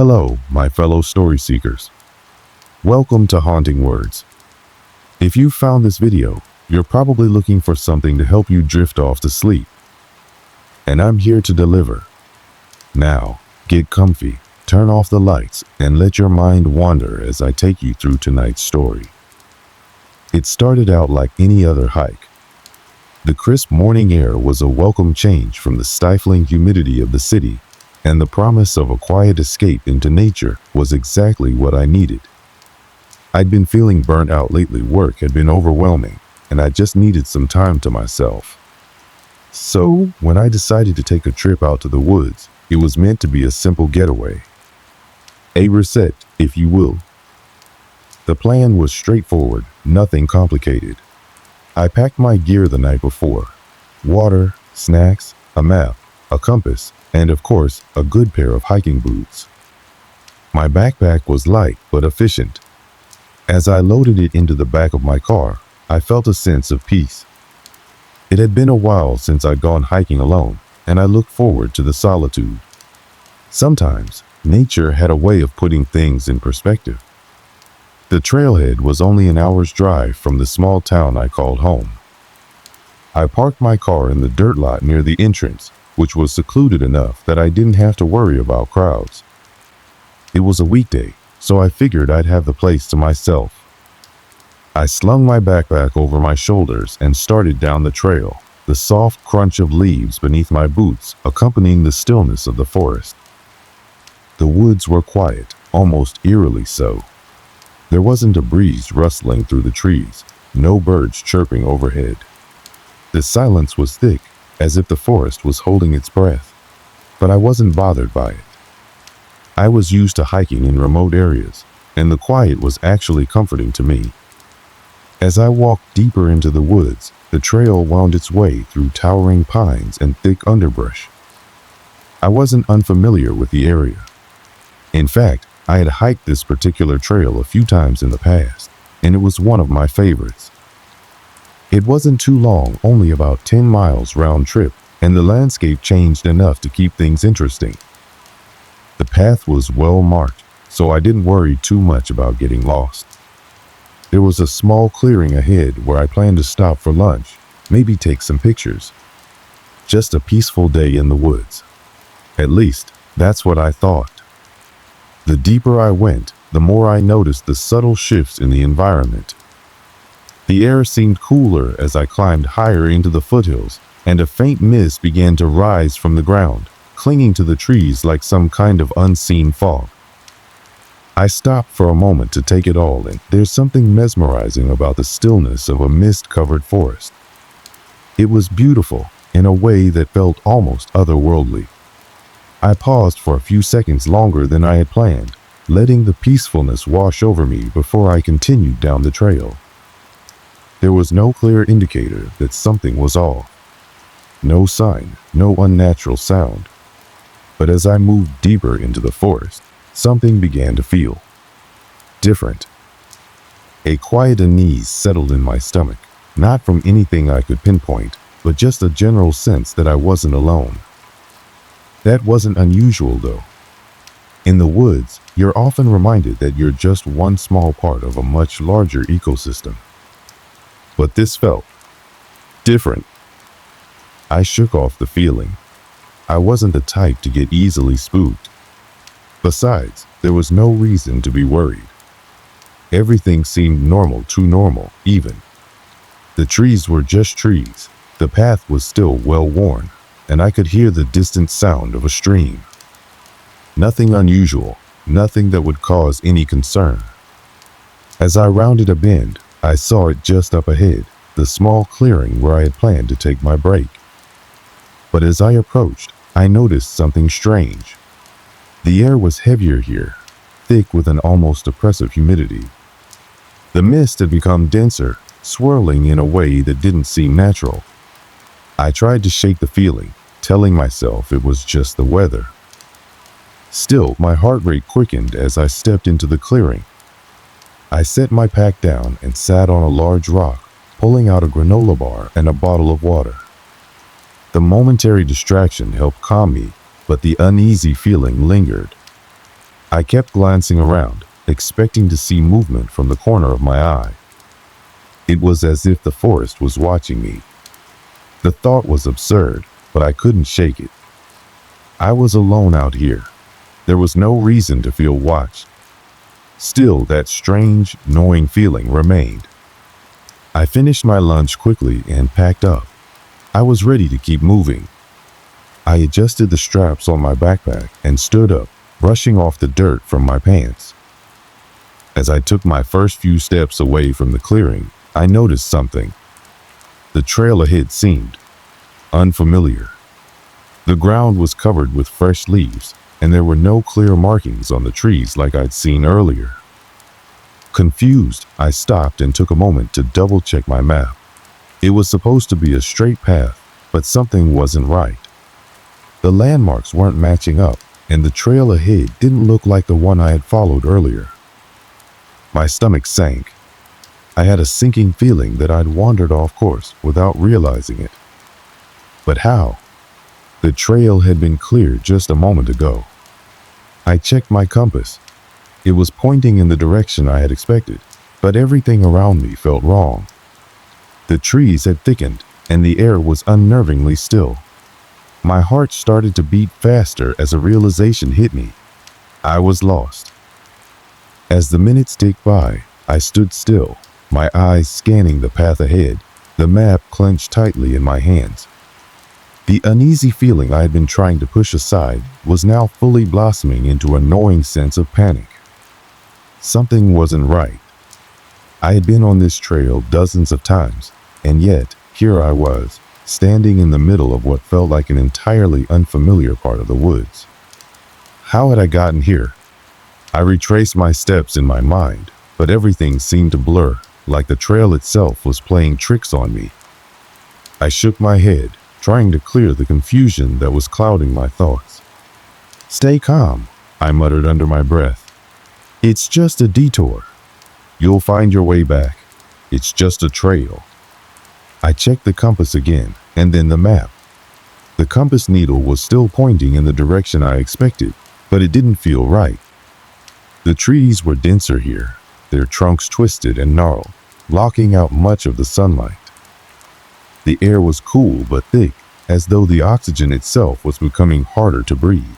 Hello, my fellow story seekers. Welcome to Haunting Words. If you found this video, you're probably looking for something to help you drift off to sleep. And I'm here to deliver. Now, get comfy, turn off the lights, and let your mind wander as I take you through tonight's story. It started out like any other hike. The crisp morning air was a welcome change from the stifling humidity of the city, and the promise of a quiet escape into nature was exactly what I needed. I'd been feeling burnt out lately. Work had been overwhelming, and I just needed some time to myself. So, when I decided to take a trip out to the woods, it was meant to be a simple getaway. A reset, if you will. The plan was straightforward, nothing complicated. I packed my gear the night before: water, snacks, a map, a compass, and of course, a good pair of hiking boots. My backpack was light but efficient. As I loaded it into the back of my car, I felt a sense of peace. It had been a while since I'd gone hiking alone, and I looked forward to the solitude. Sometimes, nature had a way of putting things in perspective. The trailhead was only an hour's drive from the small town I called home. I parked my car in the dirt lot near the entrance, which was secluded enough that I didn't have to worry about crowds. It was a weekday, so I figured I'd have the place to myself. I slung my backpack over my shoulders and started down the trail, the soft crunch of leaves beneath my boots accompanying the stillness of the forest. The woods were quiet, almost eerily so. There wasn't a breeze rustling through the trees, no birds chirping overhead. The silence was thick, as if the forest was holding its breath, but I wasn't bothered by it. I was used to hiking in remote areas, and the quiet was actually comforting to me. As I walked deeper into the woods, the trail wound its way through towering pines and thick underbrush. I wasn't unfamiliar with the area. In fact, I had hiked this particular trail a few times in the past, and it was one of my favorites. It wasn't too long, only about 10 miles round trip, and the landscape changed enough to keep things interesting. The path was well marked, so I didn't worry too much about getting lost. There was a small clearing ahead where I planned to stop for lunch, maybe take some pictures. Just a peaceful day in the woods. At least, that's what I thought. The deeper I went, the more I noticed the subtle shifts in the environment. The air seemed cooler as I climbed higher into the foothills, and a faint mist began to rise from the ground, clinging to the trees like some kind of unseen fog. I stopped for a moment to take it all in. There's something mesmerizing about the stillness of a mist-covered forest. It was beautiful in a way that felt almost otherworldly. I paused for a few seconds longer than I had planned, letting the peacefulness wash over me before I continued down the trail. There was no clear indicator that something was off. No sign, no unnatural sound. But as I moved deeper into the forest, something began to feel different. A quiet unease settled in my stomach, not from anything I could pinpoint, but just a general sense that I wasn't alone. That wasn't unusual, though. In the woods, you're often reminded that you're just one small part of a much larger ecosystem. But this felt different. I shook off the feeling. I wasn't the type to get easily spooked. Besides, there was no reason to be worried. Everything seemed normal, too normal, even. The trees were just trees. The path was still well worn, and I could hear the distant sound of a stream. Nothing unusual, nothing that would cause any concern. As I rounded a bend, I saw it just up ahead, the small clearing where I had planned to take my break. But as I approached, I noticed something strange. The air was heavier here, thick with an almost oppressive humidity. The mist had become denser, swirling in a way that didn't seem natural. I tried to shake the feeling, telling myself it was just the weather. Still, my heart rate quickened as I stepped into the clearing. I set my pack down and sat on a large rock, pulling out a granola bar and a bottle of water. The momentary distraction helped calm me, but the uneasy feeling lingered. I kept glancing around, expecting to see movement from the corner of my eye. It was as if the forest was watching me. The thought was absurd, but I couldn't shake it. I was alone out here. There was no reason to feel watched. Still, that strange, gnawing feeling remained. I finished my lunch quickly and packed up. I was ready to keep moving. I adjusted the straps on my backpack and stood up, brushing off the dirt from my pants. As I took my first few steps away from the clearing, I noticed something. The trail ahead seemed unfamiliar. The ground was covered with fresh leaves, and there were no clear markings on the trees like I'd seen earlier. Confused, I stopped and took a moment to double-check my map. It was supposed to be a straight path, but something wasn't right. The landmarks weren't matching up, and the trail ahead didn't look like the one I had followed earlier. My stomach sank. I had a sinking feeling that I'd wandered off course without realizing it. But how? The trail had been cleared just a moment ago. I checked my compass. It was pointing in the direction I had expected, but everything around me felt wrong. The trees had thickened, and the air was unnervingly still. My heart started to beat faster as a realization hit me. I was lost. As the minutes ticked by, I stood still, my eyes scanning the path ahead, the map clenched tightly in my hands. The uneasy feeling I had been trying to push aside was now fully blossoming into a gnawing sense of panic. Something wasn't right. I had been on this trail dozens of times, and yet here I was, standing in the middle of what felt like an entirely unfamiliar part of the woods. How had I gotten here? I retraced my steps in my mind, but everything seemed to blur, like the trail itself was playing tricks on me. I shook my head, trying to clear the confusion that was clouding my thoughts. "Stay calm," I muttered under my breath. "It's just a detour. You'll find your way back. It's just a trail." I checked the compass again, and then the map. The compass needle was still pointing in the direction I expected, but it didn't feel right. The trees were denser here, their trunks twisted and gnarled, blocking out much of the sunlight. The air was cool but thick, as though the oxygen itself was becoming harder to breathe.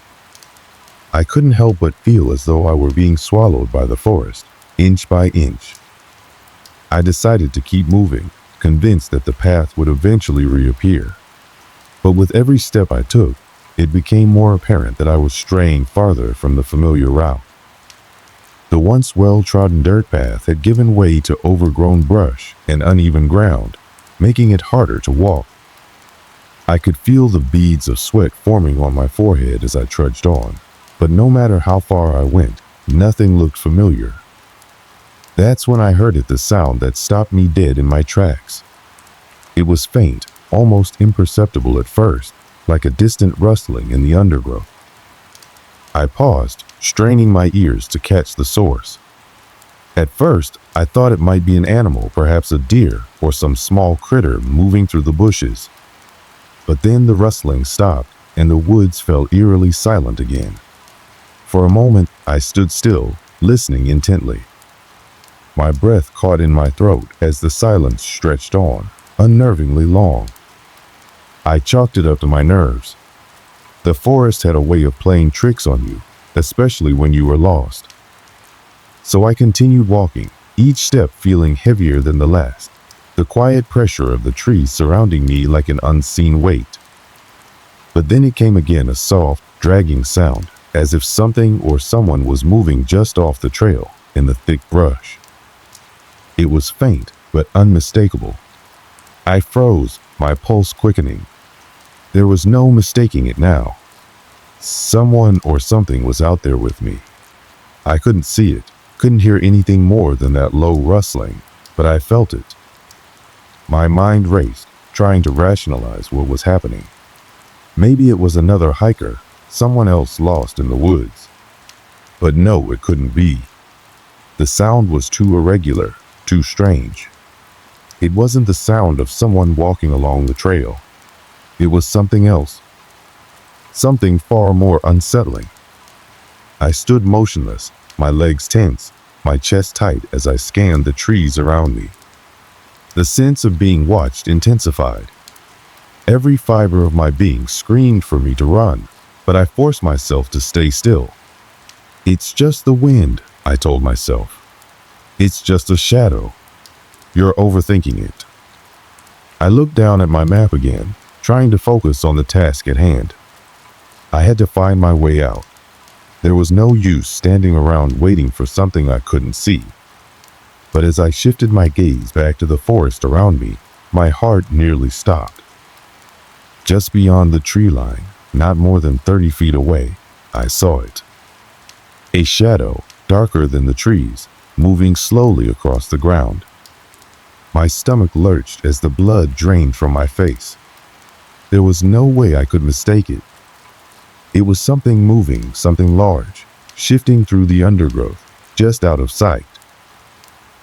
I couldn't help but feel as though I were being swallowed by the forest, inch by inch. I decided to keep moving, convinced that the path would eventually reappear. But with every step I took, it became more apparent that I was straying farther from the familiar route. The once well-trodden dirt path had given way to overgrown brush and uneven ground, making it harder to walk. I could feel the beads of sweat forming on my forehead as I trudged on, but no matter how far I went, nothing looked familiar. That's when I heard the sound that stopped me dead in my tracks. It was faint, almost imperceptible at first, like a distant rustling in the undergrowth. I paused, straining my ears to catch the source. At first, I thought it might be an animal, perhaps a deer or some small critter moving through the bushes. But then the rustling stopped and the woods fell eerily silent again. For a moment, I stood still, listening intently. My breath caught in my throat as the silence stretched on, unnervingly long. I chalked it up to my nerves. The forest had a way of playing tricks on you, especially when you were lost. So I continued walking, each step feeling heavier than the last, the quiet pressure of the trees surrounding me like an unseen weight. But then it came again, a soft, dragging sound, as if something or someone was moving just off the trail in the thick brush. It was faint, but unmistakable. I froze, my pulse quickening. There was no mistaking it now. Someone or something was out there with me. I couldn't see it, couldn't hear anything more than that low rustling, but I felt it. My mind raced, trying to rationalize what was happening. Maybe it was another hiker, someone else lost in the woods. But no, it couldn't be. The sound was too irregular, too strange. It wasn't the sound of someone walking along the trail. It was something else. Something far more unsettling. I stood motionless, my legs tense, my chest tight as I scanned the trees around me. The sense of being watched intensified. Every fiber of my being screamed for me to run, but I forced myself to stay still. It's just the wind, I told myself. It's just a shadow. You're overthinking it. I looked down at my map again, trying to focus on the task at hand. I had to find my way out. There was no use standing around waiting for something I couldn't see. But as I shifted my gaze back to the forest around me, my heart nearly stopped. Just beyond the tree line, not more than 30 feet away, I saw it. A shadow, darker than the trees, moving slowly across the ground. My stomach lurched as the blood drained from my face. There was no way I could mistake it. It was something moving, something large, shifting through the undergrowth, just out of sight.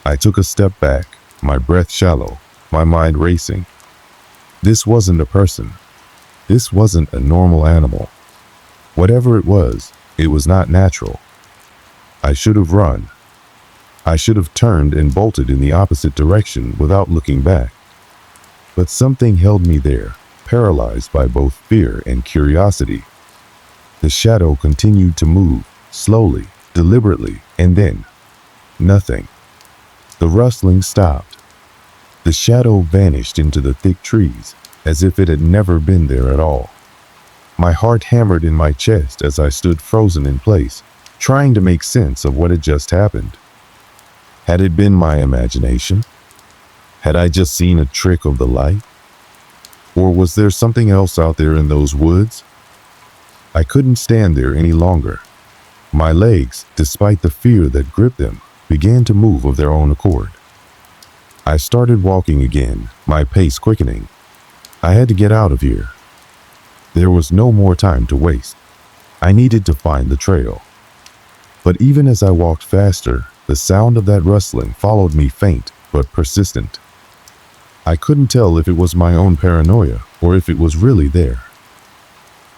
I took a step back, my breath shallow, my mind racing. This wasn't a person. This wasn't a normal animal. Whatever it was not natural. I should have run. I should have turned and bolted in the opposite direction without looking back. But something held me there, paralyzed by both fear and curiosity. The shadow continued to move, slowly, deliberately, and then nothing. The rustling stopped. The shadow vanished into the thick trees, as if it had never been there at all. My heart hammered in my chest as I stood frozen in place, trying to make sense of what had just happened. Had it been my imagination? Had I just seen a trick of the light? Or was there something else out there in those woods? I couldn't stand there any longer. My legs, despite the fear that gripped them, began to move of their own accord. I started walking again, my pace quickening. I had to get out of here. There was no more time to waste. I needed to find the trail. But even as I walked faster, the sound of that rustling followed me, faint but persistent. I couldn't tell if it was my own paranoia or if it was really there.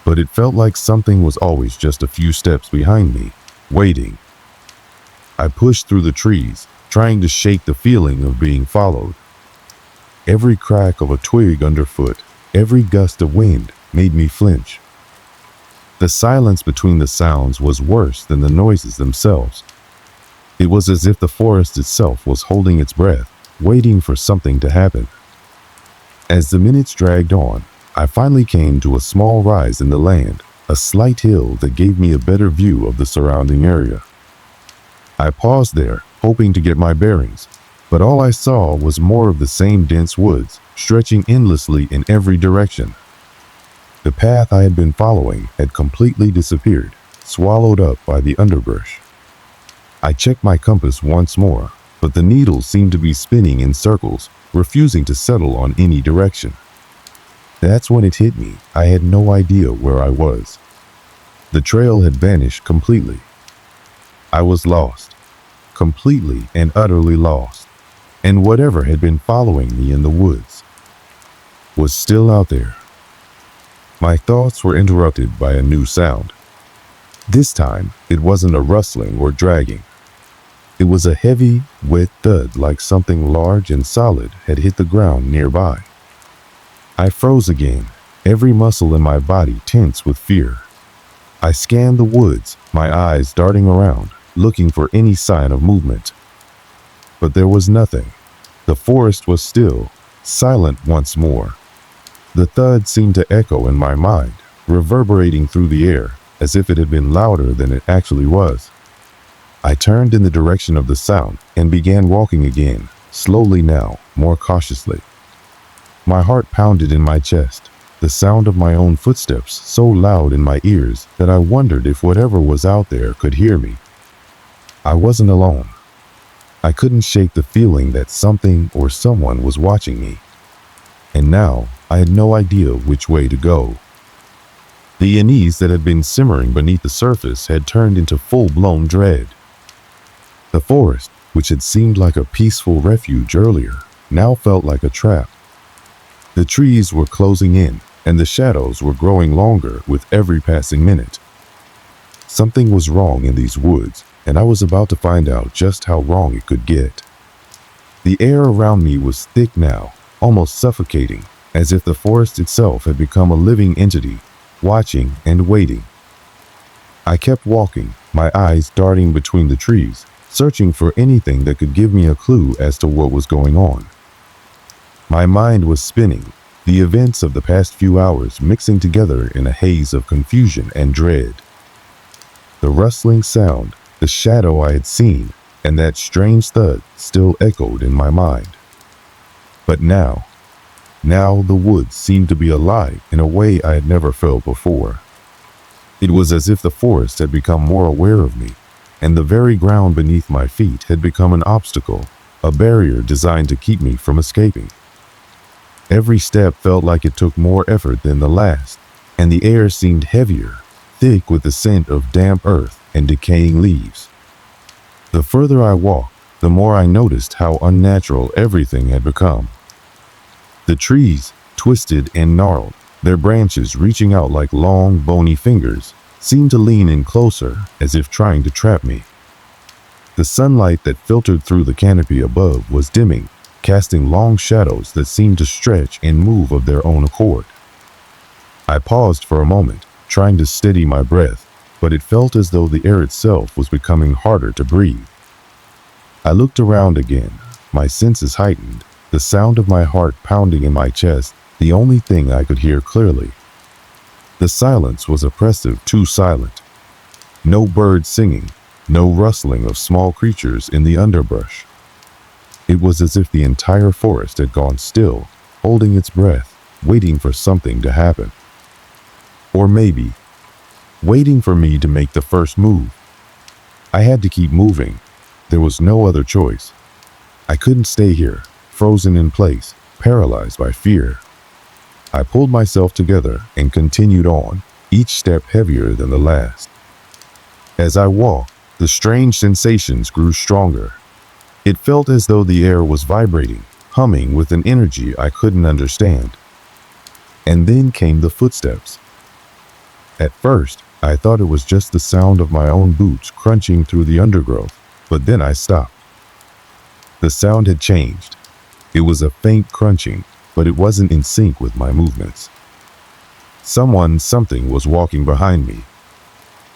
But it felt like something was always just a few steps behind me, waiting. I pushed through the trees, trying to shake the feeling of being followed. Every crack of a twig underfoot, every gust of wind made me flinch. The silence between the sounds was worse than the noises themselves. It was as if the forest itself was holding its breath, waiting for something to happen. As the minutes dragged on, I finally came to a small rise in the land, a slight hill that gave me a better view of the surrounding area. I paused there, hoping to get my bearings, but all I saw was more of the same dense woods, stretching endlessly in every direction. The path I had been following had completely disappeared, swallowed up by the underbrush. I checked my compass once more, but the needle seemed to be spinning in circles, refusing to settle on any direction. That's when it hit me. I had no idea where I was. The trail had vanished completely. I was lost, completely and utterly lost, and whatever had been following me in the woods was still out there. My thoughts were interrupted by a new sound. This time, it wasn't a rustling or dragging. It was a heavy, wet thud, like something large and solid had hit the ground nearby. I froze again, every muscle in my body tense with fear. I scanned the woods, my eyes darting around, looking for any sign of movement. But there was nothing. The forest was still, silent once more. The thud seemed to echo in my mind, reverberating through the air, as if it had been louder than it actually was. I turned in the direction of the sound and began walking again, slowly now, more cautiously. My heart pounded in my chest, the sound of my own footsteps so loud in my ears that I wondered if whatever was out there could hear me. I wasn't alone. I couldn't shake the feeling that something or someone was watching me. And now, I had no idea which way to go. The unease that had been simmering beneath the surface had turned into full-blown dread. The forest, which had seemed like a peaceful refuge earlier, now felt like a trap. The trees were closing in, and the shadows were growing longer with every passing minute. Something was wrong in these woods, and I was about to find out just how wrong it could get. The air around me was thick now, almost suffocating, as if the forest itself had become a living entity, watching and waiting. I kept walking, my eyes darting between the trees, searching for anything that could give me a clue as to what was going on. My mind was spinning, the events of the past few hours mixing together in a haze of confusion and dread. The rustling sound, the shadow I had seen, and that strange thud still echoed in my mind. But now the woods seemed to be alive in a way I had never felt before. It was as if the forest had become more aware of me, and the very ground beneath my feet had become an obstacle, a barrier designed to keep me from escaping. Every step felt like it took more effort than the last, and the air seemed heavier, thick with the scent of damp earth and decaying leaves. The further I walked, the more I noticed how unnatural everything had become. The trees, twisted and gnarled, their branches reaching out like long, bony fingers, seemed to lean in closer as if trying to trap me. The sunlight that filtered through the canopy above was dimming, casting long shadows that seemed to stretch and move of their own accord. I paused for a moment, trying to steady my breath, but it felt as though the air itself was becoming harder to breathe. I looked around again, my senses heightened, the sound of my heart pounding in my chest, the only thing I could hear clearly. The silence was oppressive, too silent. No birds singing, no rustling of small creatures in the underbrush. It was as if the entire forest had gone still, holding its breath, waiting for something to happen. Or maybe, waiting for me to make the first move. I had to keep moving. There was no other choice. I couldn't stay here, frozen in place, paralyzed by fear. I pulled myself together and continued on, each step heavier than the last. As I walked, the strange sensations grew stronger. It felt as though the air was vibrating, humming with an energy I couldn't understand. And then came the footsteps. At first, I thought it was just the sound of my own boots crunching through the undergrowth, but then I stopped. The sound had changed. It was a faint crunching, but it wasn't in sync with my movements. Something was walking behind me.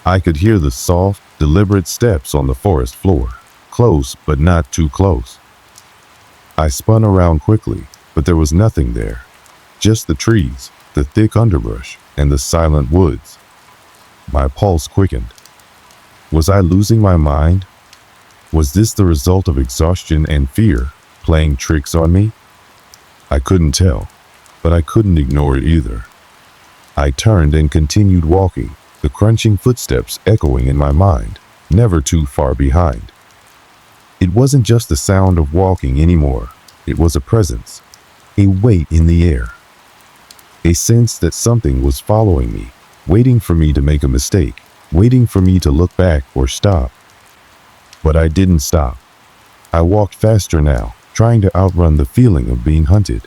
I could hear the soft, deliberate steps on the forest floor, close but not too close. I spun around quickly, but there was nothing there. Just the trees, the thick underbrush, and the silent woods. My pulse quickened. Was I losing my mind? Was this the result of exhaustion and fear playing tricks on me? I couldn't tell, but I couldn't ignore it either. I turned and continued walking, the crunching footsteps echoing in my mind, never too far behind. It wasn't just the sound of walking anymore. It was a presence, a weight in the air, a sense that something was following me, waiting for me to make a mistake, waiting for me to look back or stop. But I didn't stop. I walked faster now, trying to outrun the feeling of being hunted.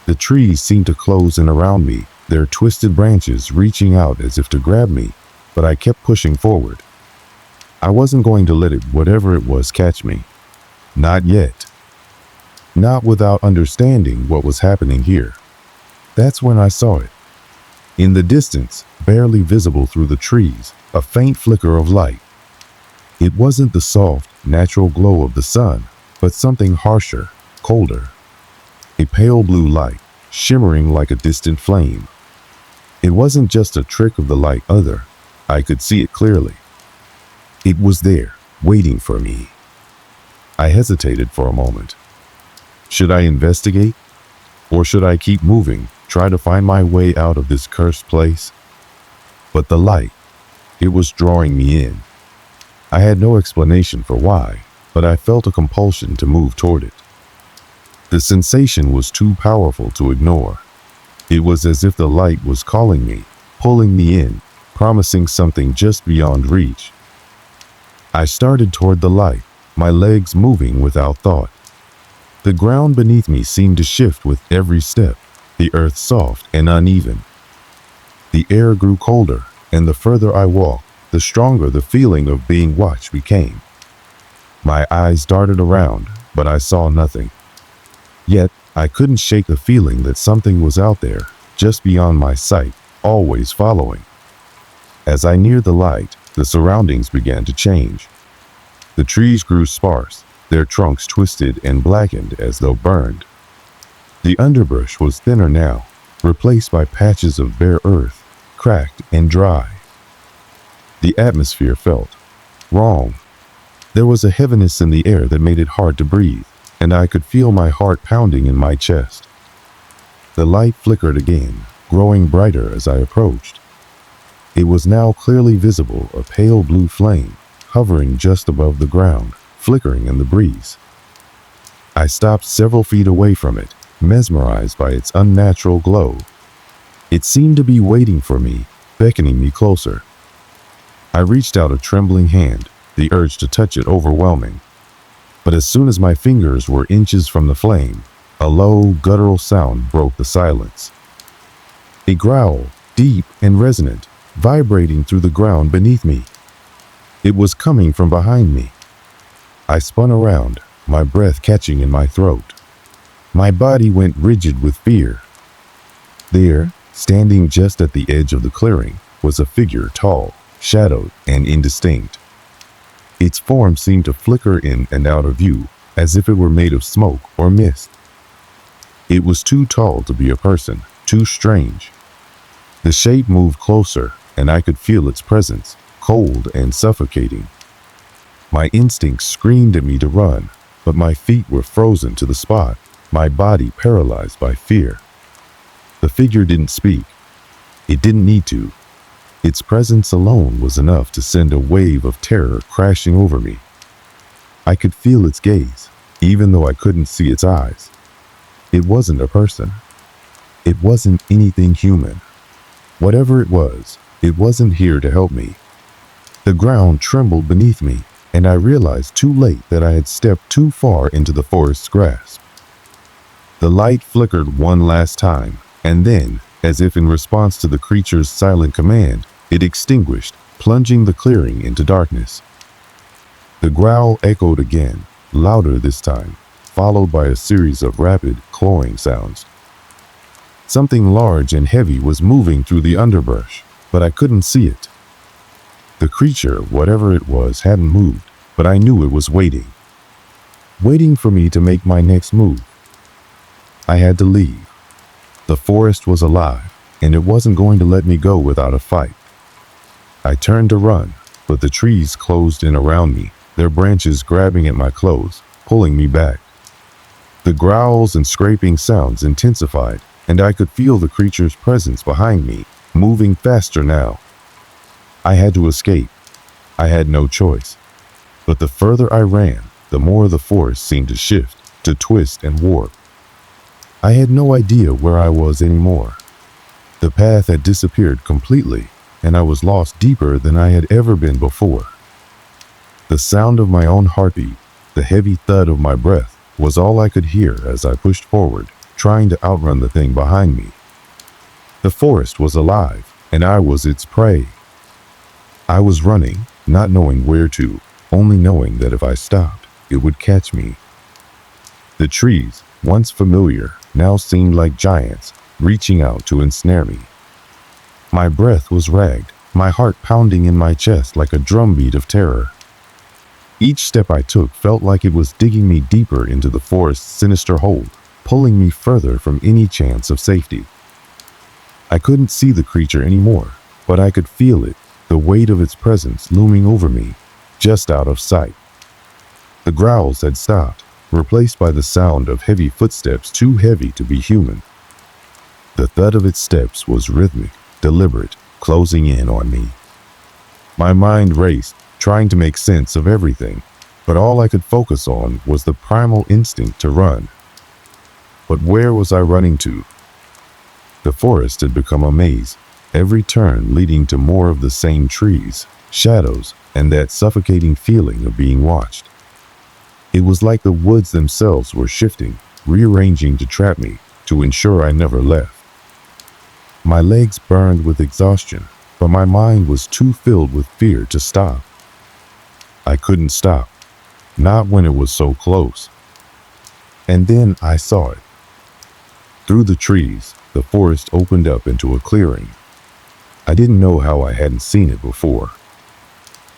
The trees seemed to close in around me, their twisted branches reaching out as if to grab me, but I kept pushing forward. I wasn't going to let it, whatever it was, catch me. Not yet. Not without understanding what was happening here. That's when I saw it. In the distance, barely visible through the trees, a faint flicker of light. It wasn't the soft, natural glow of the sun, but something harsher, colder. A pale blue light, shimmering like a distant flame. It wasn't just a trick of the light either. I could see it clearly. It was there, waiting for me. I hesitated for a moment. Should I investigate? Or should I keep moving, try to find my way out of this cursed place? But the light, it was drawing me in. I had no explanation for why, but I felt a compulsion to move toward it. The sensation was too powerful to ignore. It was as if the light was calling me, pulling me in, promising something just beyond reach. I started toward the light, my legs moving without thought. The ground beneath me seemed to shift with every step, the earth soft and uneven. The air grew colder, and the further I walked, the stronger the feeling of being watched became. My eyes darted around, but I saw nothing. Yet, I couldn't shake the feeling that something was out there, just beyond my sight, always following. As I neared the light, the surroundings began to change. The trees grew sparse, their trunks twisted and blackened as though burned. The underbrush was thinner now, replaced by patches of bare earth, cracked and dry. The atmosphere felt wrong. There was a heaviness in the air that made it hard to breathe, and I could feel my heart pounding in my chest. The light flickered again, growing brighter as I approached. It was now clearly visible, a pale blue flame, hovering just above the ground, flickering in the breeze. I stopped several feet away from it, mesmerized by its unnatural glow. It seemed to be waiting for me, beckoning me closer. I reached out a trembling hand, the urge to touch it overwhelming. But as soon as my fingers were inches from the flame, a low, guttural sound broke the silence. A growl, deep and resonant, vibrating through the ground beneath me. It was coming from behind me. I spun around, my breath catching in my throat. My body went rigid with fear. There, standing just at the edge of the clearing, was a figure tall, shadowed, and indistinct. Its form seemed to flicker in and out of view, as if it were made of smoke or mist. It was too tall to be a person, too strange. The shape moved closer, and I could feel its presence, cold and suffocating. My instincts screamed at me to run, but my feet were frozen to the spot, my body paralyzed by fear. The figure didn't speak. It didn't need to. Its presence alone was enough to send a wave of terror crashing over me. I could feel its gaze, even though I couldn't see its eyes. It wasn't a person. It wasn't anything human. Whatever it wasn't here to help me. The ground trembled beneath me, and I realized too late that I had stepped too far into the forest's grasp. The light flickered one last time, and then, as if in response to the creature's silent command, it extinguished, plunging the clearing into darkness. The growl echoed again, louder this time, followed by a series of rapid, clawing sounds. Something large and heavy was moving through the underbrush, but I couldn't see it. The creature, whatever it was, hadn't moved, but I knew it was waiting. Waiting for me to make my next move. I had to leave. The forest was alive, and it wasn't going to let me go without a fight. I turned to run, but the trees closed in around me, their branches grabbing at my clothes, pulling me back. The growls and scraping sounds intensified, and I could feel the creature's presence behind me, moving faster now. I had to escape. I had no choice. But the further I ran, the more the forest seemed to shift, to twist and warp. I had no idea where I was anymore. The path had disappeared completely, and I was lost deeper than I had ever been before. The sound of my own heartbeat, the heavy thud of my breath, was all I could hear as I pushed forward, trying to outrun the thing behind me. The forest was alive, and I was its prey. I was running, not knowing where to, only knowing that if I stopped, it would catch me. The trees, once familiar, now seemed like giants, reaching out to ensnare me. My breath was ragged, my heart pounding in my chest like a drumbeat of terror. Each step I took felt like it was digging me deeper into the forest's sinister hold, pulling me further from any chance of safety. I couldn't see the creature anymore, but I could feel it, the weight of its presence looming over me, just out of sight. The growls had stopped, replaced by the sound of heavy footsteps too heavy to be human. The thud of its steps was rhythmic, deliberate, closing in on me. My mind raced, trying to make sense of everything, but all I could focus on was the primal instinct to run. But where was I running to? The forest had become a maze, every turn leading to more of the same trees, shadows, and that suffocating feeling of being watched. It was like the woods themselves were shifting, rearranging to trap me, to ensure I never left. My legs burned with exhaustion, but my mind was too filled with fear to stop. I couldn't stop, not when it was so close. And then I saw it. Through the trees, the forest opened up into a clearing. I didn't know how I hadn't seen it before.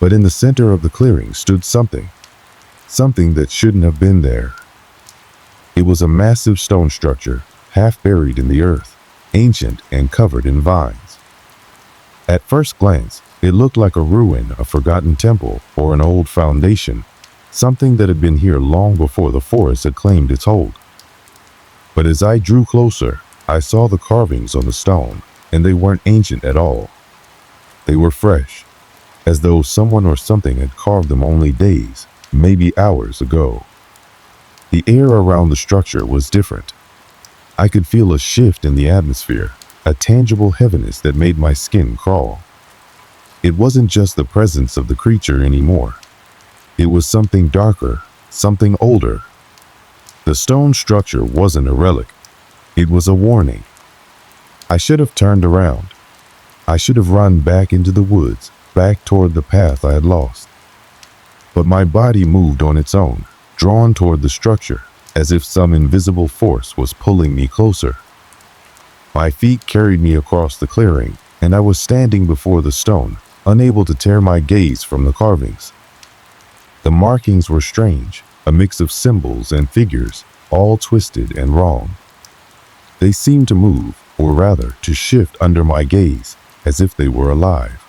But in the center of the clearing stood something that shouldn't have been there. It was a massive stone structure, half buried in the earth, ancient and covered in vines. At first glance, it looked like a ruin, a forgotten temple, or an old foundation, something that had been here long before the forest had claimed its hold. But as I drew closer, I saw the carvings on the stone, and they weren't ancient at all. They were fresh, as though someone or something had carved them only days, maybe hours ago. The air around the structure was different. I could feel a shift in the atmosphere, a tangible heaviness that made my skin crawl. It wasn't just the presence of the creature anymore. It was something darker, something older. The stone structure wasn't a relic. It was a warning. I should have turned around. I should have run back into the woods, back toward the path I had lost. But my body moved on its own, drawn toward the structure, as if some invisible force was pulling me closer. My feet carried me across the clearing, and I was standing before the stone, unable to tear my gaze from the carvings. The markings were strange, a mix of symbols and figures, all twisted and wrong. They seemed to move, or rather to shift under my gaze, as if they were alive.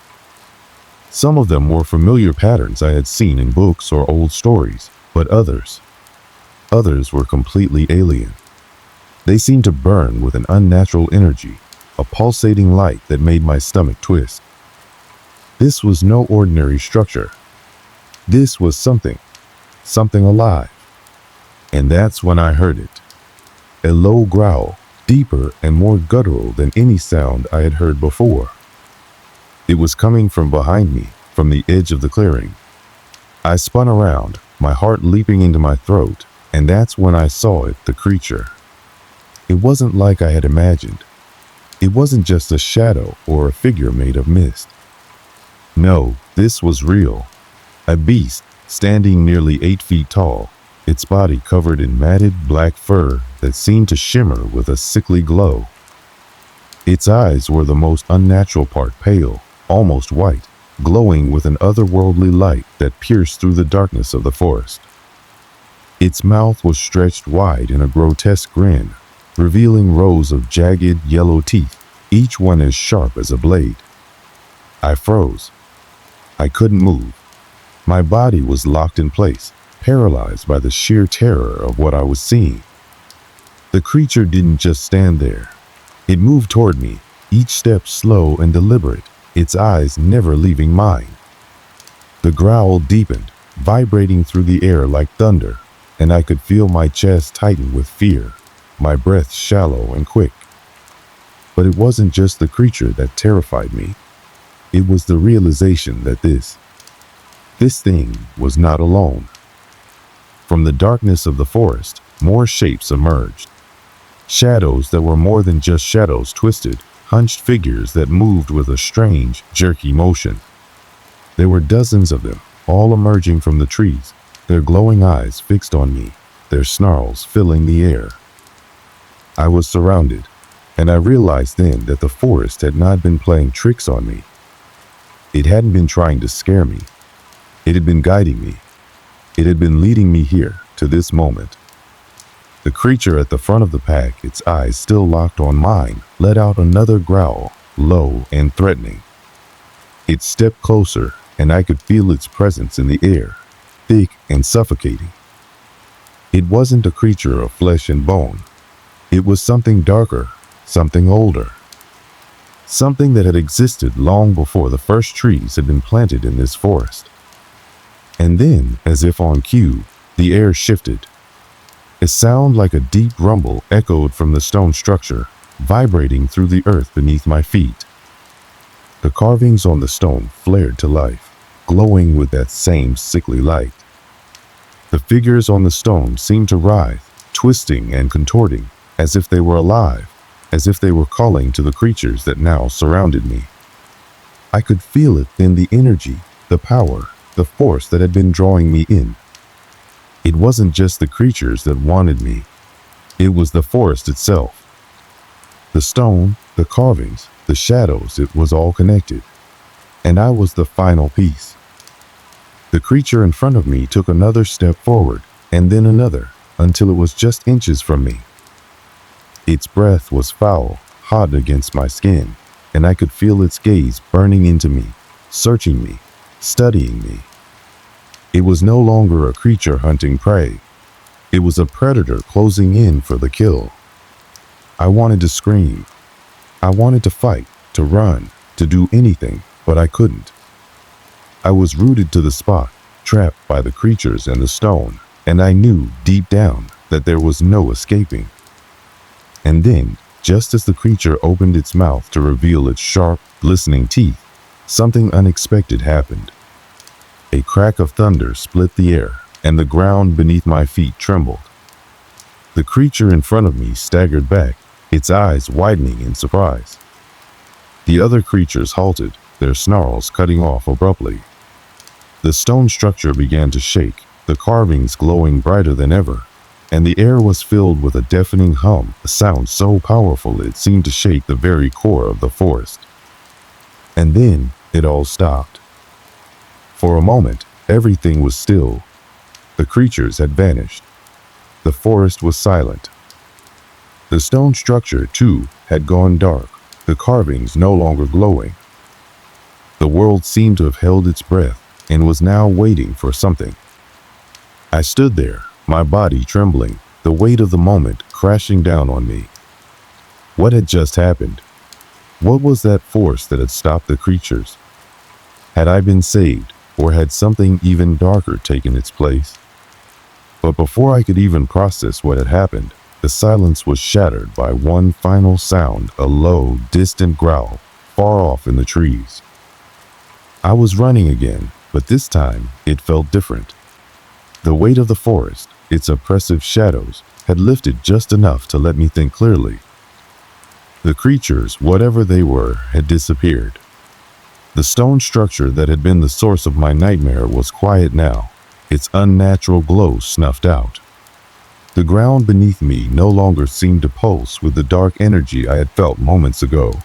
Some of them were familiar patterns I had seen in books or old stories, but others were completely alien. They seemed to burn with an unnatural energy, a pulsating light that made my stomach twist. This was no ordinary structure. This was something alive. And that's when I heard it. A low growl, deeper and more guttural than any sound I had heard before. It was coming from behind me, from the edge of the clearing. I spun around, my heart leaping into my throat, and that's when I saw it, the creature. It wasn't like I had imagined. It wasn't just a shadow or a figure made of mist. No, this was real. A beast, standing nearly 8 feet tall, its body covered in matted black fur that seemed to shimmer with a sickly glow. Its eyes were the most unnatural part pale, almost white, glowing with an otherworldly light that pierced through the darkness of the forest. Its mouth was stretched wide in a grotesque grin, revealing rows of jagged yellow teeth, each one as sharp as a blade. I froze. I couldn't move. My body was locked in place, paralyzed by the sheer terror of what I was seeing. The creature didn't just stand there. It moved toward me, each step slow and deliberate, its eyes never leaving mine. The growl deepened, vibrating through the air like thunder, and I could feel my chest tighten with fear, my breath shallow and quick. But it wasn't just the creature that terrified me. It was the realization that this thing was not alone. From the darkness of the forest, more shapes emerged. Shadows that were more than just shadows, twisted, hunched figures that moved with a strange, jerky motion. There were dozens of them, all emerging from the trees, their glowing eyes fixed on me, their snarls filling the air. I was surrounded, and I realized then that the forest had not been playing tricks on me. It hadn't been trying to scare me. It had been guiding me. It had been leading me here, to this moment. The creature at the front of the pack, its eyes still locked on mine, let out another growl, low and threatening. It stepped closer, and I could feel its presence in the air, thick and suffocating. It wasn't a creature of flesh and bone. It was something darker, something older. Something that had existed long before the first trees had been planted in this forest. And then, as if on cue, the air shifted. A sound like a deep rumble echoed from the stone structure, vibrating through the earth beneath my feet. The carvings on the stone flared to life, glowing with that same sickly light. The figures on the stone seemed to writhe, twisting and contorting, as if they were alive, as if they were calling to the creatures that now surrounded me. I could feel it in the energy, the power, the force that had been drawing me in. It wasn't just the creatures that wanted me. It was the forest itself. The stone, the carvings, the shadows, it was all connected. And I was the final piece. The creature in front of me took another step forward, and then another, until it was just inches from me. Its breath was foul, hot against my skin, and I could feel its gaze burning into me, searching me, studying me. It was no longer a creature hunting prey. It was a predator closing in for the kill. I wanted to scream. I wanted to fight, to run, to do anything, but I couldn't. I was rooted to the spot, trapped by the creatures and the stone, and I knew deep down that there was no escaping. And then, just as the creature opened its mouth to reveal its sharp, glistening teeth, something unexpected happened. A crack of thunder split the air, and the ground beneath my feet trembled. The creature in front of me staggered back, its eyes widening in surprise. The other creatures halted, their snarls cutting off abruptly. The stone structure began to shake, the carvings glowing brighter than ever, and the air was filled with a deafening hum, a sound so powerful it seemed to shake the very core of the forest. And then it all stopped. For a moment, everything was still. The creatures had vanished. The forest was silent. The stone structure, too, had gone dark, the carvings no longer glowing. The world seemed to have held its breath and was now waiting for something. I stood there, my body trembling, the weight of the moment crashing down on me. What had just happened? What was that force that had stopped the creatures? Had I been saved, or had something even darker taken its place? But before I could even process what had happened, the silence was shattered by one final sound, a low, distant growl, far off in the trees. I was running again, but this time it felt different. The weight of the forest, its oppressive shadows, had lifted just enough to let me think clearly. The creatures, whatever they were, had disappeared. The stone structure that had been the source of my nightmare was quiet now, its unnatural glow snuffed out. The ground beneath me no longer seemed to pulse with the dark energy I had felt moments ago.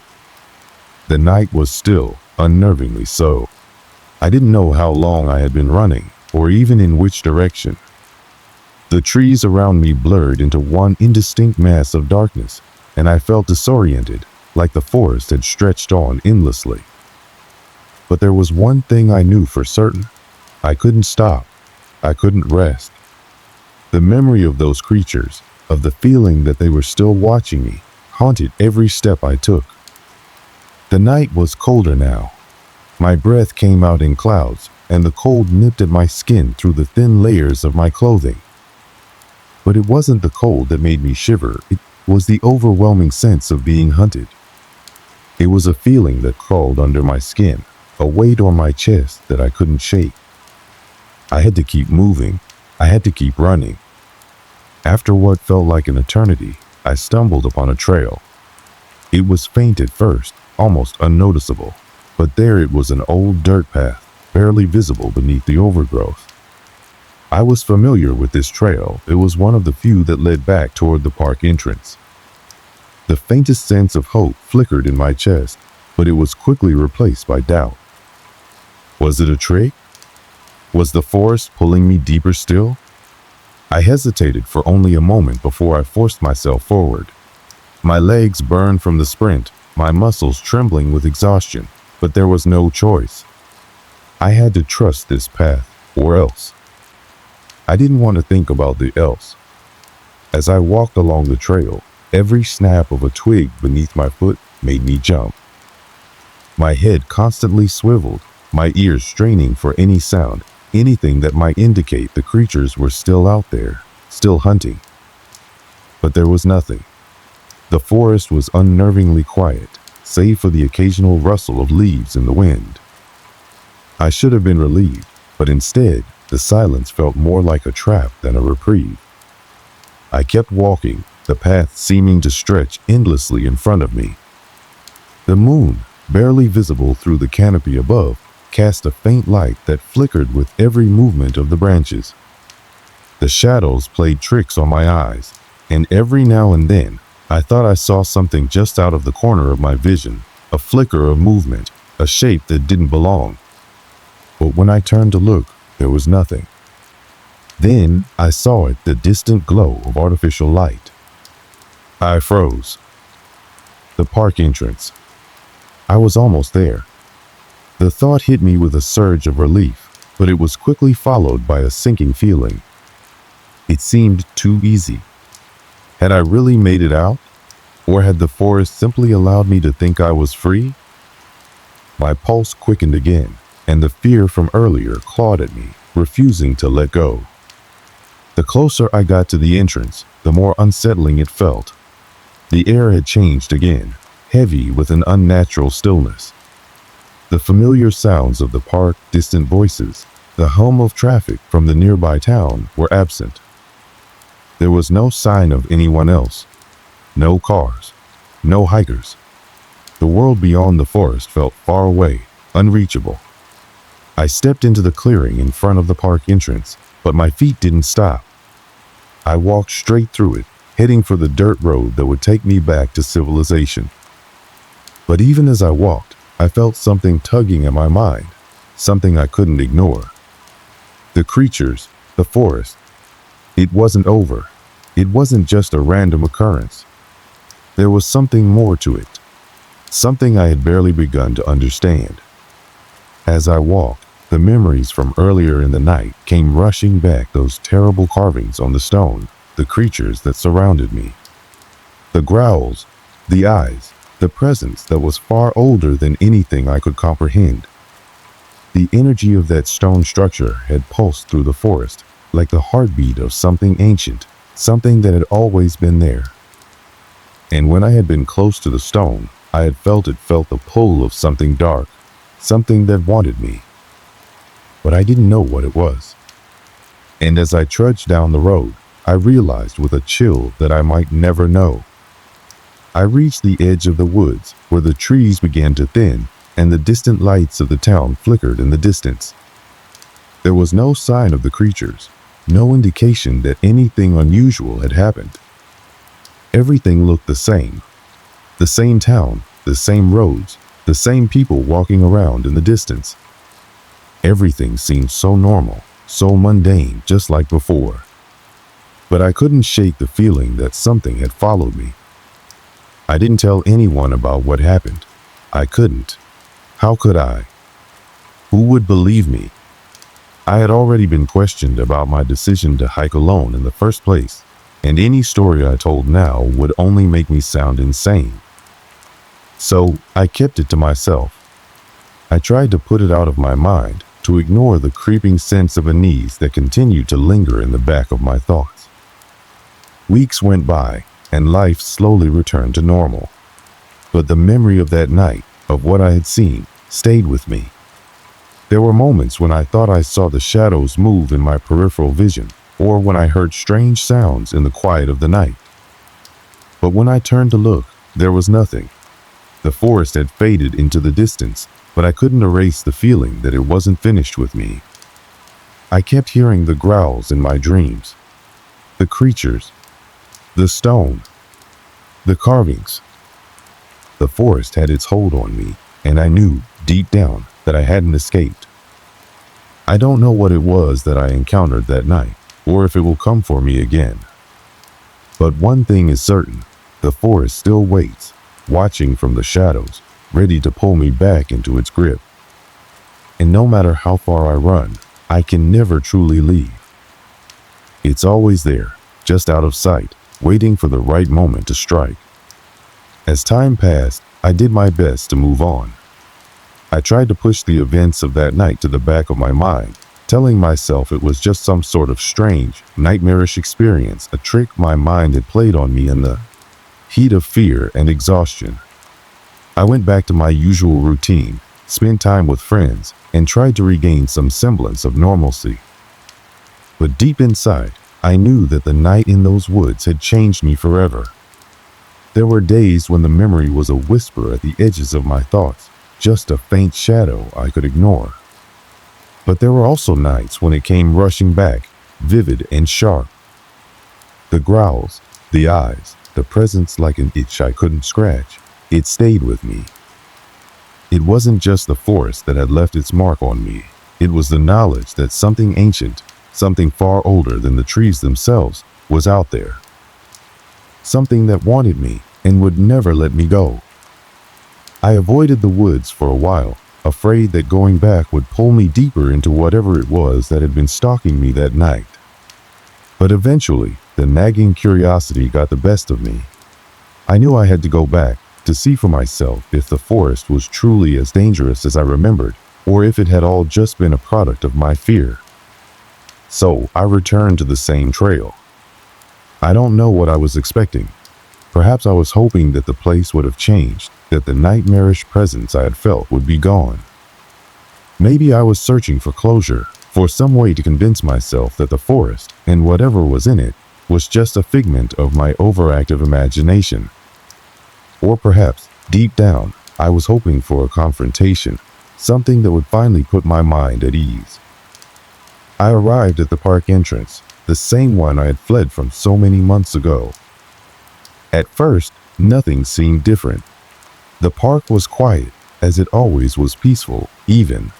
The night was still, unnervingly so. I didn't know how long I had been running, or even in which direction. The trees around me blurred into one indistinct mass of darkness, and I felt disoriented, like the forest had stretched on endlessly. But there was one thing I knew for certain. I couldn't stop. I couldn't rest. The memory of those creatures, of the feeling that they were still watching me, haunted every step I took. The night was colder now. My breath came out in clouds, and the cold nipped at my skin through the thin layers of my clothing. But it wasn't the cold that made me shiver, it was the overwhelming sense of being hunted. It was a feeling that crawled under my skin, a weight on my chest that I couldn't shake. I had to keep moving. I had to keep running. After what felt like an eternity, I stumbled upon a trail. It was faint at first, almost unnoticeable, but there it was, an old dirt path, barely visible beneath the overgrowth. I was familiar with this trail. It was one of the few that led back toward the park entrance. The faintest sense of hope flickered in my chest, but it was quickly replaced by doubt. Was it a trick? Was the forest pulling me deeper still? I hesitated for only a moment before I forced myself forward. My legs burned from the sprint, my muscles trembling with exhaustion, but there was no choice. I had to trust this path, or else. I didn't want to think about the else. As I walked along the trail, every snap of a twig beneath my foot made me jump. My head constantly swiveled, my ears straining for any sound, anything that might indicate the creatures were still out there, still hunting. But there was nothing. The forest was unnervingly quiet, save for the occasional rustle of leaves in the wind. I should have been relieved, but instead, the silence felt more like a trap than a reprieve. I kept walking, the path seeming to stretch endlessly in front of me. The moon, barely visible through the canopy above, cast a faint light that flickered with every movement of the branches. The shadows played tricks on my eyes, and every now and then, I thought I saw something just out of the corner of my vision, a flicker of movement, a shape that didn't belong. But when I turned to look, there was nothing. Then I saw it, the distant glow of artificial light. I froze. The park entrance. I was almost there. The thought hit me with a surge of relief, but it was quickly followed by a sinking feeling. It seemed too easy. Had I really made it out? Or had the forest simply allowed me to think I was free? My pulse quickened again, and the fear from earlier clawed at me, refusing to let go. The closer I got to the entrance, the more unsettling it felt. The air had changed again, heavy with an unnatural stillness. The familiar sounds of the park, distant voices, the hum of traffic from the nearby town were absent. There was no sign of anyone else. No cars. No hikers. The world beyond the forest felt far away, unreachable. I stepped into the clearing in front of the park entrance, but my feet didn't stop. I walked straight through it, heading for the dirt road that would take me back to civilization. But even as I walked, I felt something tugging at my mind, something I couldn't ignore. The creatures, the forest. It wasn't over. It wasn't just a random occurrence. There was something more to it, something I had barely begun to understand. As I walked, the memories from earlier in the night came rushing back, those terrible carvings on the stone, the creatures that surrounded me. The growls, the eyes, the presence that was far older than anything I could comprehend. The energy of that stone structure had pulsed through the forest, like the heartbeat of something ancient, something that had always been there. And when I had been close to the stone, I had felt the pull of something dark, something that wanted me. But I didn't know what it was. And as I trudged down the road, I realized with a chill that I might never know. I reached the edge of the woods where the trees began to thin and the distant lights of the town flickered in the distance. There was no sign of the creatures, no indication that anything unusual had happened. Everything looked the same. The same town, the same roads, the same people walking around in the distance. Everything seemed so normal, so mundane, just like before. But I couldn't shake the feeling that something had followed me. I didn't tell anyone about what happened. I couldn't. How could I? Who would believe me? I had already been questioned about my decision to hike alone in the first place, and any story I told now would only make me sound insane. So I kept it to myself. I tried to put it out of my mind, to ignore the creeping sense of unease that continued to linger in the back of my thoughts. Weeks went by, and life slowly returned to normal. But the memory of that night, of what I had seen, stayed with me. There were moments when I thought I saw the shadows move in my peripheral vision, or when I heard strange sounds in the quiet of the night. But when I turned to look, there was nothing. The forest had faded into the distance, but I couldn't erase the feeling that it wasn't finished with me. I kept hearing the growls in my dreams, the creatures, the stone, the carvings. The forest had its hold on me, and I knew, deep down, that I hadn't escaped. I don't know what it was that I encountered that night, or if it will come for me again. But one thing is certain, the forest still waits, watching from the shadows, ready to pull me back into its grip. And no matter how far I run, I can never truly leave. It's always there, just out of sight, waiting for the right moment to strike. As time passed, I did my best to move on. I tried to push the events of that night to the back of my mind, telling myself it was just some sort of strange, nightmarish experience, a trick my mind had played on me in the heat of fear and exhaustion. I went back to my usual routine, spent time with friends, and tried to regain some semblance of normalcy. But deep inside, I knew that the night in those woods had changed me forever. There were days when the memory was a whisper at the edges of my thoughts, just a faint shadow I could ignore. But there were also nights when it came rushing back, vivid and sharp. The growls, the eyes, the presence like an itch I couldn't scratch. It stayed with me. It wasn't just the forest that had left its mark on me. It was the knowledge that something ancient, something far older than the trees themselves, was out there. Something that wanted me and would never let me go. I avoided the woods for a while, afraid that going back would pull me deeper into whatever it was that had been stalking me that night. But eventually, the nagging curiosity got the best of me. I knew I had to go back to see for myself if the forest was truly as dangerous as I remembered, or if it had all just been a product of my fear. So I returned to the same trail. I don't know what I was expecting. Perhaps I was hoping that the place would have changed, that the nightmarish presence I had felt would be gone. Maybe I was searching for closure, for some way to convince myself that the forest, and whatever was in it, was just a figment of my overactive imagination. Or perhaps, deep down, I was hoping for a confrontation, something that would finally put my mind at ease. I arrived at the park entrance, the same one I had fled from so many months ago. At first, nothing seemed different. The park was quiet, as it always was, peaceful, even.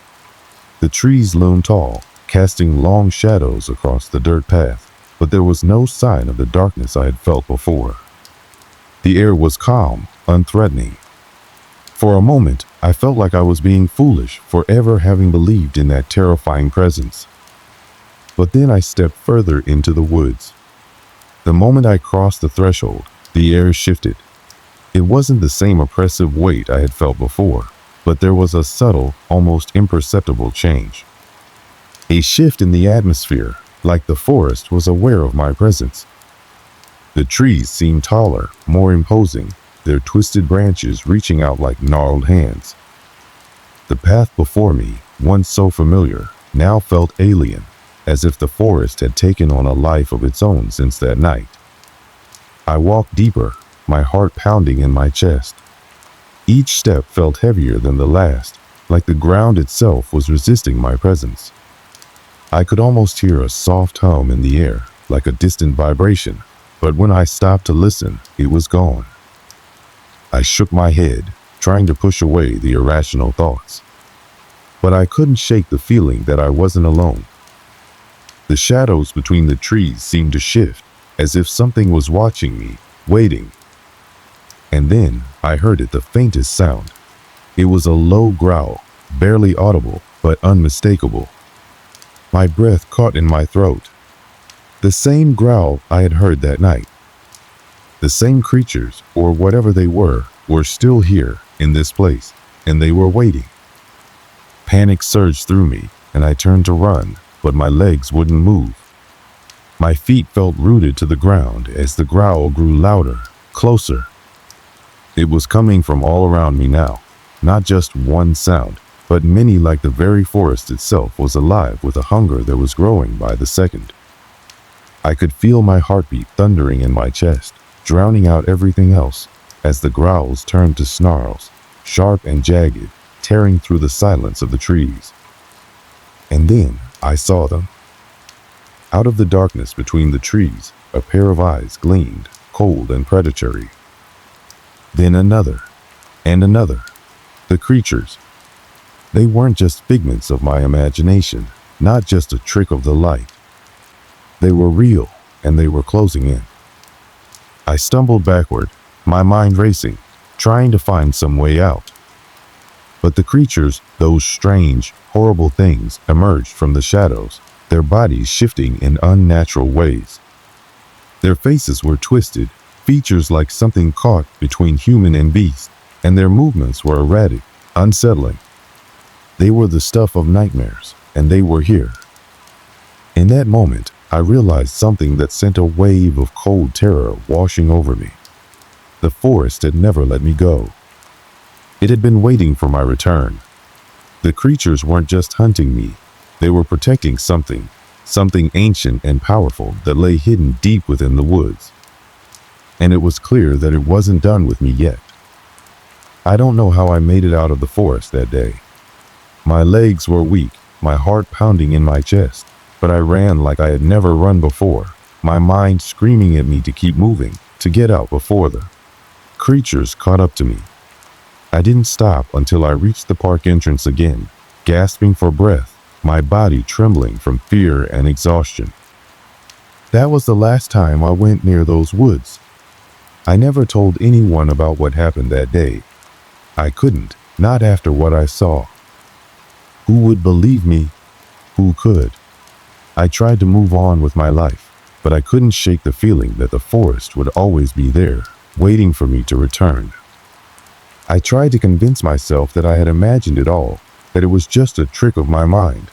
The trees loomed tall, casting long shadows across the dirt path, but there was no sign of the darkness I had felt before. The air was calm, unthreatening. For a moment, I felt like I was being foolish for ever having believed in that terrifying presence. But then I stepped further into the woods. The moment I crossed the threshold, the air shifted. It wasn't the same oppressive weight I had felt before, but there was a subtle, almost imperceptible change. A shift in the atmosphere, like the forest was aware of my presence. The trees seemed taller, more imposing, their twisted branches reaching out like gnarled hands. The path before me, once so familiar, now felt alien, as if the forest had taken on a life of its own since that night. I walked deeper, my heart pounding in my chest. Each step felt heavier than the last, like the ground itself was resisting my presence. I could almost hear a soft hum in the air, like a distant vibration, but when I stopped to listen, it was gone. I shook my head, trying to push away the irrational thoughts. But I couldn't shake the feeling that I wasn't alone. The shadows between the trees seemed to shift, as if something was watching me, waiting. And then I heard it, the faintest sound. It was a low growl, barely audible, but unmistakable. My breath caught in my throat. The same growl I had heard that night. The same creatures, or whatever they were still here, in this place, and they were waiting. Panic surged through me, and I turned to run, but my legs wouldn't move. My feet felt rooted to the ground as the growl grew louder, closer. It was coming from all around me now, not just one sound, but many, like the very forest itself was alive with a hunger that was growing by the second. I could feel my heartbeat thundering in my chest, drowning out everything else, as the growls turned to snarls, sharp and jagged, tearing through the silence of the trees. And then I saw them. Out of the darkness between the trees, a pair of eyes gleamed, cold and predatory. Then another, and another. The creatures. They weren't just figments of my imagination, not just a trick of the light. They were real, and they were closing in. I stumbled backward, my mind racing, trying to find some way out. But the creatures, those strange, horrible things, emerged from the shadows, their bodies shifting in unnatural ways. Their faces were twisted, features like something caught between human and beast, and their movements were erratic, unsettling. They were the stuff of nightmares, and they were here. In that moment, I realized something that sent a wave of cold terror washing over me. The forest had never let me go. It had been waiting for my return. The creatures weren't just hunting me. They were protecting something ancient and powerful that lay hidden deep within the woods. And it was clear that it wasn't done with me yet. I don't know how I made it out of the forest that day. My legs were weak, my heart pounding in my chest, but I ran like I had never run before, my mind screaming at me to keep moving, to get out before the creatures caught up to me. I didn't stop until I reached the park entrance again, gasping for breath, my body trembling from fear and exhaustion. That was the last time I went near those woods. I never told anyone about what happened that day. I couldn't, not after what I saw. Who would believe me? Who could? I tried to move on with my life, but I couldn't shake the feeling that the forest would always be there, waiting for me to return. I tried to convince myself that I had imagined it all, that it was just a trick of my mind.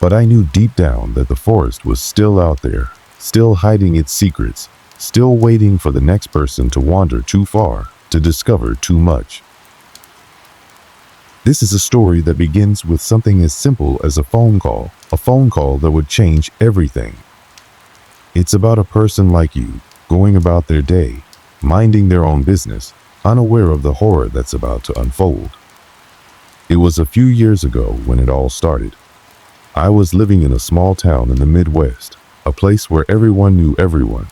But I knew deep down that the forest was still out there, still hiding its secrets, still waiting for the next person to wander too far, to discover too much. This is a story that begins with something as simple as a phone call that would change everything. It's about a person like you, going about their day, minding their own business, unaware of the horror that's about to unfold. It was a few years ago when it all started. I was living in a small town in the Midwest, a place where everyone knew everyone.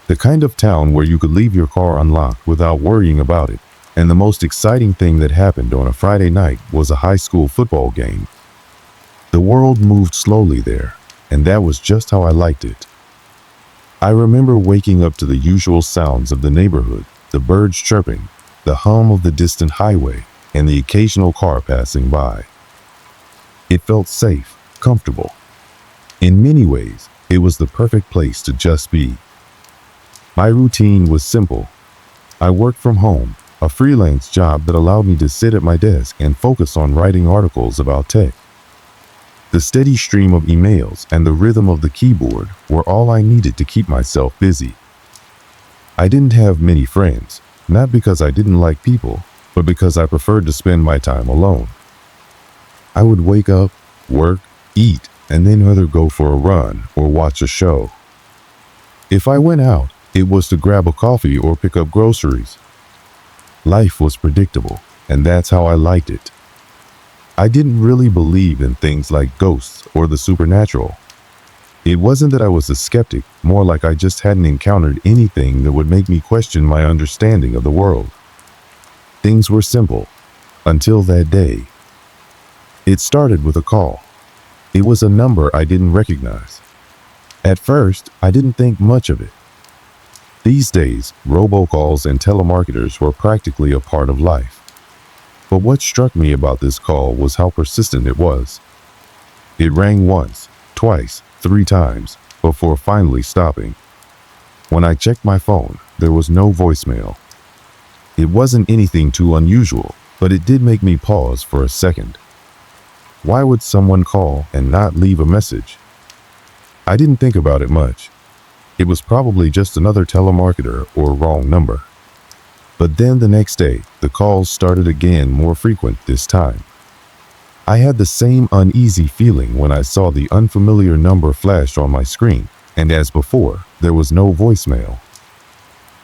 The kind of town where you could leave your car unlocked without worrying about it, and the most exciting thing that happened on a Friday night was a high school football game. The world moved slowly there, and that was just how I liked it. I remember waking up to the usual sounds of the neighborhood, the birds chirping, the hum of the distant highway, and the occasional car passing by. It felt safe, comfortable. In many ways, it was the perfect place to just be. My routine was simple. I worked from home, a freelance job that allowed me to sit at my desk and focus on writing articles about tech. The steady stream of emails and the rhythm of the keyboard were all I needed to keep myself busy. I didn't have many friends, not because I didn't like people, but because I preferred to spend my time alone. I would wake up, work, eat, and then either go for a run or watch a show. If I went out, it was to grab a coffee or pick up groceries. Life was predictable, and that's how I liked it. I didn't really believe in things like ghosts or the supernatural. It wasn't that I was a skeptic, more like I just hadn't encountered anything that would make me question my understanding of the world. Things were simple, until that day. It started with a call. It was a number I didn't recognize. At first, I didn't think much of it. These days, robocalls and telemarketers were practically a part of life. But what struck me about this call was how persistent it was. It rang once, twice, 3 times, before finally stopping. When I checked my phone, there was no voicemail. It wasn't anything too unusual, but it did make me pause for a second. Why would someone call and not leave a message? I didn't think about it much. It was probably just another telemarketer or wrong number. But then the next day, the calls started again, more frequent this time. I had the same uneasy feeling when I saw the unfamiliar number flash on my screen, and as before, there was no voicemail.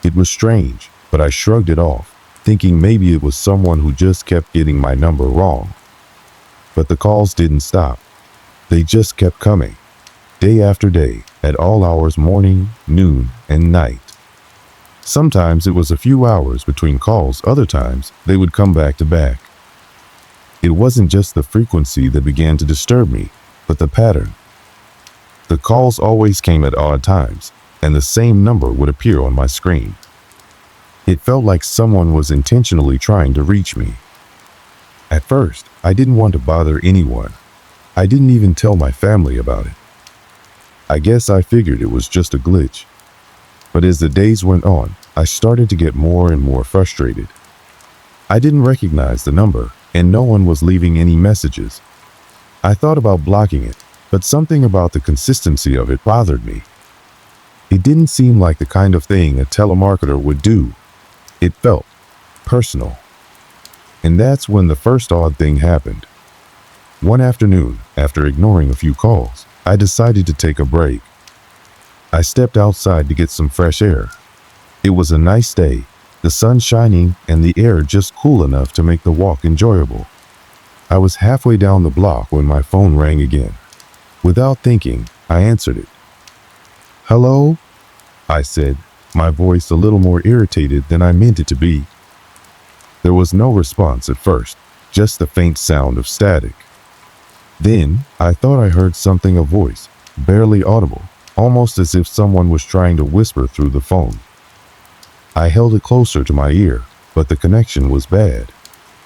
It was strange, but I shrugged it off, thinking maybe it was someone who just kept getting my number wrong. But the calls didn't stop. They just kept coming, day after day, at all hours, morning, noon, and night. Sometimes it was a few hours between calls, other times they would come back to back. It wasn't just the frequency that began to disturb me, but the pattern. The calls always came at odd times, and the same number would appear on my screen. It felt like someone was intentionally trying to reach me. At first, I didn't want to bother anyone. I didn't even tell my family about it. I guess I figured it was just a glitch. But as the days went on, I started to get more and more frustrated. I didn't recognize the number, and no one was leaving any messages. I thought about blocking it, but something about the consistency of it bothered me. It didn't seem like the kind of thing a telemarketer would do. It felt personal. And that's when the first odd thing happened. One afternoon, after ignoring a few calls, I decided to take a break. I stepped outside to get some fresh air. It was a nice day, the sun shining and the air just cool enough to make the walk enjoyable. I was halfway down the block when my phone rang again. Without thinking, I answered it. "Hello?" I said, my voice a little more irritated than I meant it to be. There was no response at first, just the faint sound of static. Then, I thought I heard something, a voice, barely audible, almost as if someone was trying to whisper through the phone. I held it closer to my ear, but the connection was bad.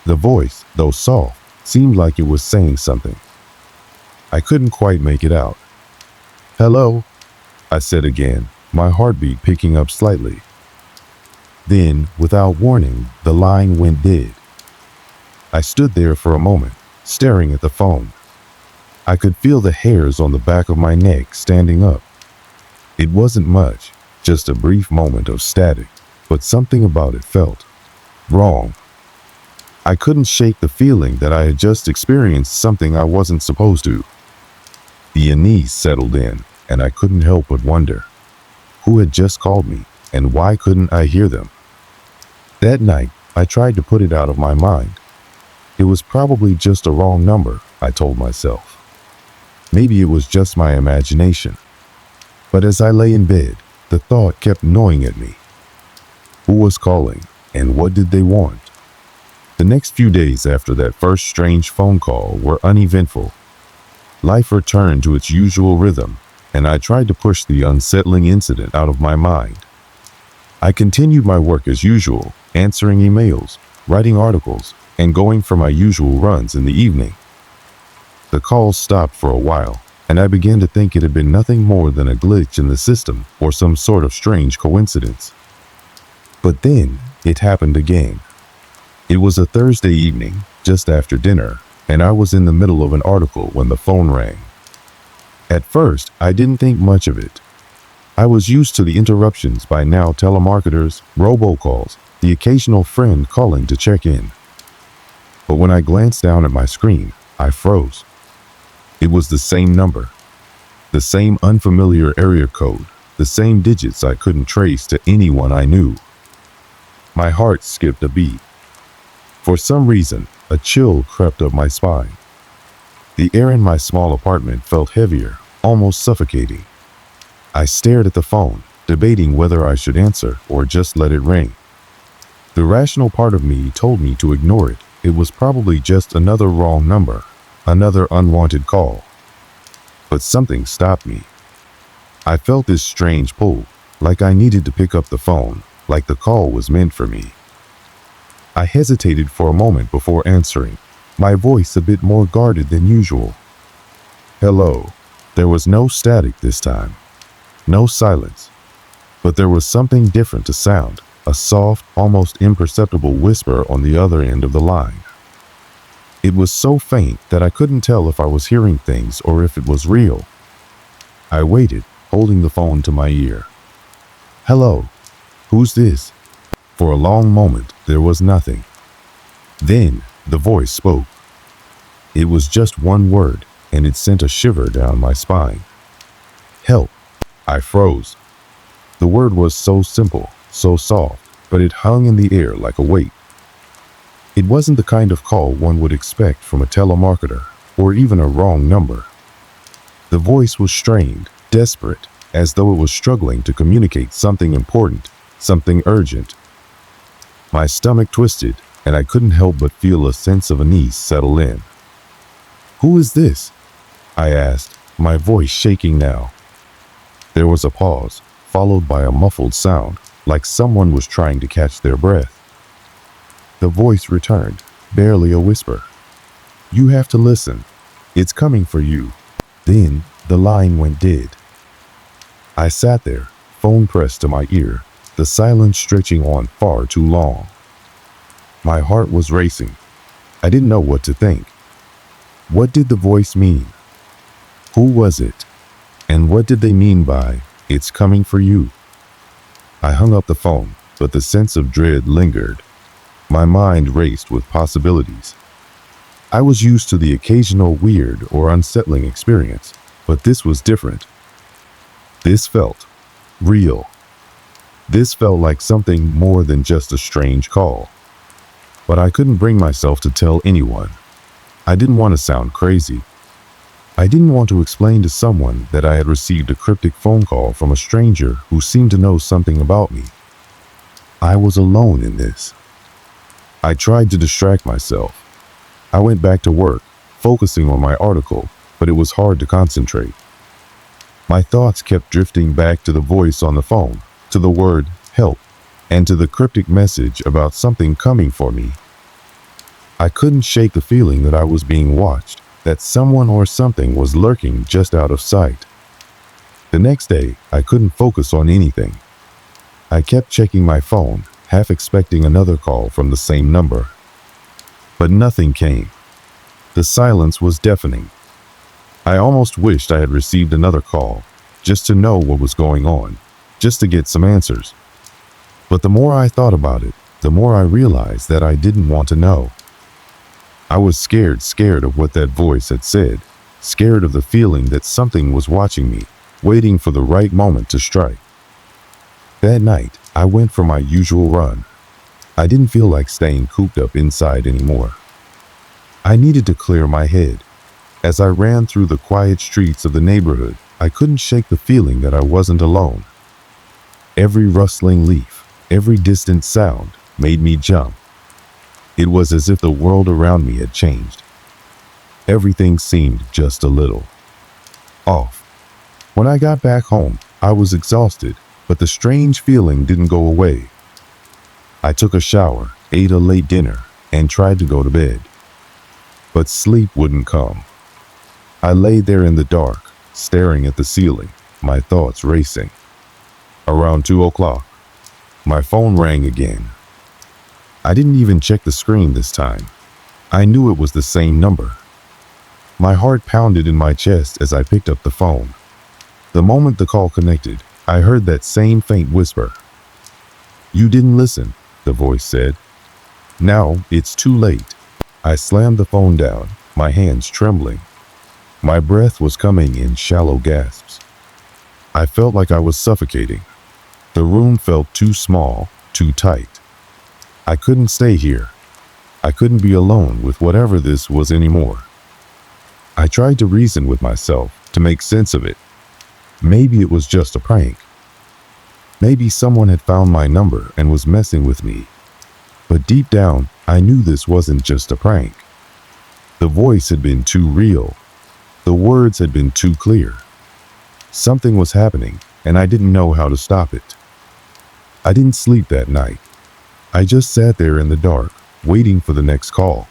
The voice, though soft, seemed like it was saying something. I couldn't quite make it out. "Hello?" I said again, my heartbeat picking up slightly. Then, without warning, the line went dead. I stood there for a moment, staring at the phone. I could feel the hairs on the back of my neck standing up. It wasn't much, just a brief moment of static, but something about it felt wrong. I couldn't shake the feeling that I had just experienced something I wasn't supposed to. The unease settled in, and I couldn't help but wonder, who had just called me, and why couldn't I hear them? That night, I tried to put it out of my mind. It was probably just a wrong number, I told myself. Maybe it was just my imagination. But as I lay in bed, the thought kept gnawing at me. Who was calling, and what did they want? The next few days after that first strange phone call were uneventful. Life returned to its usual rhythm, and I tried to push the unsettling incident out of my mind. I continued my work as usual, answering emails, writing articles, and going for my usual runs in the evening. The calls stopped for a while, and I began to think it had been nothing more than a glitch in the system or some sort of strange coincidence. But then, it happened again. It was a Thursday evening, just after dinner, and I was in the middle of an article when the phone rang. At first, I didn't think much of it. I was used to the interruptions by now: telemarketers, robocalls, the occasional friend calling to check in. But when I glanced down at my screen, I froze. It was the same number, the same unfamiliar area code, the same digits I couldn't trace to anyone I knew. My heart skipped a beat. For some reason, a chill crept up my spine. The air in my small apartment felt heavier, almost suffocating. I stared at the phone, debating whether I should answer or just let it ring. The rational part of me told me to ignore it. It was probably just another wrong number, another unwanted call. But something stopped me. I felt this strange pull, like I needed to pick up the phone, like the call was meant for me. I hesitated for a moment before answering, my voice a bit more guarded than usual. "Hello." There was no static this time, no silence, but there was something different to sound, a soft, almost imperceptible whisper on the other end of the line. It was so faint that I couldn't tell if I was hearing things or if it was real. I waited, holding the phone to my ear. "Hello, who's this?" For a long moment, there was nothing. Then, the voice spoke. It was just one word, and it sent a shiver down my spine. "Help." I froze. The word was so simple, so soft, but it hung in the air like a weight. It wasn't the kind of call one would expect from a telemarketer, or even a wrong number. The voice was strained, desperate, as though it was struggling to communicate something important, something urgent. My stomach twisted, and I couldn't help but feel a sense of unease settle in. "Who is this?" I asked, my voice shaking now. There was a pause, followed by a muffled sound, like someone was trying to catch their breath. The voice returned, barely a whisper. "You have to listen. It's coming for you." Then the line went dead. I sat there, phone pressed to my ear, the silence stretching on far too long. My heart was racing. I didn't know what to think. What did the voice mean? Who was it? And what did they mean by, "It's coming for you"? I hung up the phone, but the sense of dread lingered. My mind raced with possibilities. I was used to the occasional weird or unsettling experience, but this was different. This felt real. This felt like something more than just a strange call. But I couldn't bring myself to tell anyone. I didn't want to sound crazy. I didn't want to explain to someone that I had received a cryptic phone call from a stranger who seemed to know something about me. I was alone in this. I tried to distract myself. I went back to work, focusing on my article, but it was hard to concentrate. My thoughts kept drifting back to the voice on the phone, to the word help, and to the cryptic message about something coming for me. I couldn't shake the feeling that I was being watched, that someone or something was lurking just out of sight. The next day, I couldn't focus on anything. I kept checking my phone, half expecting another call from the same number. But nothing came. The silence was deafening. I almost wished I had received another call, just to know what was going on, just to get some answers. But the more I thought about it, the more I realized that I didn't want to know. I was scared of what that voice had said, scared of the feeling that something was watching me, waiting for the right moment to strike. That night, I went for my usual run. I didn't feel like staying cooped up inside anymore. I needed to clear my head. As I ran through the quiet streets of the neighborhood, I couldn't shake the feeling that I wasn't alone. Every rustling leaf, every distant sound made me jump. It was as if the world around me had changed. Everything seemed just a little off. When I got back home, I was exhausted, but the strange feeling didn't go away. I took a shower, ate a late dinner, and tried to go to bed. But sleep wouldn't come. I lay there in the dark, staring at the ceiling, my thoughts racing. Around 2 o'clock, my phone rang again. I didn't even check the screen this time. I knew it was the same number. My heart pounded in my chest as I picked up the phone. The moment the call connected, I heard that same faint whisper. "You didn't listen," the voice said. "Now it's too late." I slammed the phone down, my hands trembling. My breath was coming in shallow gasps. I felt like I was suffocating. The room felt too small, too tight. I couldn't stay here. I couldn't be alone with whatever this was anymore. I tried to reason with myself, to make sense of it. Maybe it was just a prank. Maybe someone had found my number and was messing with me. But deep down, I knew this wasn't just a prank. The voice had been too real. The words had been too clear. Something was happening, and I didn't know how to stop it. I didn't sleep that night. I just sat there in the dark, waiting for the next call.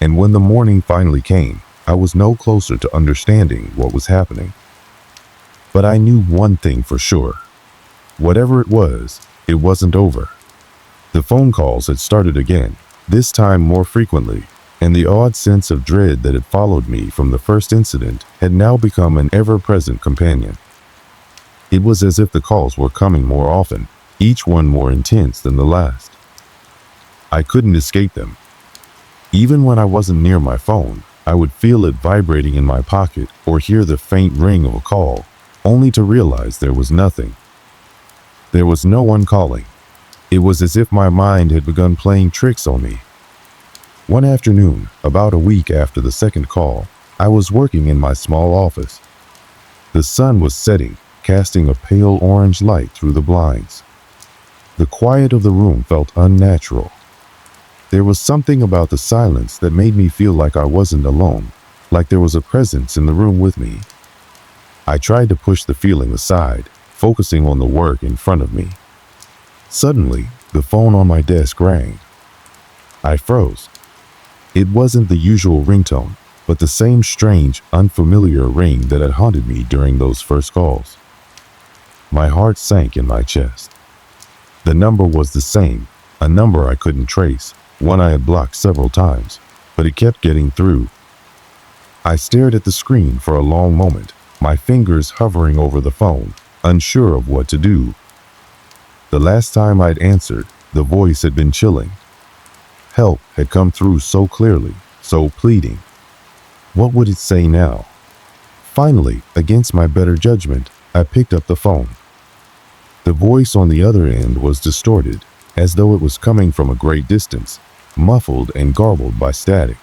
And when the morning finally came, I was no closer to understanding what was happening. But I knew one thing for sure. Whatever it wasn't over. The phone calls had started again, this time more frequently, and the odd sense of dread that had followed me from the first incident had now become an ever-present companion. It was as if the calls were coming more often, each one more intense than the last. I couldn't escape them. Even when I wasn't near my phone, I would feel it vibrating in my pocket or hear the faint ring of a call, only to realize there was nothing. There was no one calling. It was as if my mind had begun playing tricks on me. One afternoon, about a week after the second call, I was working in my small office. The sun was setting, casting a pale orange light through the blinds. The quiet of the room felt unnatural. There was something about the silence that made me feel like I wasn't alone, like there was a presence in the room with me. I tried to push the feeling aside, focusing on the work in front of me. Suddenly, the phone on my desk rang. I froze. It wasn't the usual ringtone, but the same strange, unfamiliar ring that had haunted me during those first calls. My heart sank in my chest. The number was the same, a number I couldn't trace, one I had blocked several times, but it kept getting through. I stared at the screen for a long moment, my fingers hovering over the phone, unsure of what to do. The last time I'd answered, the voice had been chilling. Help had come through so clearly, so pleading. What would it say now? Finally, against my better judgment, I picked up the phone. The voice on the other end was distorted, as though it was coming from a great distance, muffled and garbled by static.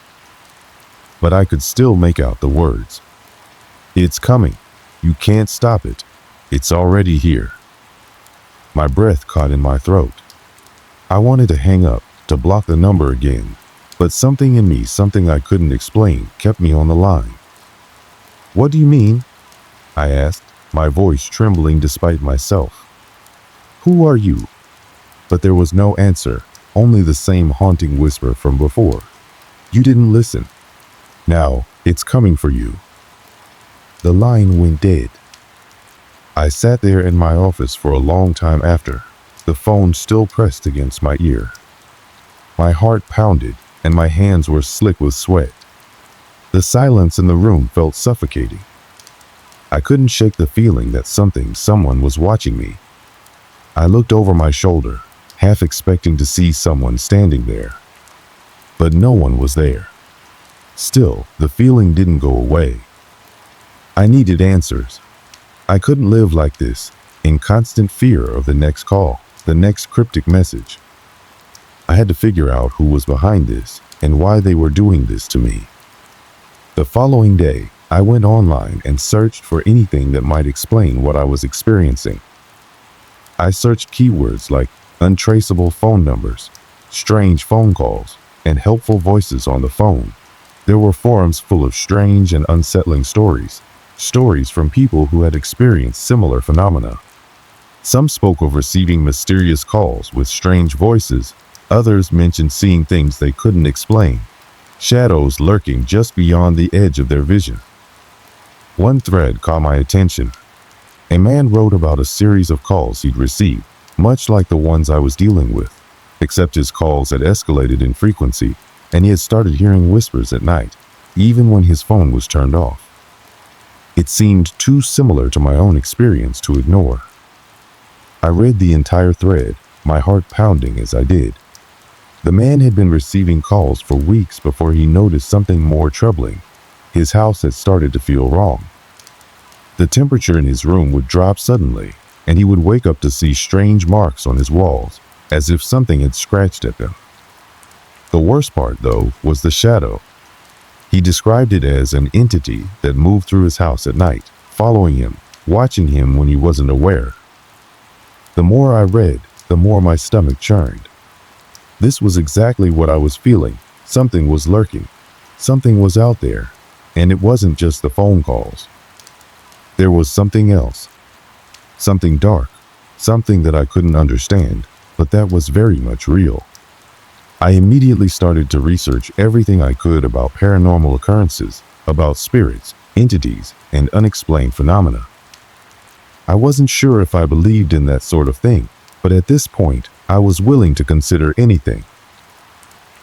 But I could still make out the words. "It's coming. You can't stop it. It's already here." My breath caught in my throat. I wanted to hang up, to block the number again, but something in me, something I couldn't explain, kept me on the line. "What do you mean?" I asked, my voice trembling despite myself. "Who are you?" But there was no answer, only the same haunting whisper from before. "You didn't listen. Now, it's coming for you." The line went dead. I sat there in my office for a long time after, the phone still pressed against my ear. My heart pounded, and my hands were slick with sweat. The silence in the room felt suffocating. I couldn't shake the feeling that someone was watching me. I looked over my shoulder, half expecting to see someone standing there. But no one was there. Still, the feeling didn't go away. I needed answers. I couldn't live like this, in constant fear of the next call, the next cryptic message. I had to figure out who was behind this and why they were doing this to me. The following day, I went online and searched for anything that might explain what I was experiencing. I searched keywords like untraceable phone numbers, strange phone calls, and helpful voices on the phone. There were forums full of strange and unsettling stories from people who had experienced similar phenomena. Some spoke of receiving mysterious calls with strange voices. Others mentioned seeing things they couldn't explain, shadows lurking just beyond the edge of their vision. One thread caught my attention. A man wrote about a series of calls he'd received, much like the ones I was dealing with, except his calls had escalated in frequency, and he had started hearing whispers at night, even when his phone was turned off. It seemed too similar to my own experience to ignore. I read the entire thread, my heart pounding as I did. The man had been receiving calls for weeks before he noticed something more troubling. His house had started to feel wrong. The temperature in his room would drop suddenly, and he would wake up to see strange marks on his walls, as if something had scratched at them. The worst part, though, was the shadow. He described it as an entity that moved through his house at night, following him, watching him when he wasn't aware. The more I read, the more my stomach churned. This was exactly what I was feeling. Something was lurking. Something was out there. And it wasn't just the phone calls. There was something else. Something dark. Something that I couldn't understand, but that was very much real. I immediately started to research everything I could about paranormal occurrences, about spirits, entities, and unexplained phenomena. I wasn't sure if I believed in that sort of thing, but at this point, I was willing to consider anything.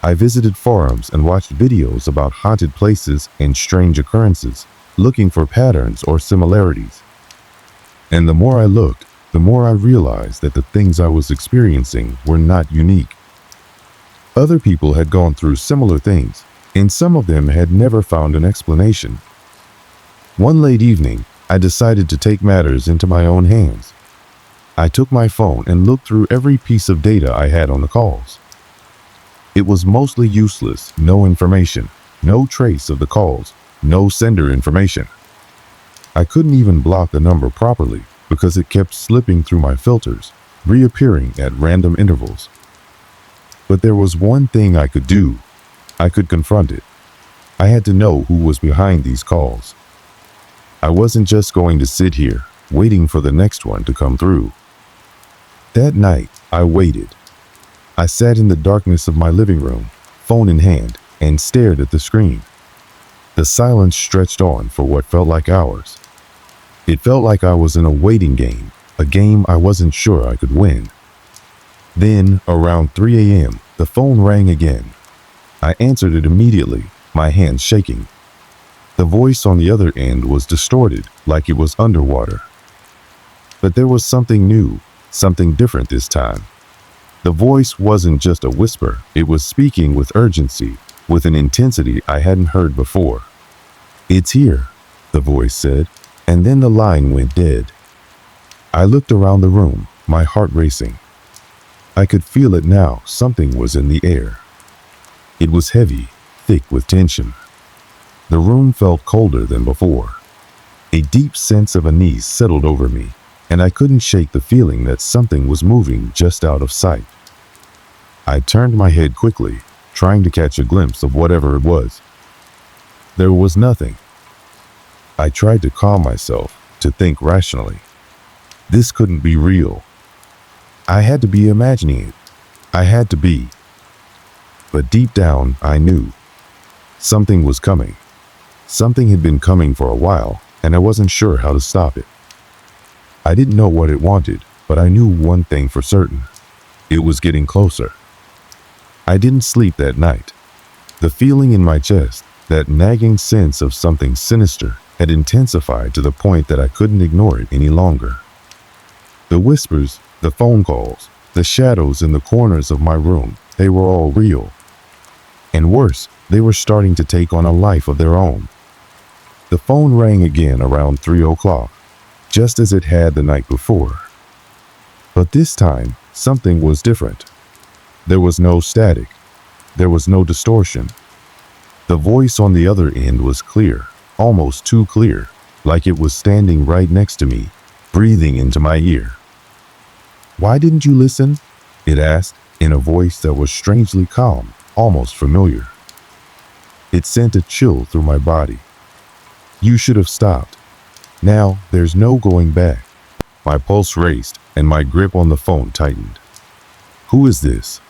I visited forums and watched videos about haunted places and strange occurrences, looking for patterns or similarities. And the more I looked, the more I realized that the things I was experiencing were not unique. Other people had gone through similar things, and some of them had never found an explanation. One late evening, I decided to take matters into my own hands. I took my phone and looked through every piece of data I had on the calls. It was mostly useless, no information, no trace of the calls, no sender information. I couldn't even block the number properly because it kept slipping through my filters, reappearing at random intervals. But there was one thing I could do. I could confront it. I had to know who was behind these calls. I wasn't just going to sit here, waiting for the next one to come through. That night, I waited. I sat in the darkness of my living room, phone in hand, and stared at the screen. The silence stretched on for what felt like hours. It felt like I was in a waiting game, a game I wasn't sure I could win. Then, around 3 a.m., the phone rang again. I answered it immediately, my hands shaking. The voice on the other end was distorted, like it was underwater. But there was something new, something different this time. The voice wasn't just a whisper, it was speaking with urgency, with an intensity I hadn't heard before. "It's here," the voice said, and then the line went dead. I looked around the room, my heart racing. I could feel it now, something was in the air. It was heavy, thick with tension. The room felt colder than before. A deep sense of unease settled over me, and I couldn't shake the feeling that something was moving just out of sight. I turned my head quickly, trying to catch a glimpse of whatever it was. There was nothing. I tried to calm myself, to think rationally. This couldn't be real. I had to be imagining it. I had to be. But deep down, I knew. Something was coming. Something had been coming for a while, and I wasn't sure how to stop it. I didn't know what it wanted, but I knew one thing for certain. It was getting closer. I didn't sleep that night. The feeling in my chest, that nagging sense of something sinister, had intensified to the point that I couldn't ignore it any longer. The whispers, the phone calls, the shadows in the corners of my room, they were all real. And worse, they were starting to take on a life of their own. The phone rang again around 3 o'clock, just as it had the night before. But this time, something was different. There was no static. There was no distortion. The voice on the other end was clear, almost too clear, like it was standing right next to me, breathing into my ear. "Why didn't you listen?" it asked, in a voice that was strangely calm, almost familiar. It sent a chill through my body. "You should have stopped. Now, there's no going back." My pulse raced, and my grip on the phone tightened. "Who is this?"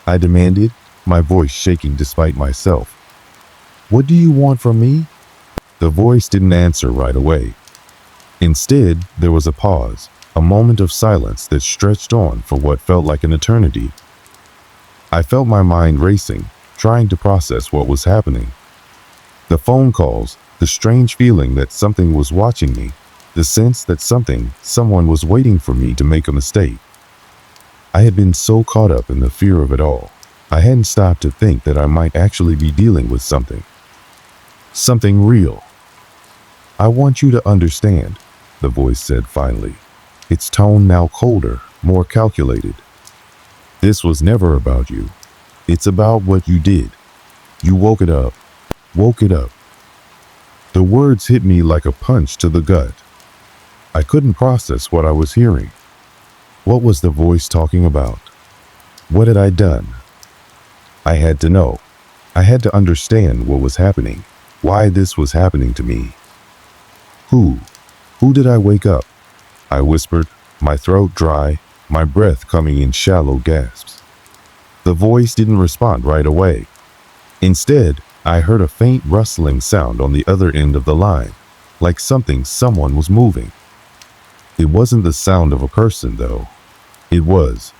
I demanded, my voice shaking despite myself. "What do you want from me?" The voice didn't answer right away. Instead, there was a pause, a moment of silence that stretched on for what felt like an eternity. I felt my mind racing, trying to process what was happening. The phone calls, the strange feeling that something was watching me, the sense that someone was waiting for me to make a mistake. I had been so caught up in the fear of it all, I hadn't stopped to think that I might actually be dealing with something. Something real. "I want you to understand," the voice said finally, its tone now colder, more calculated. "This was never about you. It's about what you did. You woke it up. Woke it up." The words hit me like a punch to the gut. I couldn't process what I was hearing. What was the voice talking about? What had I done? I had to know. I had to understand what was happening, why this was happening to me. Who did I wake up? I whispered, my throat dry, my breath coming in shallow gasps. The voice didn't respond right away. Instead, I heard a faint rustling sound on the other end of the line, like someone was moving. It wasn't the sound of a person, though. It was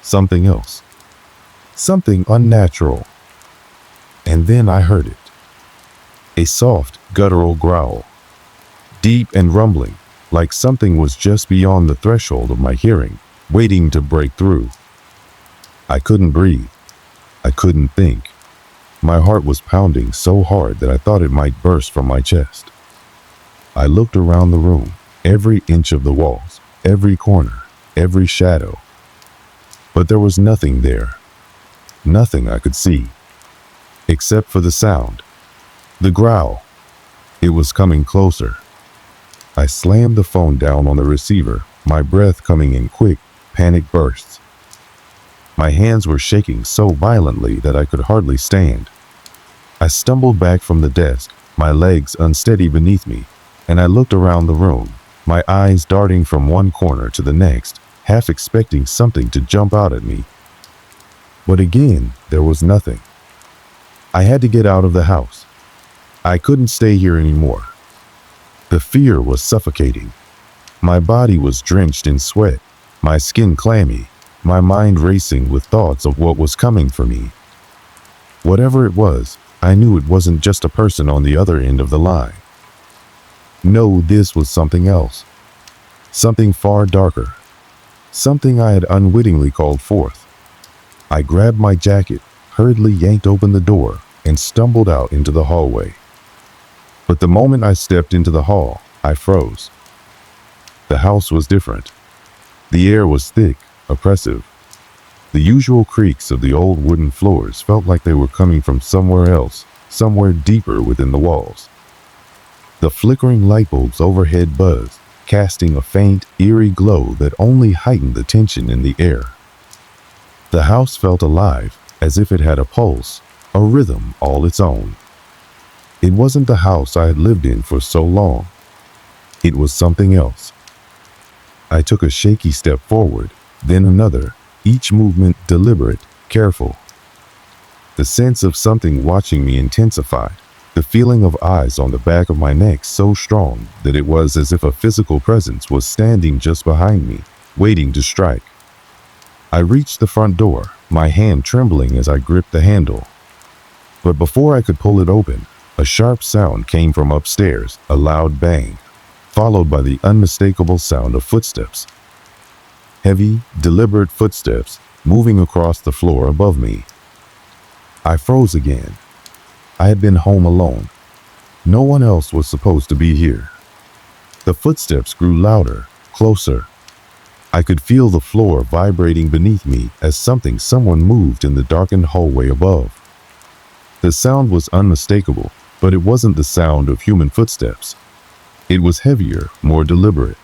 something else. Something unnatural. And then I heard it. A soft, guttural growl. Deep and rumbling, like something was just beyond the threshold of my hearing, waiting to break through. I couldn't breathe. I couldn't think. My heart was pounding so hard that I thought it might burst from my chest. I looked around the room, every inch of the walls, every corner, every shadow. But there was nothing there. Nothing I could see. Except for the sound. The growl. It was coming closer. I slammed the phone down on the receiver, my breath coming in quick, panic bursts. My hands were shaking so violently that I could hardly stand. I stumbled back from the desk, my legs unsteady beneath me, and I looked around the room, my eyes darting from one corner to the next, half expecting something to jump out at me. But again, there was nothing. I had to get out of the house. I couldn't stay here anymore. The fear was suffocating. My body was drenched in sweat, my skin clammy, my mind racing with thoughts of what was coming for me. Whatever it was, I knew it wasn't just a person on the other end of the line. No, this was something else. Something far darker. Something I had unwittingly called forth. I grabbed my jacket, hurriedly yanked open the door, and stumbled out into the hallway. But the moment I stepped into the hall, I froze. The house was different. The air was thick, oppressive. The usual creaks of the old wooden floors felt like they were coming from somewhere else, somewhere deeper within the walls. The flickering light bulbs overhead buzzed, casting a faint, eerie glow that only heightened the tension in the air. The house felt alive, as if it had a pulse, a rhythm all its own. It wasn't the house I had lived in for so long. It was something else. I took a shaky step forward, then another, each movement deliberate, careful. The sense of something watching me intensified, the feeling of eyes on the back of my neck so strong that it was as if a physical presence was standing just behind me, waiting to strike. I reached the front door, my hand trembling as I gripped the handle. But before I could pull it open, a sharp sound came from upstairs, a loud bang, followed by the unmistakable sound of footsteps. Heavy, deliberate footsteps moving across the floor above me. I froze again. I had been home alone. No one else was supposed to be here. The footsteps grew louder, closer. I could feel the floor vibrating beneath me as someone moved in the darkened hallway above. The sound was unmistakable, but it wasn't the sound of human footsteps. It was heavier, more deliberate.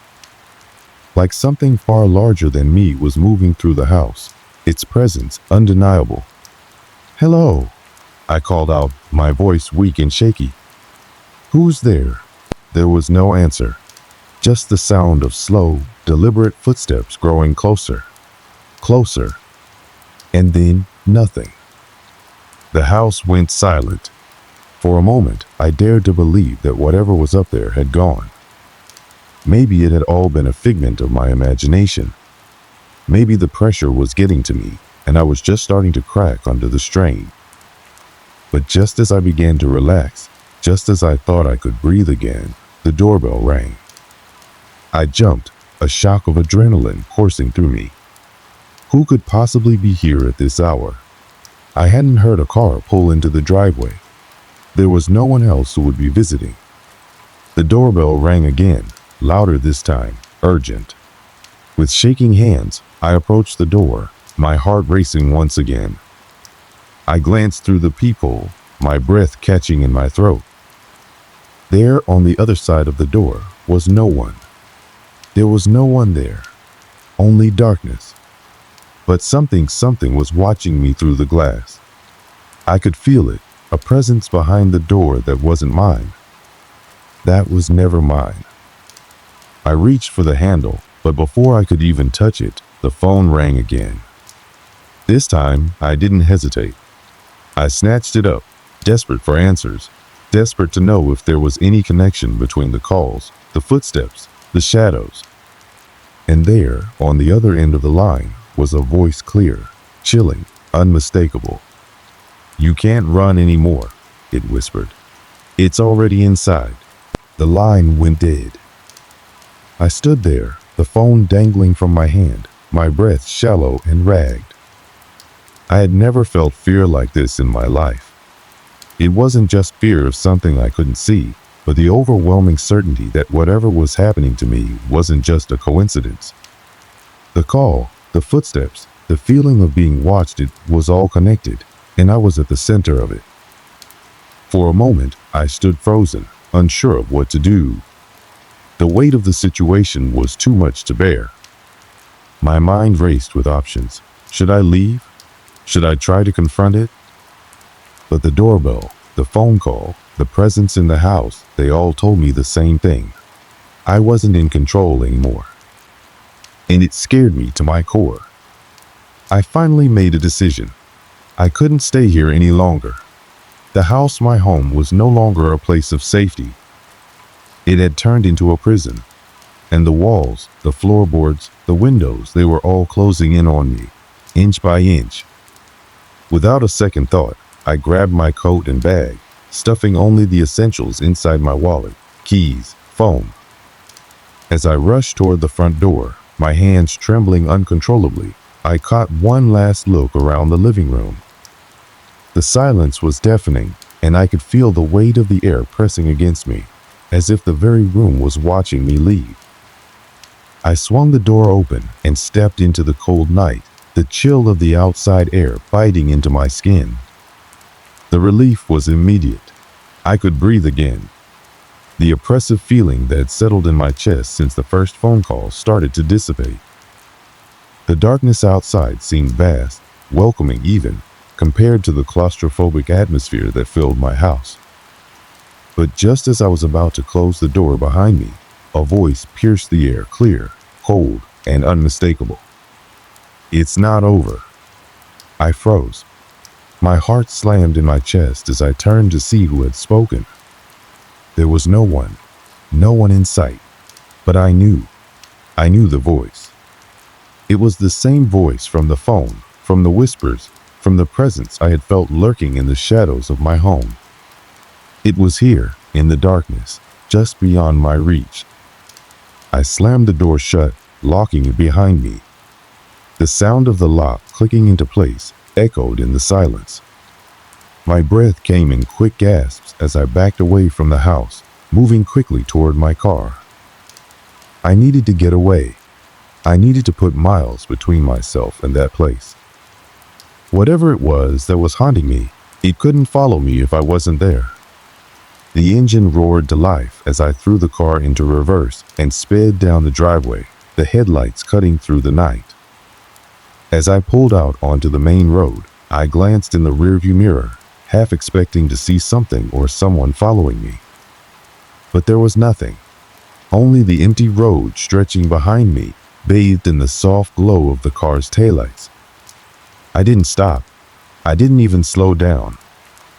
Like something far larger than me was moving through the house, its presence undeniable. "Hello," I called out, my voice weak and shaky. "Who's there?" There was no answer, just the sound of slow, deliberate footsteps growing closer, closer, and then nothing. The house went silent. For a moment, I dared to believe that whatever was up there had gone. Maybe it had all been a figment of my imagination. Maybe the pressure was getting to me, and I was just starting to crack under the strain. But just as I began to relax, just as I thought I could breathe again, the doorbell rang. I jumped, a shock of adrenaline coursing through me. Who could possibly be here at this hour? I hadn't heard a car pull into the driveway. There was no one else who would be visiting. The doorbell rang again, louder this time, urgent. With shaking hands, I approached the door, my heart racing once again. I glanced through the peephole, my breath catching in my throat. There, on the other side of the door, was no one. There was no one there, only darkness. But something was watching me through the glass. I could feel it, a presence behind the door that wasn't mine. That was never mine. I reached for the handle, but before I could even touch it, the phone rang again. This time, I didn't hesitate. I snatched it up, desperate for answers, desperate to know if there was any connection between the calls, the footsteps, the shadows. And there, on the other end of the line, was a voice clear, chilling, unmistakable. "You can't run anymore," it whispered. "It's already inside." The line went dead. I stood there, the phone dangling from my hand, my breath shallow and ragged. I had never felt fear like this in my life. It wasn't just fear of something I couldn't see, but the overwhelming certainty that whatever was happening to me wasn't just a coincidence. The call, the footsteps, the feeling of being watched, it was all connected, and I was at the center of it. For a moment, I stood frozen, unsure of what to do. The weight of the situation was too much to bear. My mind raced with options. Should I leave? Should I try to confront it? But the doorbell, the phone call, the presence in the house, they all told me the same thing. I wasn't in control anymore. And it scared me to my core. I finally made a decision. I couldn't stay here any longer. The house, my home, was no longer a place of safety. It had turned into a prison. And the walls, the floorboards, the windows, they were all closing in on me, inch by inch. Without a second thought, I grabbed my coat and bag, stuffing only the essentials inside my wallet, keys, phone. As I rushed toward the front door, my hands trembling uncontrollably, I caught one last look around the living room. The silence was deafening, and I could feel the weight of the air pressing against me, as if the very room was watching me leave. I swung the door open and stepped into the cold night, the chill of the outside air biting into my skin. The relief was immediate. I could breathe again. The oppressive feeling that had settled in my chest since the first phone call started to dissipate. The darkness outside seemed vast, welcoming even, compared to the claustrophobic atmosphere that filled my house. But just as I was about to close the door behind me, a voice pierced the air, clear, cold, and unmistakable. "It's not over." I froze. My heart slammed in my chest as I turned to see who had spoken. There was no one in sight, but I knew the voice. It was the same voice from the phone, from the whispers, from the presence I had felt lurking in the shadows of my home. It was here, in the darkness, just beyond my reach. I slammed the door shut, locking it behind me. The sound of the lock clicking into place echoed in the silence. My breath came in quick gasps as I backed away from the house, moving quickly toward my car. I needed to get away. I needed to put miles between myself and that place. Whatever it was that was haunting me, it couldn't follow me if I wasn't there. The engine roared to life as I threw the car into reverse and sped down the driveway, the headlights cutting through the night. As I pulled out onto the main road, I glanced in the rearview mirror, half expecting to see something or someone following me. But there was nothing. Only the empty road stretching behind me, bathed in the soft glow of the car's taillights. I didn't stop. I didn't even slow down.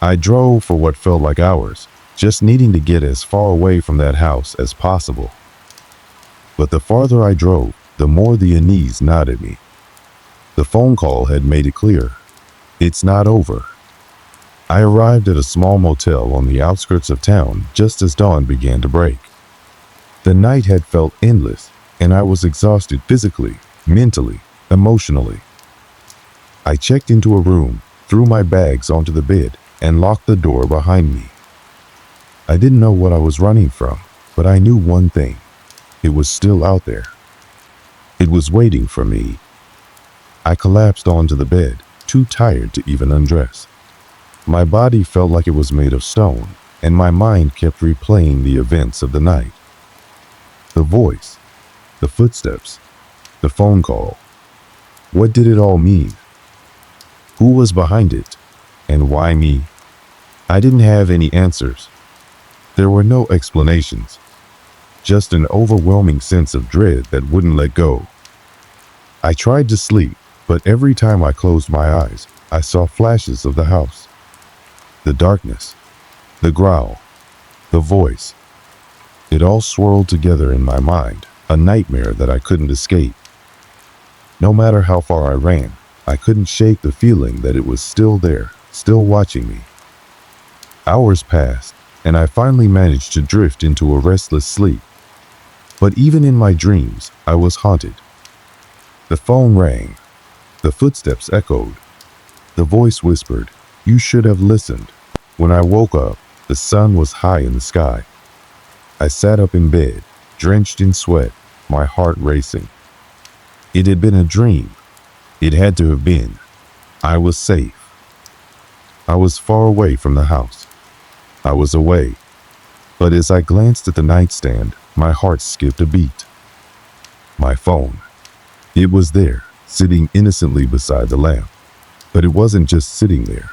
I drove for what felt like hours, just needing to get as far away from that house as possible. But the farther I drove, the more the unease gnawed at me. The phone call had made it clear. It's not over. I arrived at a small motel on the outskirts of town just as dawn began to break. The night had felt endless, and I was exhausted physically, mentally, emotionally. I checked into a room, threw my bags onto the bed, and locked the door behind me. I didn't know what I was running from, but I knew one thing. It was still out there. It was waiting for me. I collapsed onto the bed, too tired to even undress. My body felt like it was made of stone, and my mind kept replaying the events of the night. The voice, the footsteps, the phone call. What did it all mean? Who was behind it, and why me? I didn't have any answers. There were no explanations, just an overwhelming sense of dread that wouldn't let go. I tried to sleep, but every time I closed my eyes, I saw flashes of the house. The darkness, the growl, the voice. It all swirled together in my mind, a nightmare that I couldn't escape. No matter how far I ran, I couldn't shake the feeling that it was still there, still watching me. Hours passed, and I finally managed to drift into a restless sleep. But even in my dreams, I was haunted. The phone rang. The footsteps echoed. The voice whispered, "You should have listened." When I woke up, the sun was high in the sky. I sat up in bed, drenched in sweat, my heart racing. It had been a dream. It had to have been. I was safe. I was far away from the house. I was away. But as I glanced at the nightstand, my heart skipped a beat. My phone. It was there, sitting innocently beside the lamp. But it wasn't just sitting there.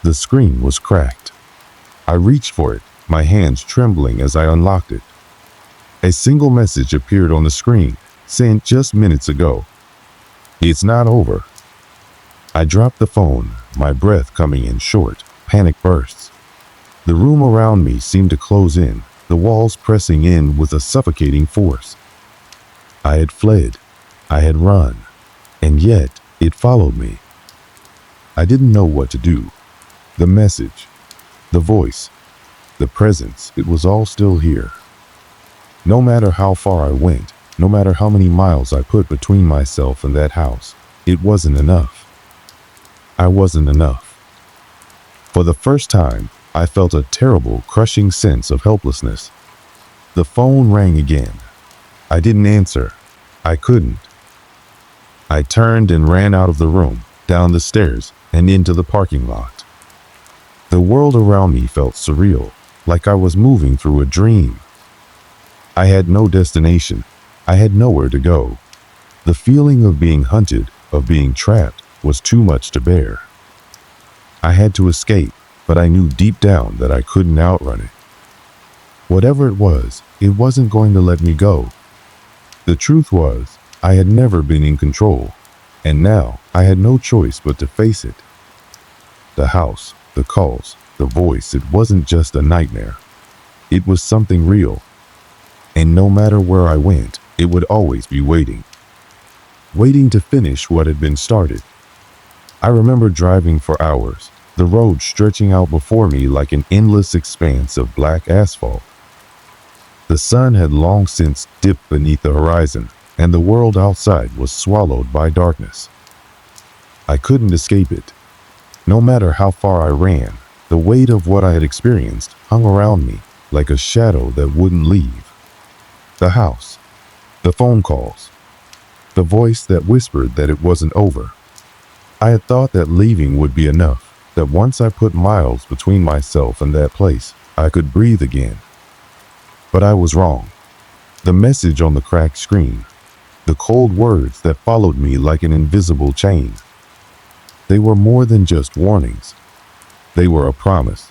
The screen was cracked. I reached for it, my hands trembling as I unlocked it. A single message appeared on the screen, sent just minutes ago. "It's not over." I dropped the phone, my breath coming in short, panic bursts. The room around me seemed to close in, the walls pressing in with a suffocating force. I had fled. I had run. And yet, it followed me. I didn't know what to do. The message, the voice, the presence, it was all still here. No matter how far I went, no matter how many miles I put between myself and that house, it wasn't enough. I wasn't enough. For the first time, I felt a terrible, crushing sense of helplessness. The phone rang again. I didn't answer. I couldn't. I turned and ran out of the room, down the stairs, and into the parking lot. The world around me felt surreal, like I was moving through a dream. I had no destination. I had nowhere to go. The feeling of being hunted, of being trapped, was too much to bear. I had to escape, but I knew deep down that I couldn't outrun it. Whatever it wasn't going to let me go. The truth was, I had never been in control, and now I had no choice but to face it. The house, the calls, the voice, it wasn't just a nightmare. It was something real. And no matter where I went, it would always be waiting. Waiting to finish what had been started. I remember driving for hours, the road stretching out before me like an endless expanse of black asphalt. The sun had long since dipped beneath the horizon, and the world outside was swallowed by darkness. I couldn't escape it. No matter how far I ran, the weight of what I had experienced hung around me like a shadow that wouldn't leave. The house, the phone calls, the voice that whispered that it wasn't over. I had thought that leaving would be enough, that once I put miles between myself and that place, I could breathe again. But I was wrong. The message on the cracked screen, the cold words that followed me like an invisible chain. They were more than just warnings. They were a promise.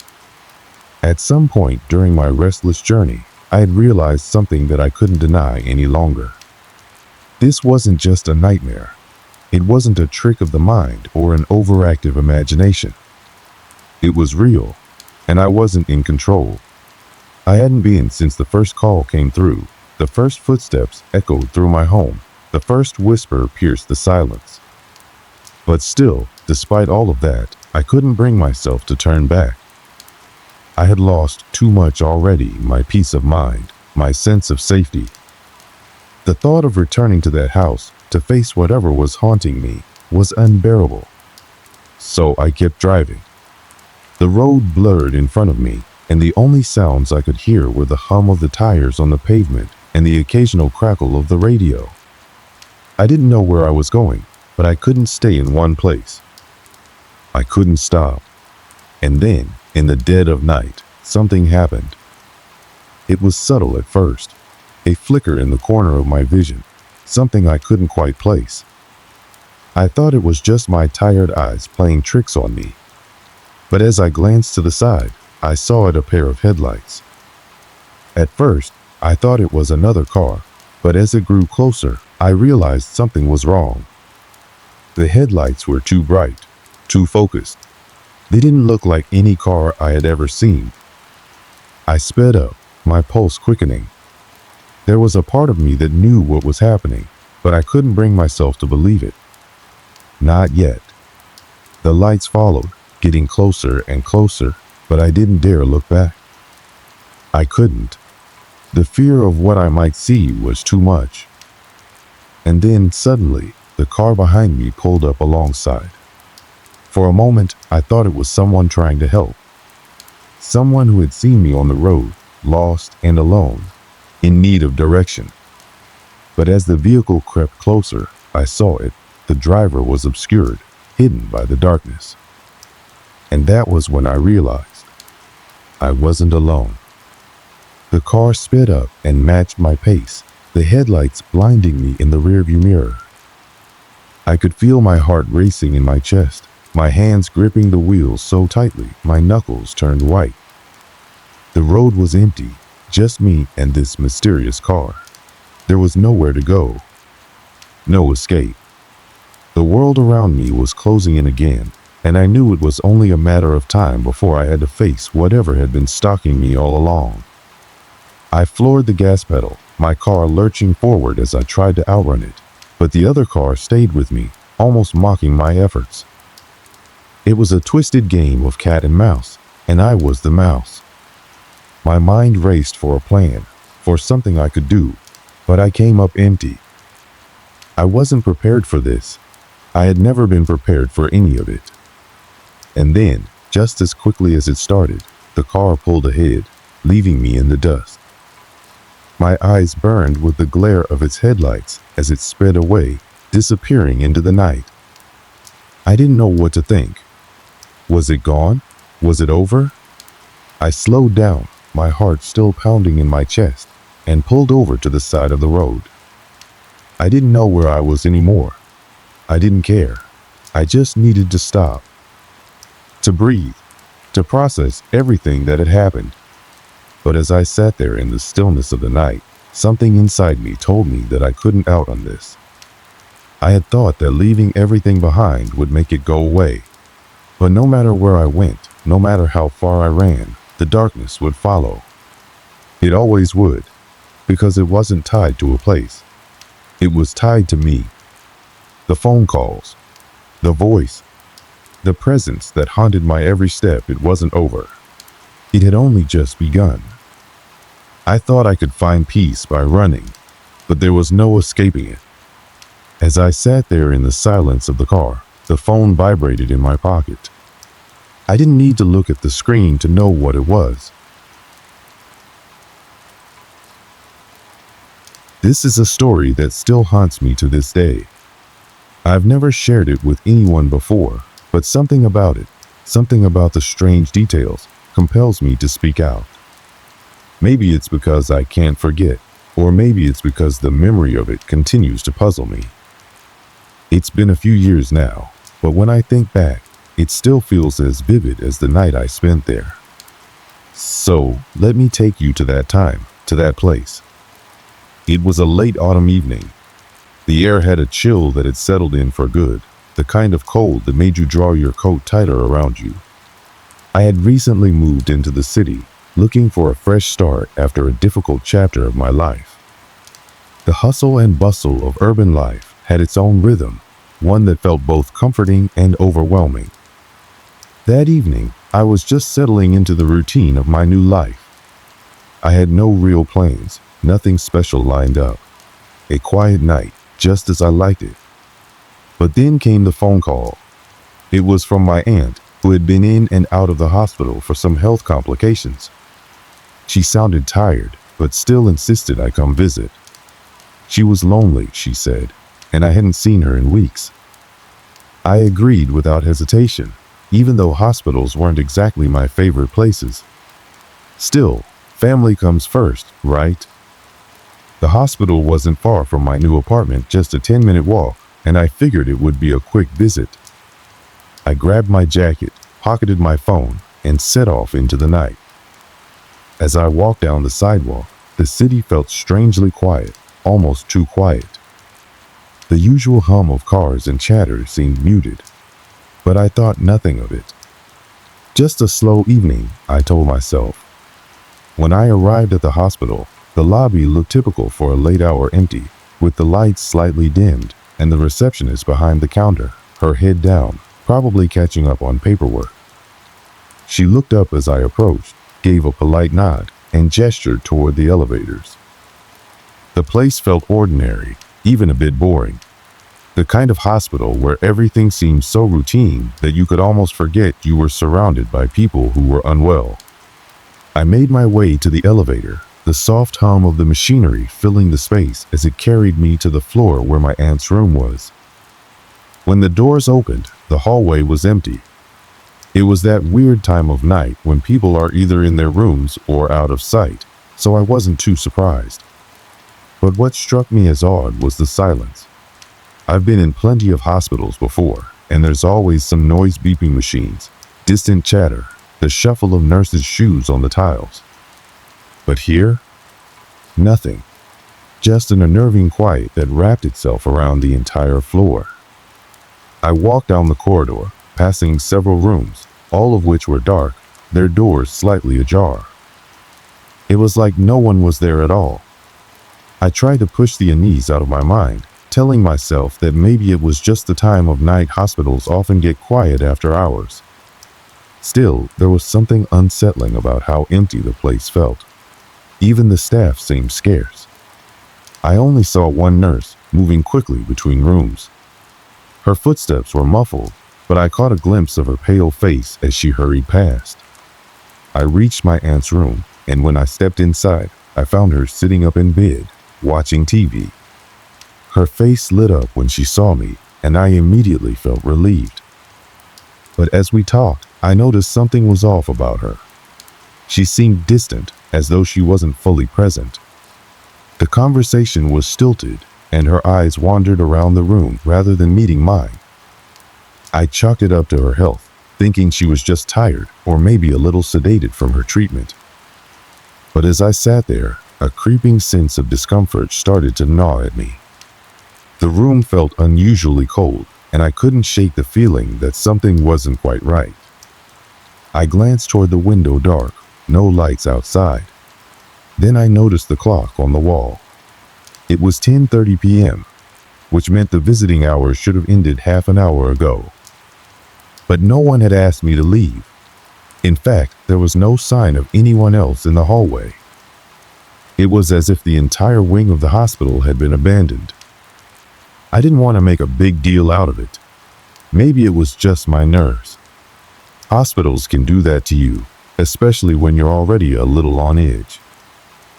At some point during my restless journey, I had realized something that I couldn't deny any longer. This wasn't just a nightmare. It wasn't a trick of the mind or an overactive imagination. It was real, and I wasn't in control. I hadn't been since the first call came through, the first footsteps echoed through my home, the first whisper pierced the silence. But still, despite all of that, I couldn't bring myself to turn back. I had lost too much already, my peace of mind, my sense of safety. The thought of returning to that house, to face whatever was haunting me, was unbearable. So I kept driving. The road blurred in front of me, and the only sounds I could hear were the hum of the tires on the pavement and the occasional crackle of the radio. I didn't know where I was going, but I couldn't stay in one place. I couldn't stop. And then, in the dead of night, something happened. It was subtle at first, a flicker in the corner of my vision, something I couldn't quite place. I thought it was just my tired eyes playing tricks on me. But as I glanced to the side, I saw it a pair of headlights. At first, I thought it was another car, but as it grew closer, I realized something was wrong. The headlights were too bright, too focused. They didn't look like any car I had ever seen. I sped up, my pulse quickening. There was a part of me that knew what was happening, but I couldn't bring myself to believe it. Not yet. The lights followed, getting closer and closer, but I didn't dare look back. I couldn't. The fear of what I might see was too much. And then suddenly, the car behind me pulled up alongside. For a moment, I thought it was someone trying to help. Someone who had seen me on the road, lost and alone, in need of direction. But as the vehicle crept closer, I saw it. The driver was obscured, hidden by the darkness. And that was when I realized I wasn't alone. The car sped up and matched my pace, the headlights blinding me in the rearview mirror. I could feel my heart racing in my chest, my hands gripping the wheels so tightly my knuckles turned white. The road was empty, just me and this mysterious car. There was nowhere to go, no escape. The world around me was closing in again, and I knew it was only a matter of time before I had to face whatever had been stalking me all along. I floored the gas pedal, my car lurching forward as I tried to outrun it, but the other car stayed with me, almost mocking my efforts. It was a twisted game of cat and mouse, and I was the mouse. My mind raced for a plan, for something I could do, but I came up empty. I wasn't prepared for this. I had never been prepared for any of it. And then, just as quickly as it started, the car pulled ahead, leaving me in the dust. My eyes burned with the glare of its headlights as it sped away, disappearing into the night. I didn't know what to think. Was it gone? Was it over? I slowed down, my heart still pounding in my chest, and pulled over to the side of the road. I didn't know where I was anymore. I didn't care. I just needed to stop. To breathe. To process everything that had happened. But as I sat there in the stillness of the night, something inside me told me that I couldn't out on this. I had thought that leaving everything behind would make it go away. But no matter where I went, no matter how far I ran, the darkness would follow. It always would, because it wasn't tied to a place. It was tied to me. The phone calls, the voice, the presence that haunted my every step. It wasn't over. It had only just begun. I thought I could find peace by running, but there was no escaping it. As I sat there in the silence of the car, the phone vibrated in my pocket. I didn't need to look at the screen to know what it was. This is a story that still haunts me to this day. I've never shared it with anyone before, but something about it, something about the strange details, compels me to speak out. Maybe it's because I can't forget, or maybe it's because the memory of it continues to puzzle me. It's been a few years now, but when I think back, it still feels as vivid as the night I spent there. So, let me take you to that time, to that place. It was a late autumn evening. The air had a chill that had settled in for good, the kind of cold that made you draw your coat tighter around you. I had recently moved into the city, looking for a fresh start after a difficult chapter of my life. The hustle and bustle of urban life had its own rhythm, one that felt both comforting and overwhelming. That evening, I was just settling into the routine of my new life. I had no real plans, nothing special lined up. A quiet night, just as I liked it. But then came the phone call. It was from my aunt, who had been in and out of the hospital for some health complications. She sounded tired, but still insisted I come visit. She was lonely, she said, and I hadn't seen her in weeks. I agreed without hesitation, even though hospitals weren't exactly my favorite places. Still, family comes first, right? The hospital wasn't far from my new apartment, just a 10-minute walk, and I figured it would be a quick visit. I grabbed my jacket, pocketed my phone, and set off into the night. As I walked down the sidewalk, the city felt strangely quiet, almost too quiet. The usual hum of cars and chatter seemed muted, but I thought nothing of it. Just a slow evening, I told myself. When I arrived at the hospital, the lobby looked typical for a late hour empty, with the lights slightly dimmed, and the receptionist behind the counter, her head down, probably catching up on paperwork. She looked up as I approached, gave a polite nod, and gestured toward the elevators. The place felt ordinary, even a bit boring. The kind of hospital where everything seemed so routine that you could almost forget you were surrounded by people who were unwell. I made my way to the elevator, the soft hum of the machinery filling the space as it carried me to the floor where my aunt's room was. When the doors opened, the hallway was empty. It was that weird time of night when people are either in their rooms or out of sight, so I wasn't too surprised. But what struck me as odd was the silence. I've been in plenty of hospitals before, and there's always some noise beeping machines, distant chatter, the shuffle of nurses' shoes on the tiles. But here, nothing. Just an unnerving quiet that wrapped itself around the entire floor. I walked down the corridor, passing several rooms, all of which were dark, their doors slightly ajar. It was like no one was there at all. I tried to push the unease out of my mind, telling myself that maybe it was just the time of night hospitals often get quiet after hours. Still, there was something unsettling about how empty the place felt. Even the staff seemed scarce. I only saw one nurse moving quickly between rooms. Her footsteps were muffled, but I caught a glimpse of her pale face as she hurried past. I reached my aunt's room, and when I stepped inside, I found her sitting up in bed, watching TV. Her face lit up when she saw me, and I immediately felt relieved. But as we talked, I noticed something was off about her. She seemed distant, as though she wasn't fully present. The conversation was stilted, and her eyes wandered around the room rather than meeting mine. I chalked it up to her health, thinking she was just tired or maybe a little sedated from her treatment. But as I sat there, a creeping sense of discomfort started to gnaw at me. The room felt unusually cold, and I couldn't shake the feeling that something wasn't quite right. I glanced toward the window dark, no lights outside. Then I noticed the clock on the wall. It was 10:30 p.m., which meant the visiting hours should have ended half an hour ago. But no one had asked me to leave. In fact, there was no sign of anyone else in the hallway. It was as if the entire wing of the hospital had been abandoned. I didn't want to make a big deal out of it. Maybe it was just my nerves. Hospitals can do that to you, especially when you're already a little on edge.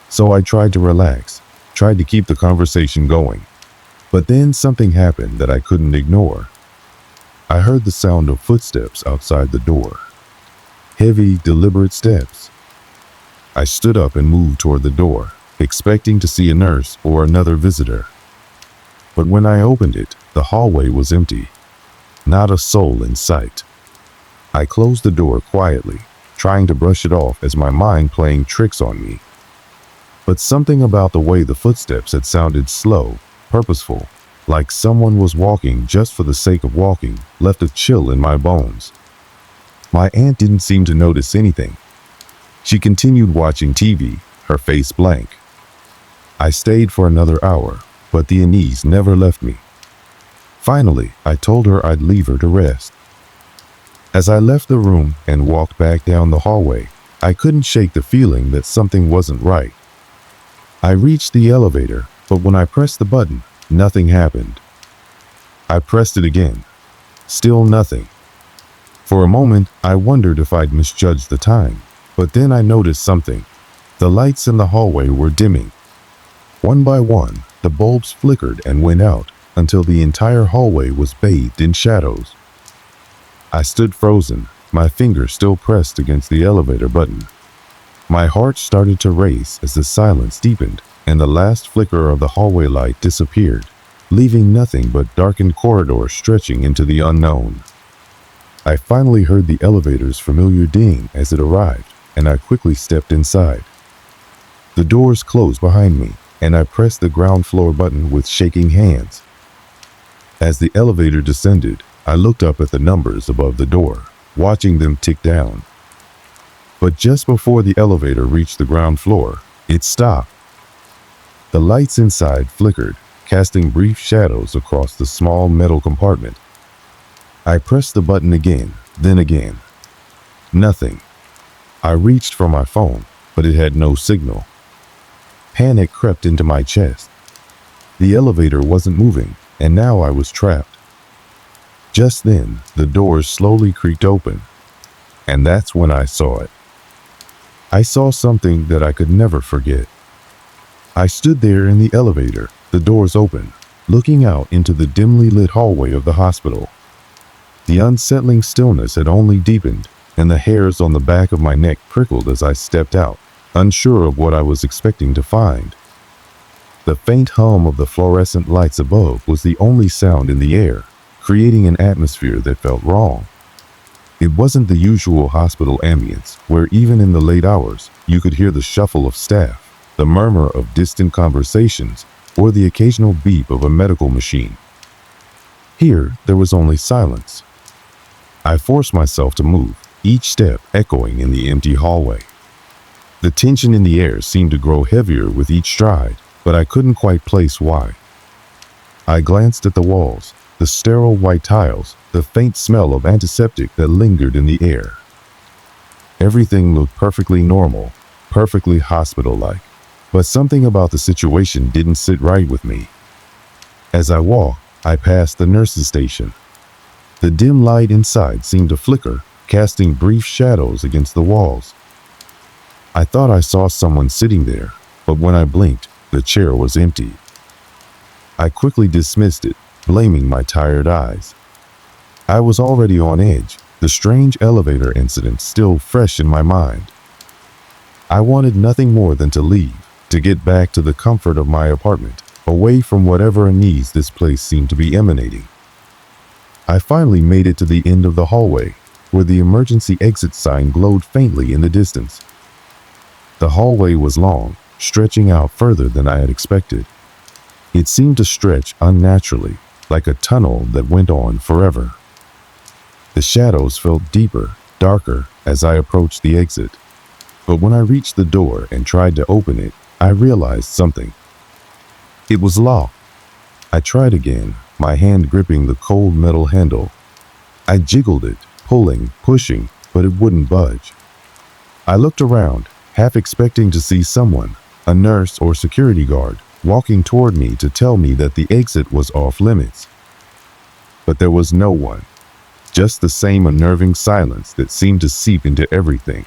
So I tried to relax, tried to keep the conversation going. But then something happened that I couldn't ignore. I heard the sound of footsteps outside the door. Heavy, deliberate steps. I stood up and moved toward the door, expecting to see a nurse or another visitor. But when I opened it, the hallway was empty. Not a soul in sight. I closed the door quietly, trying to brush it off as my mind playing tricks on me. But something about the way the footsteps had sounded slow, purposeful, like someone was walking just for the sake of walking, left a chill in my bones. My aunt didn't seem to notice anything. She continued watching TV, her face blank. I stayed for another hour, but the unease never left me. Finally, I told her I'd leave her to rest. As I left the room and walked back down the hallway, I couldn't shake the feeling that something wasn't right. I reached the elevator, but when I pressed the button, nothing happened. I pressed it again. Still nothing. For a moment, I wondered if I'd misjudged the time, but then I noticed something. The lights in the hallway were dimming. One by one, the bulbs flickered and went out until the entire hallway was bathed in shadows. I stood frozen, my fingers still pressed against the elevator button. My heart started to race as the silence deepened and the last flicker of the hallway light disappeared, leaving nothing but darkened corridors stretching into the unknown. I finally heard the elevator's familiar ding as it arrived, and I quickly stepped inside. The doors closed behind me, and I pressed the ground floor button with shaking hands. As the elevator descended, I looked up at the numbers above the door, watching them tick down. But just before the elevator reached the ground floor, it stopped. The lights inside flickered, casting brief shadows across the small metal compartment. I pressed the button again, then again. Nothing. I reached for my phone, but it had no signal. Panic crept into my chest. The elevator wasn't moving, and now I was trapped. Just then, the doors slowly creaked open, and that's when I saw it. I saw something that I could never forget. I stood there in the elevator, the doors open, looking out into the dimly lit hallway of the hospital. The unsettling stillness had only deepened, and the hairs on the back of my neck prickled as I stepped out, unsure of what I was expecting to find. The faint hum of the fluorescent lights above was the only sound in the air, creating an atmosphere that felt wrong. It wasn't the usual hospital ambience, where even in the late hours, you could hear the shuffle of staff, the murmur of distant conversations, or the occasional beep of a medical machine. Here, there was only silence. I forced myself to move, each step echoing in the empty hallway. The tension in the air seemed to grow heavier with each stride, but I couldn't quite place why. I glanced at the walls, the sterile white tiles, the faint smell of antiseptic that lingered in the air. Everything looked perfectly normal, perfectly hospital-like, but something about the situation didn't sit right with me. As I walked, I passed the nurse's station. The dim light inside seemed to flicker, casting brief shadows against the walls. I thought I saw someone sitting there, but when I blinked, the chair was empty. I quickly dismissed it, blaming my tired eyes. I was already on edge, the strange elevator incident still fresh in my mind. I wanted nothing more than to leave, to get back to the comfort of my apartment, away from whatever unease this place seemed to be emanating. I finally made it to the end of the hallway, where the emergency exit sign glowed faintly in the distance. The hallway was long, stretching out further than I had expected. It seemed to stretch unnaturally, like a tunnel that went on forever. The shadows felt deeper, darker as I approached the exit. But when I reached the door and tried to open it, I realized something. It was locked. I tried again, my hand gripping the cold metal handle. I jiggled it, pulling, pushing, but it wouldn't budge. I looked around, half expecting to see someone, a nurse or security guard, walking toward me to tell me that the exit was off limits. But there was no one, just the same unnerving silence that seemed to seep into everything.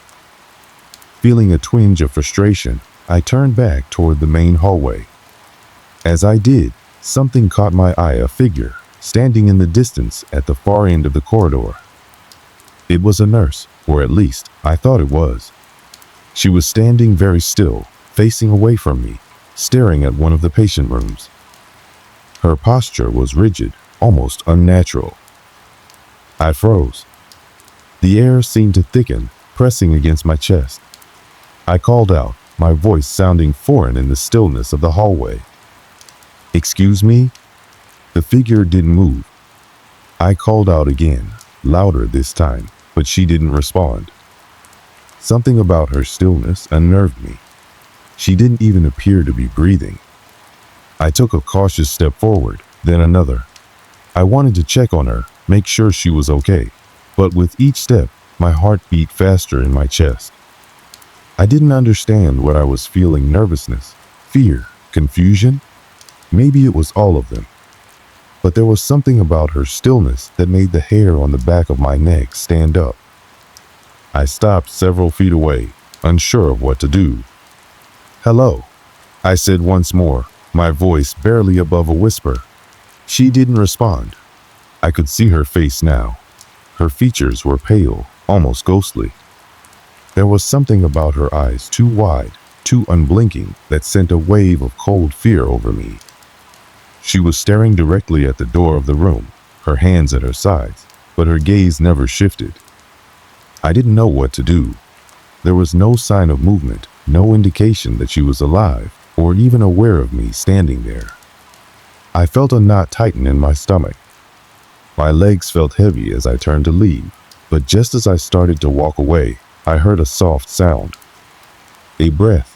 Feeling a twinge of frustration, I turned back toward the main hallway. As I did, something caught my eye, a figure, standing in the distance at the far end of the corridor. It was a nurse, or at least, I thought it was. She was standing very still, facing away from me, staring at one of the patient rooms. Her posture was rigid, almost unnatural. I froze. The air seemed to thicken, pressing against my chest. I called out, my voice sounding foreign in the stillness of the hallway. "Excuse me?" The figure didn't move. I called out again, louder this time, but she didn't respond. Something about her stillness unnerved me. She didn't even appear to be breathing. I took a cautious step forward, then another. I wanted to check on her, make sure she was okay, but with each step, my heart beat faster in my chest. I didn't understand what I was feeling: nervousness, fear, confusion. Maybe it was all of them. But there was something about her stillness that made the hair on the back of my neck stand up. I stopped several feet away, unsure of what to do. "Hello," I said once more, my voice barely above a whisper. She didn't respond. I could see her face now. Her features were pale, almost ghostly. There was something about her eyes too wide, too unblinking, that sent a wave of cold fear over me. She was staring directly at the door of the room, her hands at her sides, but her gaze never shifted. I didn't know what to do. There was no sign of movement, no indication that she was alive, or even aware of me standing there. I felt a knot tighten in my stomach. My legs felt heavy as I turned to leave, but just as I started to walk away, I heard a soft sound. A breath.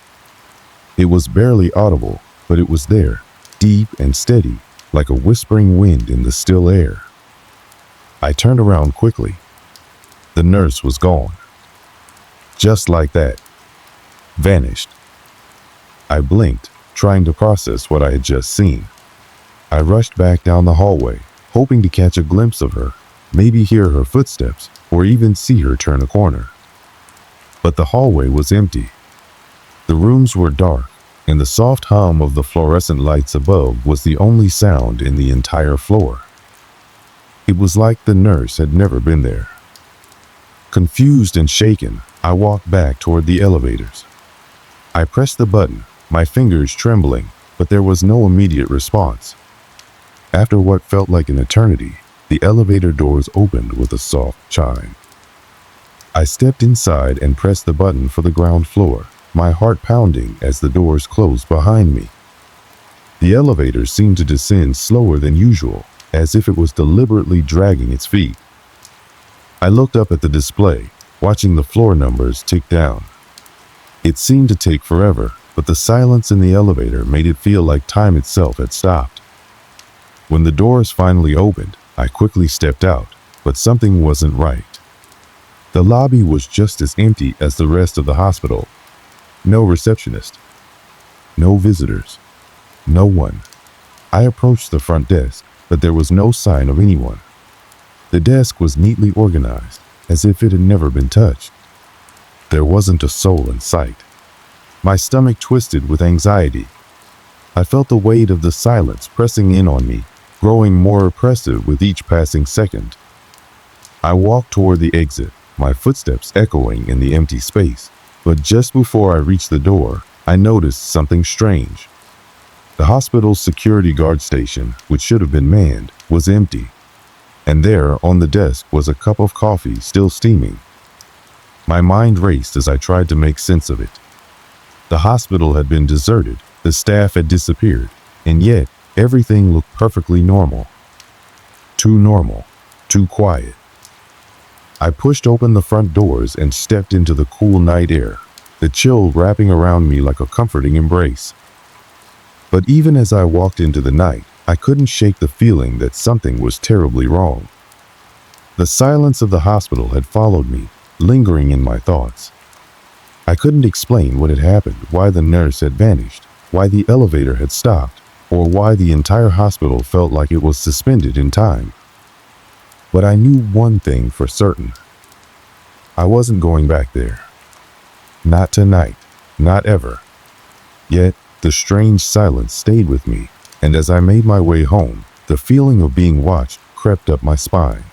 It was barely audible, but it was there, deep and steady, like a whispering wind in the still air. I turned around quickly. The nurse was gone. Just like that. Vanished. I blinked, trying to process what I had just seen. I rushed back down the hallway, hoping to catch a glimpse of her, maybe hear her footsteps, or even see her turn a corner. But the hallway was empty. The rooms were dark, and the soft hum of the fluorescent lights above was the only sound in the entire floor. It was like the nurse had never been there. Confused and shaken, I walked back toward the elevators. I pressed the button, my fingers trembling, but there was no immediate response. After what felt like an eternity, the elevator doors opened with a soft chime. I stepped inside and pressed the button for the ground floor, my heart pounding as the doors closed behind me. The elevator seemed to descend slower than usual, as if it was deliberately dragging its feet. I looked up at the display, watching the floor numbers tick down. It seemed to take forever, but the silence in the elevator made it feel like time itself had stopped. When the doors finally opened, I quickly stepped out, but something wasn't right. The lobby was just as empty as the rest of the hospital. No receptionist. No visitors. No one. I approached the front desk, but there was no sign of anyone. The desk was neatly organized, as if it had never been touched. There wasn't a soul in sight. My stomach twisted with anxiety. I felt the weight of the silence pressing in on me, growing more oppressive with each passing second. I walked toward the exit, my footsteps echoing in the empty space, but just before I reached the door, I noticed something strange. The hospital's security guard station, which should have been manned, was empty, and there on the desk was a cup of coffee still steaming. My mind raced as I tried to make sense of it. The hospital had been deserted, the staff had disappeared, and yet everything looked perfectly normal. Too normal, too quiet. I pushed open the front doors and stepped into the cool night air, the chill wrapping around me like a comforting embrace. But even as I walked into the night, I couldn't shake the feeling that something was terribly wrong. The silence of the hospital had followed me, lingering in my thoughts. I couldn't explain what had happened, why the nurse had vanished, why the elevator had stopped, or why the entire hospital felt like it was suspended in time. But I knew one thing for certain. I wasn't going back there. Not tonight, not ever. Yet, the strange silence stayed with me, and as I made my way home, the feeling of being watched crept up my spine.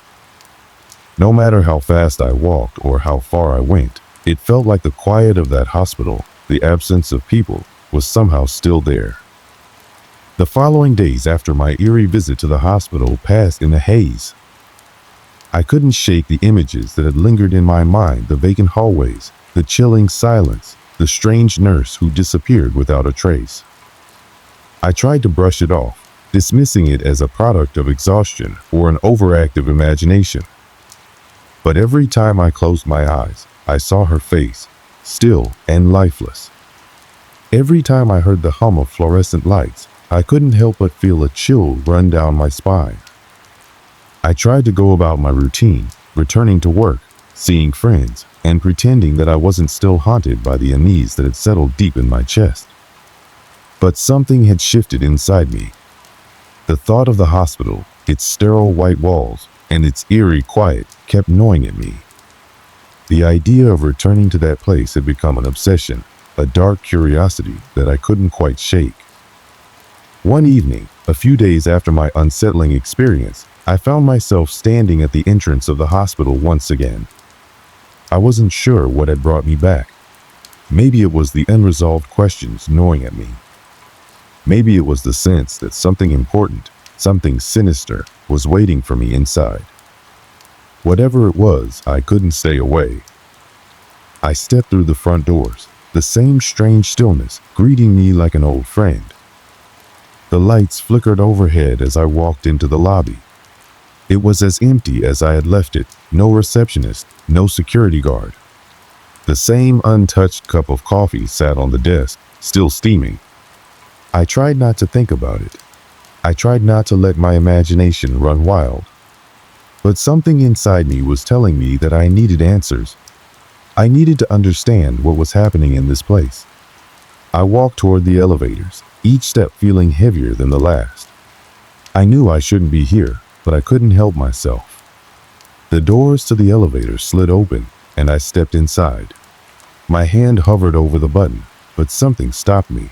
No matter how fast I walked or how far I went, it felt like the quiet of that hospital, the absence of people, was somehow still there. The following days after my eerie visit to the hospital passed in a haze. I couldn't shake the images that had lingered in my mind, the vacant hallways, the chilling silence, the strange nurse who disappeared without a trace. I tried to brush it off, dismissing it as a product of exhaustion or an overactive imagination. But every time I closed my eyes, I saw her face, still and lifeless. Every time I heard the hum of fluorescent lights, I couldn't help but feel a chill run down my spine. I tried to go about my routine, returning to work, seeing friends, and pretending that I wasn't still haunted by the unease that had settled deep in my chest. But something had shifted inside me. The thought of the hospital, its sterile white walls, and its eerie quiet kept gnawing at me. The idea of returning to that place had become an obsession, a dark curiosity that I couldn't quite shake. One evening, a few days after my unsettling experience, I found myself standing at the entrance of the hospital once again. I wasn't sure what had brought me back. Maybe it was the unresolved questions gnawing at me. Maybe it was the sense that something important, something sinister, was waiting for me inside. Whatever it was, I couldn't stay away. I stepped through the front doors, the same strange stillness greeting me like an old friend. The lights flickered overhead as I walked into the lobby. It was as empty as I had left it, no receptionist, no security guard. The same untouched cup of coffee sat on the desk, still steaming. I tried not to think about it. I tried not to let my imagination run wild. But something inside me was telling me that I needed answers. I needed to understand what was happening in this place. I walked toward the elevators, each step feeling heavier than the last. I knew I shouldn't be here, but I couldn't help myself. The doors to the elevator slid open, and I stepped inside. My hand hovered over the button, but something stopped me.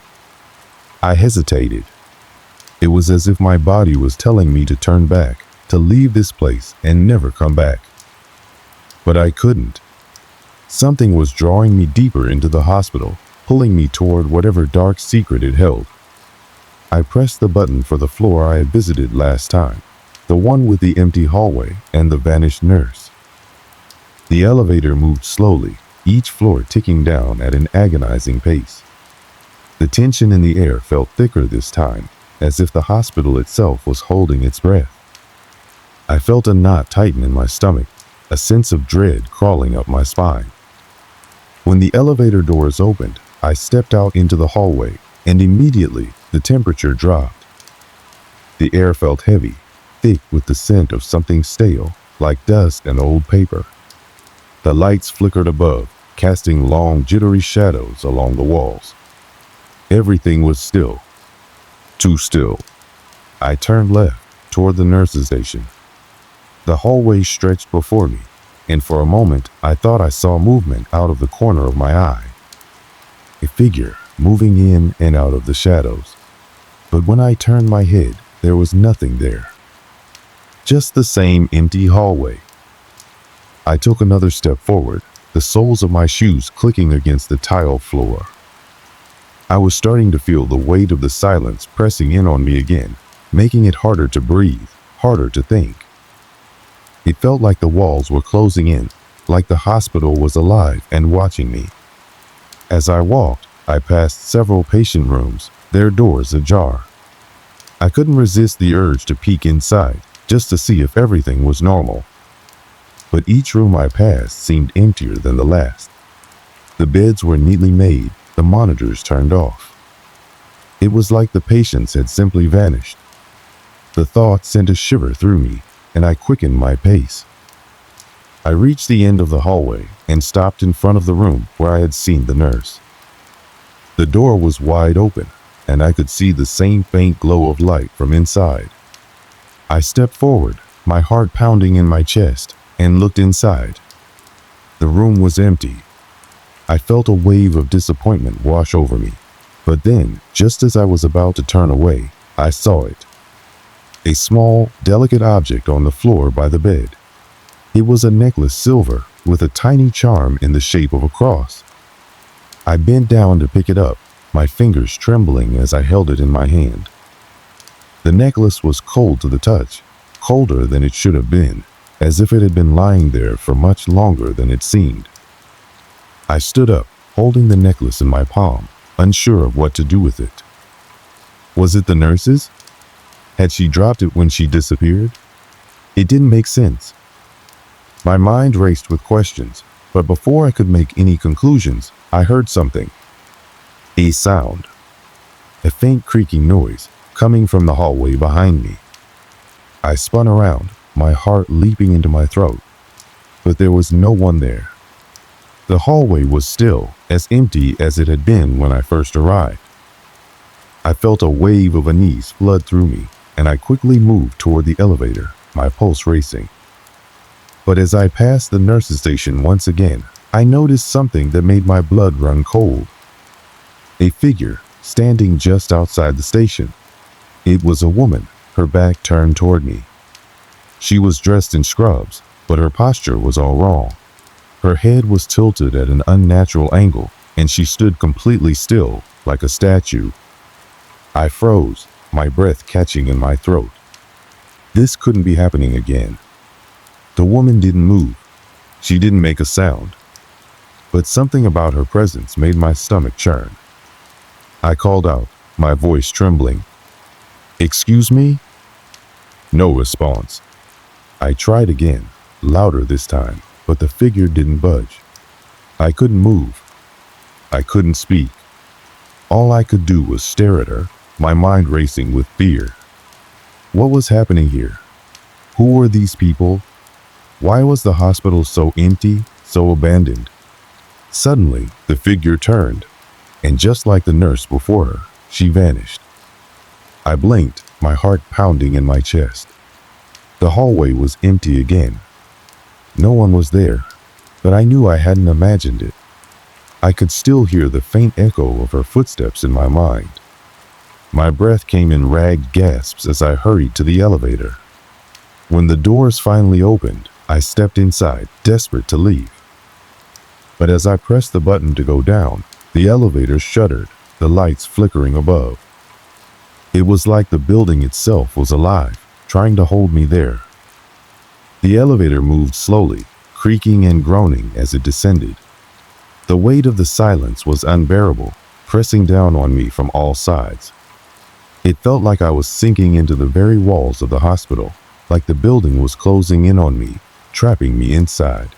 I hesitated. It was as if my body was telling me to turn back, to leave this place and never come back. But I couldn't. Something was drawing me deeper into the hospital, pulling me toward whatever dark secret it held. I pressed the button for the floor I had visited last time, the one with the empty hallway and the vanished nurse. The elevator moved slowly, each floor ticking down at an agonizing pace. The tension in the air felt thicker this time, as if the hospital itself was holding its breath. I felt a knot tighten in my stomach, a sense of dread crawling up my spine. When the elevator doors opened, I stepped out into the hallway, and immediately the temperature dropped. The air felt heavy, thick with the scent of something stale, like dust and old paper. The lights flickered above, casting long, jittery shadows along the walls. Everything was still. Too still. I turned left, toward the nurse's station. The hallway stretched before me, and for a moment I thought I saw movement out of the corner of my eye. a figure moving in and out of the shadows. But when I turned my head, there was nothing there. Just the same empty hallway. I took another step forward, the soles of my shoes clicking against the tile floor. I was starting to feel the weight of the silence pressing in on me again, making it harder to breathe, harder to think. It felt like the walls were closing in, like the hospital was alive and watching me. As I walked, I passed several patient rooms, their doors ajar. I couldn't resist the urge to peek inside, just to see if everything was normal. But each room I passed seemed emptier than the last. The beds were neatly made, the monitors turned off. It was like the patients had simply vanished. The thought sent a shiver through me, and I quickened my pace. I reached the end of the hallway and stopped in front of the room where I had seen the nurse. The door was wide open, and I could see the same faint glow of light from inside. I stepped forward, my heart pounding in my chest, and looked inside. The room was empty. I felt a wave of disappointment wash over me, but then, just as I was about to turn away, I saw it. A small, delicate object on the floor by the bed. It was a necklace, silver, with a tiny charm in the shape of a cross. I bent down to pick it up, my fingers trembling as I held it in my hand. The necklace was cold to the touch, colder than it should have been, as if it had been lying there for much longer than it seemed. I stood up, holding the necklace in my palm, unsure of what to do with it. Was it the nurse's? Had she dropped it when she disappeared? It didn't make sense. My mind raced with questions, but before I could make any conclusions, I heard something. A sound. A faint creaking noise coming from the hallway behind me. I spun around, my heart leaping into my throat, but there was no one there. The hallway was still, as empty as it had been when I first arrived. I felt a wave of unease flood through me, and I quickly moved toward the elevator, my pulse racing. But as I passed the nurse's station once again, I noticed something that made my blood run cold. A figure standing just outside the station. It was a woman, her back turned toward me. She was dressed in scrubs, but her posture was all wrong. Her head was tilted at an unnatural angle, and she stood completely still, like a statue. I froze, my breath catching in my throat. This couldn't be happening again. The woman didn't move. She didn't make a sound. But something about her presence made my stomach churn. I called out, my voice trembling. "Excuse me?" No response. I tried again, louder this time, but the figure didn't budge. I couldn't move. I couldn't speak. All I could do was stare at her, my mind racing with fear. What was happening here? Who were these people? Why was the hospital so empty, so abandoned? Suddenly, the figure turned, and just like the nurse before her, she vanished. I blinked, my heart pounding in my chest. The hallway was empty again. No one was there, but I knew I hadn't imagined it. I could still hear the faint echo of her footsteps in my mind. My breath came in ragged gasps as I hurried to the elevator. When the doors finally opened, I stepped inside, desperate to leave. But as I pressed the button to go down, the elevator shuddered, the lights flickering above. It was like the building itself was alive, trying to hold me there. The elevator moved slowly, creaking and groaning as it descended. The weight of the silence was unbearable, pressing down on me from all sides. It felt like I was sinking into the very walls of the hospital, like the building was closing in on me, trapping me inside.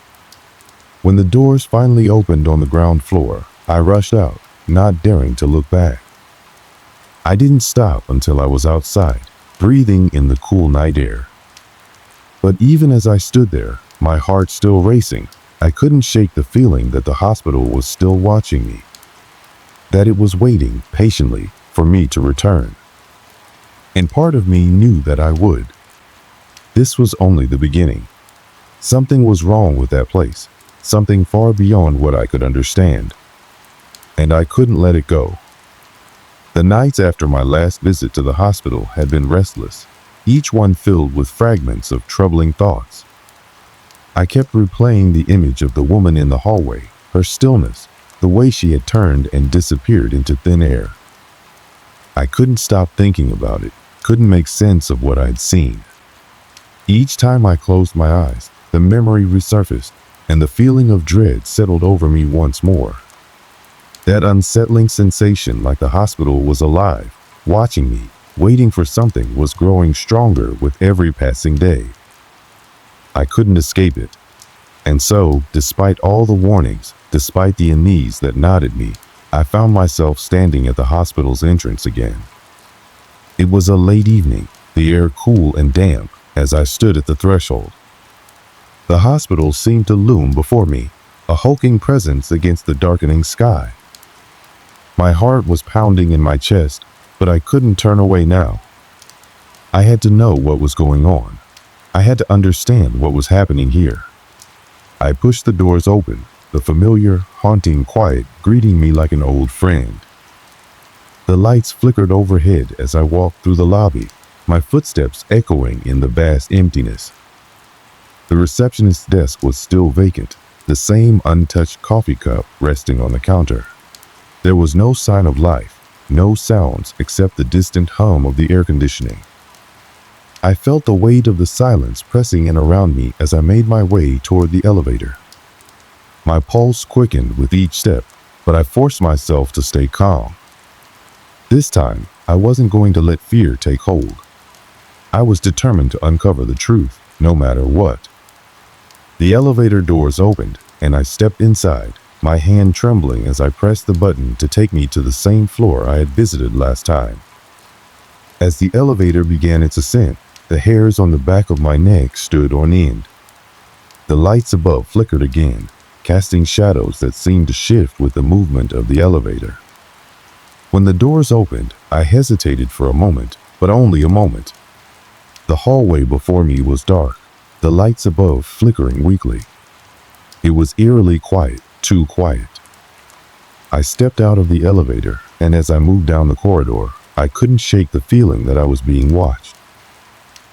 When the doors finally opened on the ground floor, I rushed out, not daring to look back. I didn't stop until I was outside, breathing in the cool night air. But even as I stood there, my heart still racing, I couldn't shake the feeling that the hospital was still watching me, that it was waiting patiently for me to return. And part of me knew that I would. This was only the beginning. Something was wrong with that place, something far beyond what I could understand. and I couldn't let it go. The nights after my last visit to the hospital had been restless, each one filled with fragments of troubling thoughts. I kept replaying the image of the woman in the hallway, her stillness, the way she had turned and disappeared into thin air. I couldn't stop thinking about it, couldn't make sense of what I'd seen. Each time I closed my eyes, the memory resurfaced, and the feeling of dread settled over me once more. That unsettling sensation like the hospital was alive, watching me, waiting for something, was growing stronger with every passing day. I couldn't escape it. And so, despite all the warnings, despite the unease that gnawed me, I found myself standing at the hospital's entrance again. It was a late evening, the air cool and damp, as I stood at the threshold. The hospital seemed to loom before me, a hulking presence against the darkening sky. My heart was pounding in my chest, but I couldn't turn away now. I had to know what was going on. I had to understand what was happening here. I pushed the doors open, the familiar, haunting quiet greeting me like an old friend. The lights flickered overhead as I walked through the lobby, my footsteps echoing in the vast emptiness. The receptionist's desk was still vacant, the same untouched coffee cup resting on the counter. There was no sign of life, no sounds except the distant hum of the air conditioning. I felt the weight of the silence pressing in around me as I made my way toward the elevator. My pulse quickened with each step, but I forced myself to stay calm. This time, I wasn't going to let fear take hold. I was determined to uncover the truth, no matter what. The elevator doors opened, and I stepped inside, my hand trembling as I pressed the button to take me to the same floor I had visited last time. As the elevator began its ascent, the hairs on the back of my neck stood on end. The lights above flickered again, casting shadows that seemed to shift with the movement of the elevator. When the doors opened, I hesitated for a moment, but only a moment. The hallway before me was dark, the lights above flickering weakly. It was eerily quiet, too quiet. I stepped out of the elevator, and as I moved down the corridor, I couldn't shake the feeling that I was being watched.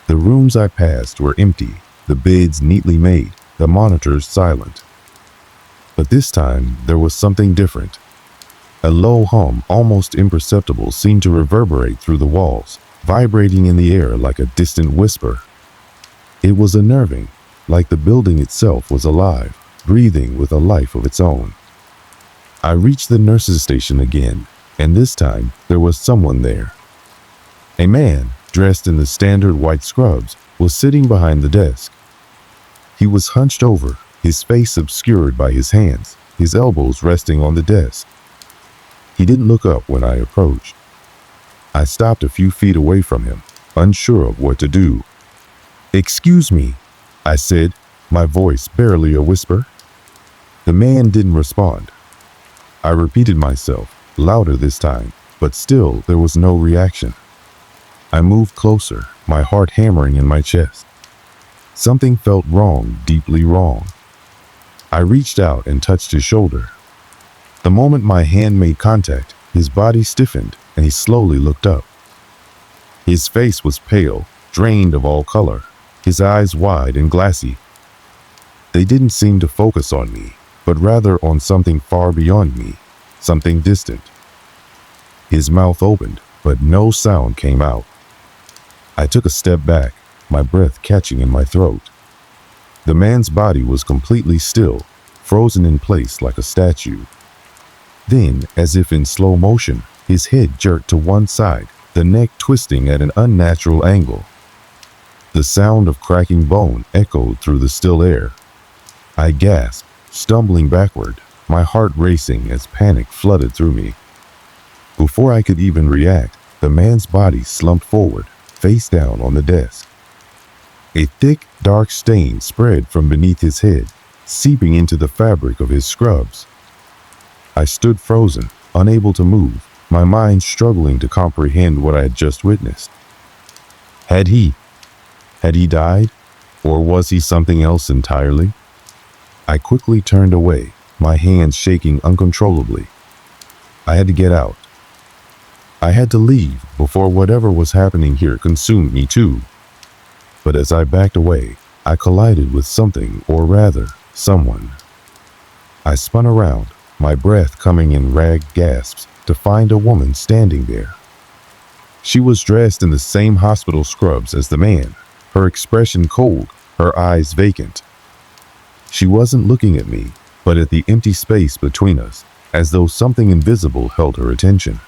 The rooms I passed were empty, the beds neatly made, the monitors silent. But this time, there was something different. A low hum, almost imperceptible, seemed to reverberate through the walls, vibrating in the air like a distant whisper. It was unnerving, like the building itself was alive, breathing with a life of its own. I reached the nurse's station again, and this time there was someone there. A man, dressed in the standard white scrubs, was sitting behind the desk. He was hunched over, his face obscured by his hands, his elbows resting on the desk. He didn't look up when I approached. I stopped a few feet away from him, unsure of what to do. "Excuse me," I said, my voice barely a whisper. The man didn't respond. I repeated myself, louder this time, but still there was no reaction. I moved closer, my heart hammering in my chest. Something felt wrong, deeply wrong. I reached out and touched his shoulder. The moment my hand made contact, his body stiffened and he slowly looked up. His face was pale, drained of all color, his eyes wide and glassy. They didn't seem to focus on me, but rather on something far beyond me, something distant. His mouth opened, but no sound came out. I took a step back, my breath catching in my throat. The man's body was completely still, frozen in place like a statue. Then, as if in slow motion, his head jerked to one side, the neck twisting at an unnatural angle. The sound of cracking bone echoed through the still air. I gasped, stumbling backward, my heart racing as panic flooded through me. Before I could even react, the man's body slumped forward, face down on the desk. A thick, dark stain spread from beneath his head, seeping into the fabric of his scrubs. I stood frozen, unable to move, my mind struggling to comprehend what I had just witnessed. Had he died? Or was he something else entirely? I quickly turned away, my hands shaking uncontrollably. I had to get out. I had to leave before whatever was happening here consumed me too. But as I backed away, I collided with something, or rather, someone. I spun around, my breath coming in ragged gasps, to find a woman standing there. She was dressed in the same hospital scrubs as the man, her expression cold, her eyes vacant. She wasn't looking at me, but at the empty space between us, as though something invisible held her attention.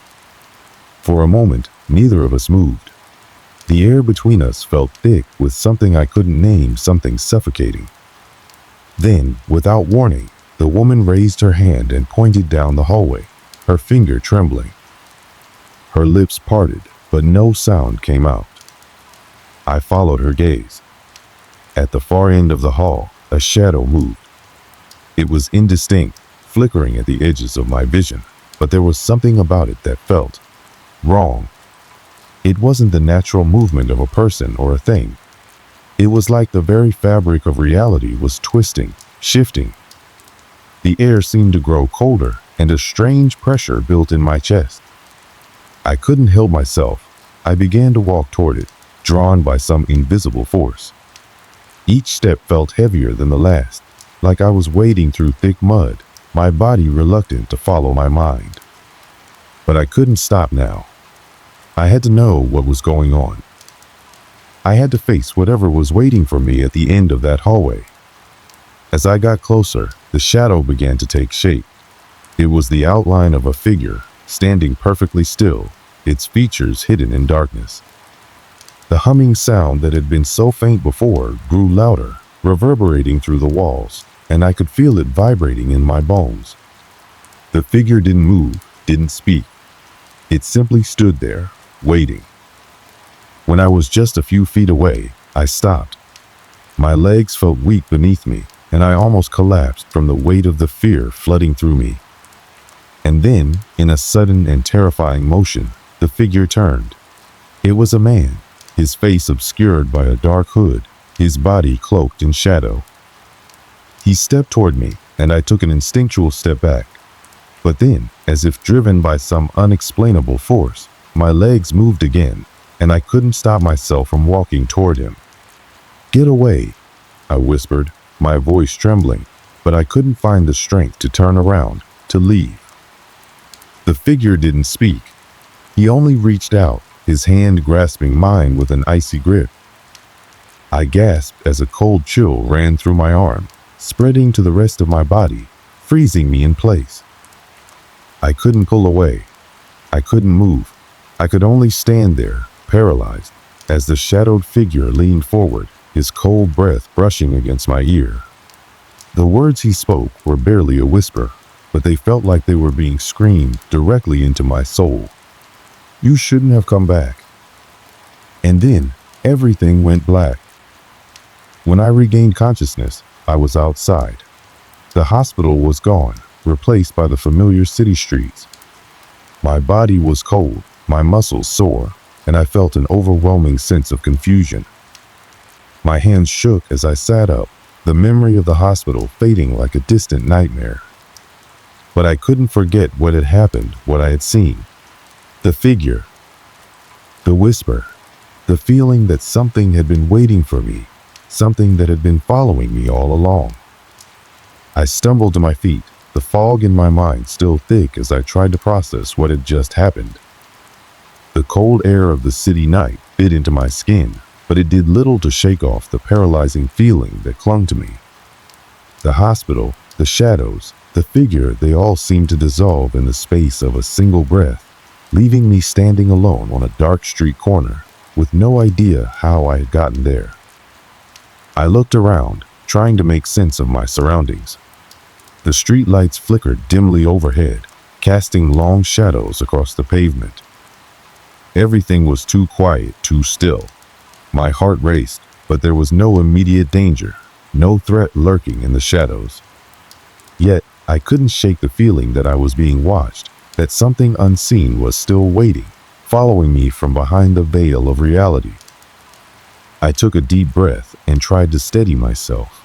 For a moment, neither of us moved. The air between us felt thick with something I couldn't name, something suffocating. Then, without warning, the woman raised her hand and pointed down the hallway, her finger trembling. Her lips parted, but no sound came out. I followed her gaze. At the far end of the hall, a shadow moved. It was indistinct, flickering at the edges of my vision, but there was something about it that felt wrong. It wasn't the natural movement of a person or a thing. It was like the very fabric of reality was twisting, shifting. The air seemed to grow colder, and a strange pressure built in my chest. I couldn't help myself. I began to walk toward it, drawn by some invisible force. Each step felt heavier than the last, like I was wading through thick mud, my body reluctant to follow my mind. But I couldn't stop now. I had to know what was going on. I had to face whatever was waiting for me at the end of that hallway. As I got closer, the shadow began to take shape. It was the outline of a figure, standing perfectly still, its features hidden in darkness. The humming sound that had been so faint before grew louder, reverberating through the walls, and I could feel it vibrating in my bones. The figure didn't move, didn't speak. It simply stood there, waiting. When I was just a few feet away, I stopped. My legs felt weak beneath me, and I almost collapsed from the weight of the fear flooding through me. And then, in a sudden and terrifying motion, the figure turned. It was a man, his face obscured by a dark hood, his body cloaked in shadow. He stepped toward me, and I took an instinctual step back. But then, as if driven by some unexplainable force, my legs moved again, and I couldn't stop myself from walking toward him. "Get away," I whispered, my voice trembling, but I couldn't find the strength to turn around, to leave. The figure didn't speak. He only reached out, his hand grasping mine with an icy grip. I gasped as a cold chill ran through my arm, spreading to the rest of my body, freezing me in place. I couldn't pull away. I couldn't move. I could only stand there, paralyzed, as the shadowed figure leaned forward, his cold breath brushing against my ear. The words he spoke were barely a whisper, but they felt like they were being screamed directly into my soul. "You shouldn't have come back." And then everything went black. When I regained consciousness, I was outside. The hospital was gone, replaced by the familiar city streets. My body was cold, my muscles sore, and I felt an overwhelming sense of confusion. My hands shook as I sat up, the memory of the hospital fading like a distant nightmare. But I couldn't forget what had happened, what I had seen. The figure, the whisper, the feeling that something had been waiting for me, something that had been following me all along. I stumbled to my feet, the fog in my mind still thick as I tried to process what had just happened. The cold air of the city night bit into my skin, but it did little to shake off the paralyzing feeling that clung to me. The hospital, the shadows, the figure, they all seemed to dissolve in the space of a single breath, leaving me standing alone on a dark street corner, with no idea how I had gotten there. I looked around, trying to make sense of my surroundings. The street lights flickered dimly overhead, casting long shadows across the pavement. Everything was too quiet, too still. My heart raced, but there was no immediate danger, no threat lurking in the shadows. Yet, I couldn't shake the feeling that I was being watched, that something unseen was still waiting, following me from behind the veil of reality. I took a deep breath and tried to steady myself.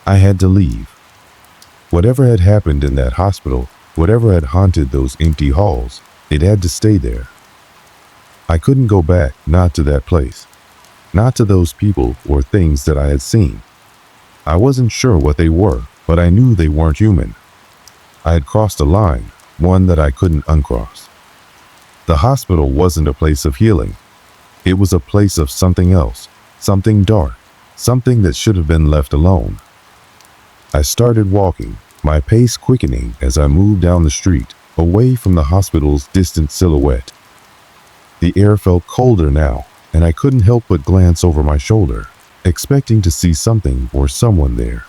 I had to leave. Whatever had happened in that hospital, Whatever had haunted those empty halls, it had to stay there. I couldn't go back, not to that place, not to those people or things that I had seen. I wasn't sure what they were, but I knew they weren't human. I had crossed a line, one that I couldn't uncross. The hospital wasn't a place of healing. It was a place of something else, something dark, something that should have been left alone. I started walking, my pace quickening as I moved down the street, away from the hospital's distant silhouette. The air felt colder now, and I couldn't help but glance over my shoulder, expecting to see something or someone there.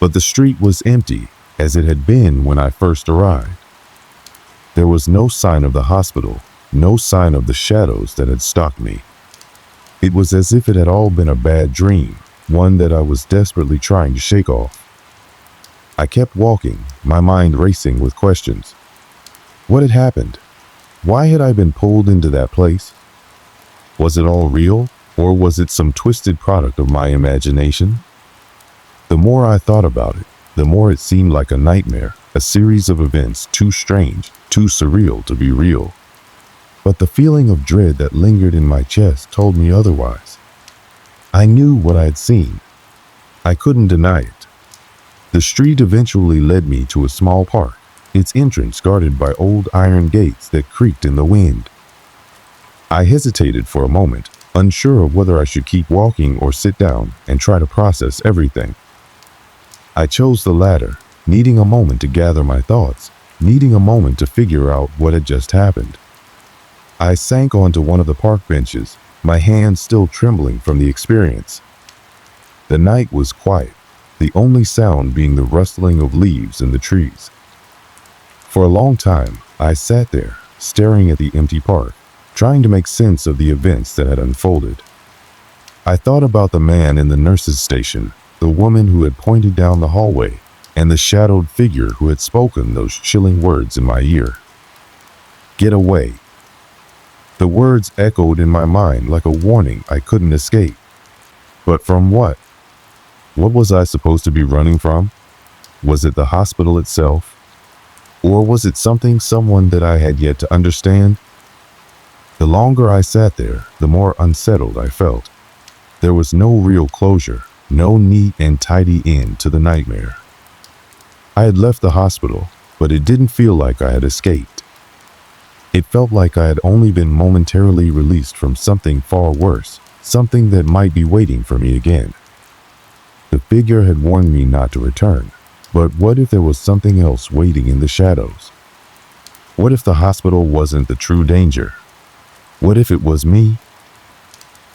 But the street was empty, as it had been when I first arrived. There was no sign of the hospital, no sign of the shadows that had stalked me. It was as if it had all been a bad dream, one that I was desperately trying to shake off. I kept walking, my mind racing with questions. What had happened? Why had I been pulled into that place? Was it all real, or was it some twisted product of my imagination? The more I thought about it, the more it seemed like a nightmare, a series of events too strange, too surreal to be real. But the feeling of dread that lingered in my chest told me otherwise. I knew what I had seen. I couldn't deny it. The street eventually led me to a small park, its entrance guarded by old iron gates that creaked in the wind. I hesitated for a moment, unsure of whether I should keep walking or sit down and try to process everything. I chose the latter, needing a moment to gather my thoughts, needing a moment to figure out what had just happened. I sank onto one of the park benches, my hands still trembling from the experience. The night was quiet, the only sound being the rustling of leaves in the trees. For a long time, I sat there, staring at the empty park, trying to make sense of the events that had unfolded. I thought about the man in the nurse's station, the woman who had pointed down the hallway, and the shadowed figure who had spoken those chilling words in my ear. Get away. The words echoed in my mind like a warning I couldn't escape. But from what? What was I supposed to be running from? Was it the hospital itself? Or was it someone that I had yet to understand? The longer I sat there, the more unsettled I felt. There was no real closure, no neat and tidy end to the nightmare. I had left the hospital, but it didn't feel like I had escaped. It felt like I had only been momentarily released from something far worse, something that might be waiting for me again. The figure had warned me not to return, but what if there was something else waiting in the shadows? What if the hospital wasn't the true danger? What if it was me?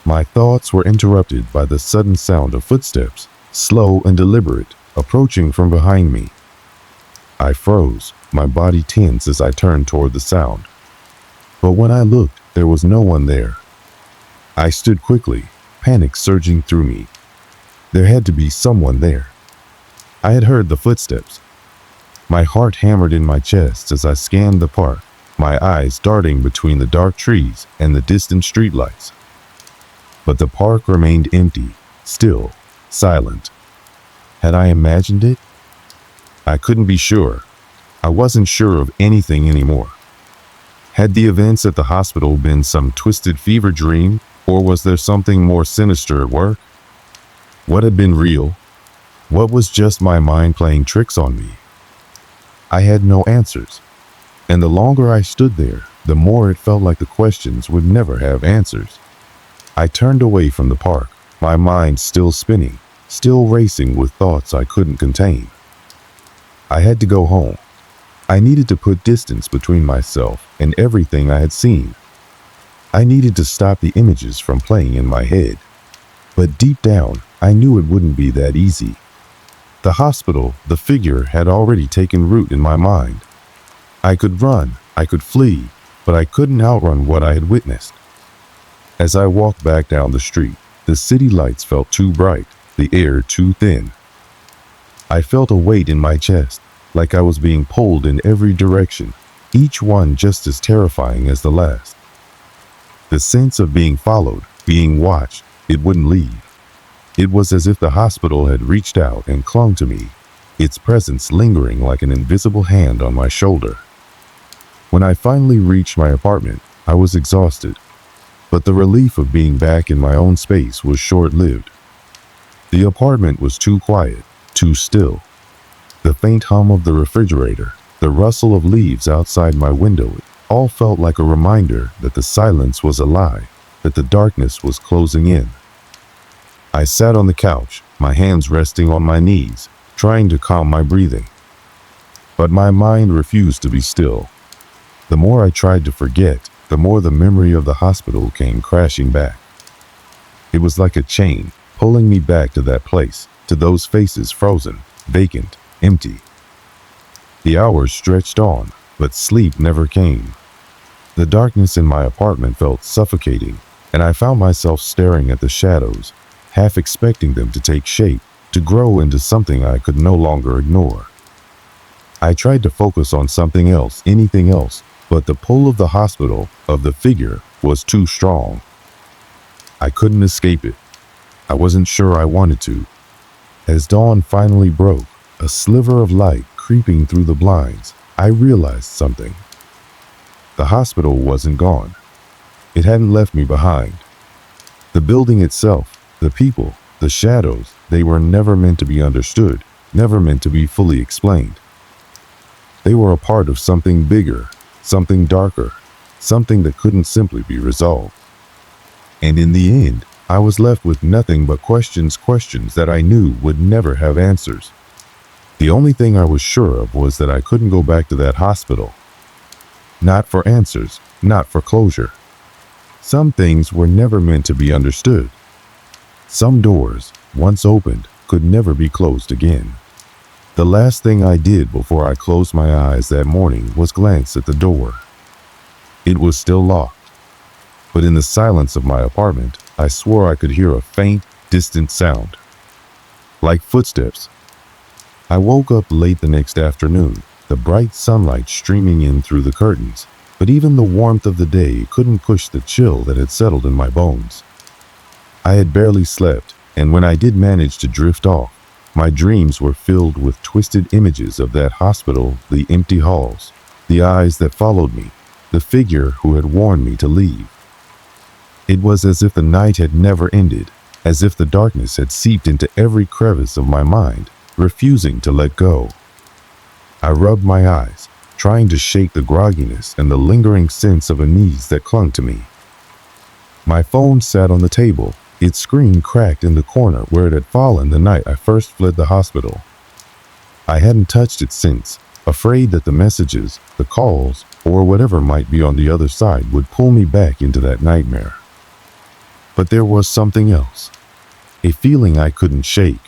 My thoughts were interrupted by the sudden sound of footsteps, slow and deliberate, approaching from behind me. I froze, my body tense as I turned toward the sound. But when I looked, there was no one there. I stood quickly, panic surging through me. There had to be someone there. I had heard the footsteps. My heart hammered in my chest as I scanned the park, my eyes darting between the dark trees and the distant streetlights. But the park remained empty, still, silent. Had I imagined it? I couldn't be sure. I wasn't sure of anything anymore. Had the events at the hospital been some twisted fever dream, or was there something more sinister at work? What had been real? What was just my mind playing tricks on me? I had no answers, and the longer I stood there, the more it felt like the questions would never have answers. I turned away from the park, my mind still spinning, still racing with thoughts I couldn't contain. I had to go home. I needed to put distance between myself and everything I had seen. I needed to stop the images from playing in my head. But deep down, I knew it wouldn't be that easy. The hospital, the figure, had already taken root in my mind. I could run, I could flee, but I couldn't outrun what I had witnessed. As I walked back down the street, the city lights felt too bright, the air too thin. I felt a weight in my chest, like I was being pulled in every direction, each one just as terrifying as the last. The sense of being followed, being watched, it wouldn't leave. It was as if the hospital had reached out and clung to me, its presence lingering like an invisible hand on my shoulder. When I finally reached my apartment, I was exhausted, but the relief of being back in my own space was short-lived. The apartment was too quiet, too still. The faint hum of the refrigerator, the rustle of leaves outside my window, all felt like a reminder that the silence was a lie, that the darkness was closing in. I sat on the couch, my hands resting on my knees, trying to calm my breathing. But my mind refused to be still. The more I tried to forget, the more the memory of the hospital came crashing back. It was like a chain, pulling me back to that place, to those faces frozen, vacant, empty. The hours stretched on, but sleep never came. The darkness in my apartment felt suffocating, and I found myself staring at the shadows, half expecting them to take shape, to grow into something I could no longer ignore. I tried to focus on something else, anything else, but the pull of the hospital, of the figure, was too strong. I couldn't escape it. I wasn't sure I wanted to. As dawn finally broke, a sliver of light creeping through the blinds, I realized something. The hospital wasn't gone. It hadn't left me behind. The building itself, the people, the shadows, they were never meant to be understood, never meant to be fully explained. They were a part of something bigger, something darker, something that couldn't simply be resolved. And in the end, I was left with nothing but questions that I knew would never have answers. The only thing I was sure of was that I couldn't go back to that hospital. Not for answers, not for closure. Some things were never meant to be understood. Some doors, once opened, could never be closed again. The last thing I did before I closed my eyes that morning was glance at the door. It was still locked. But in the silence of my apartment, I swore I could hear a faint, distant sound. Like footsteps. I woke up late the next afternoon, the bright sunlight streaming in through the curtains, but even the warmth of the day couldn't push the chill that had settled in my bones. I had barely slept, and when I did manage to drift off, my dreams were filled with twisted images of that hospital, the empty halls, the eyes that followed me, the figure who had warned me to leave. It was as if the night had never ended, as if the darkness had seeped into every crevice of my mind, refusing to let go. I rubbed my eyes, trying to shake the grogginess and the lingering sense of unease that clung to me. My phone sat on the table, its screen cracked in the corner where it had fallen the night I first fled the hospital. I hadn't touched it since, afraid that the messages, the calls, or whatever might be on the other side would pull me back into that nightmare. But there was something else, a feeling I couldn't shake.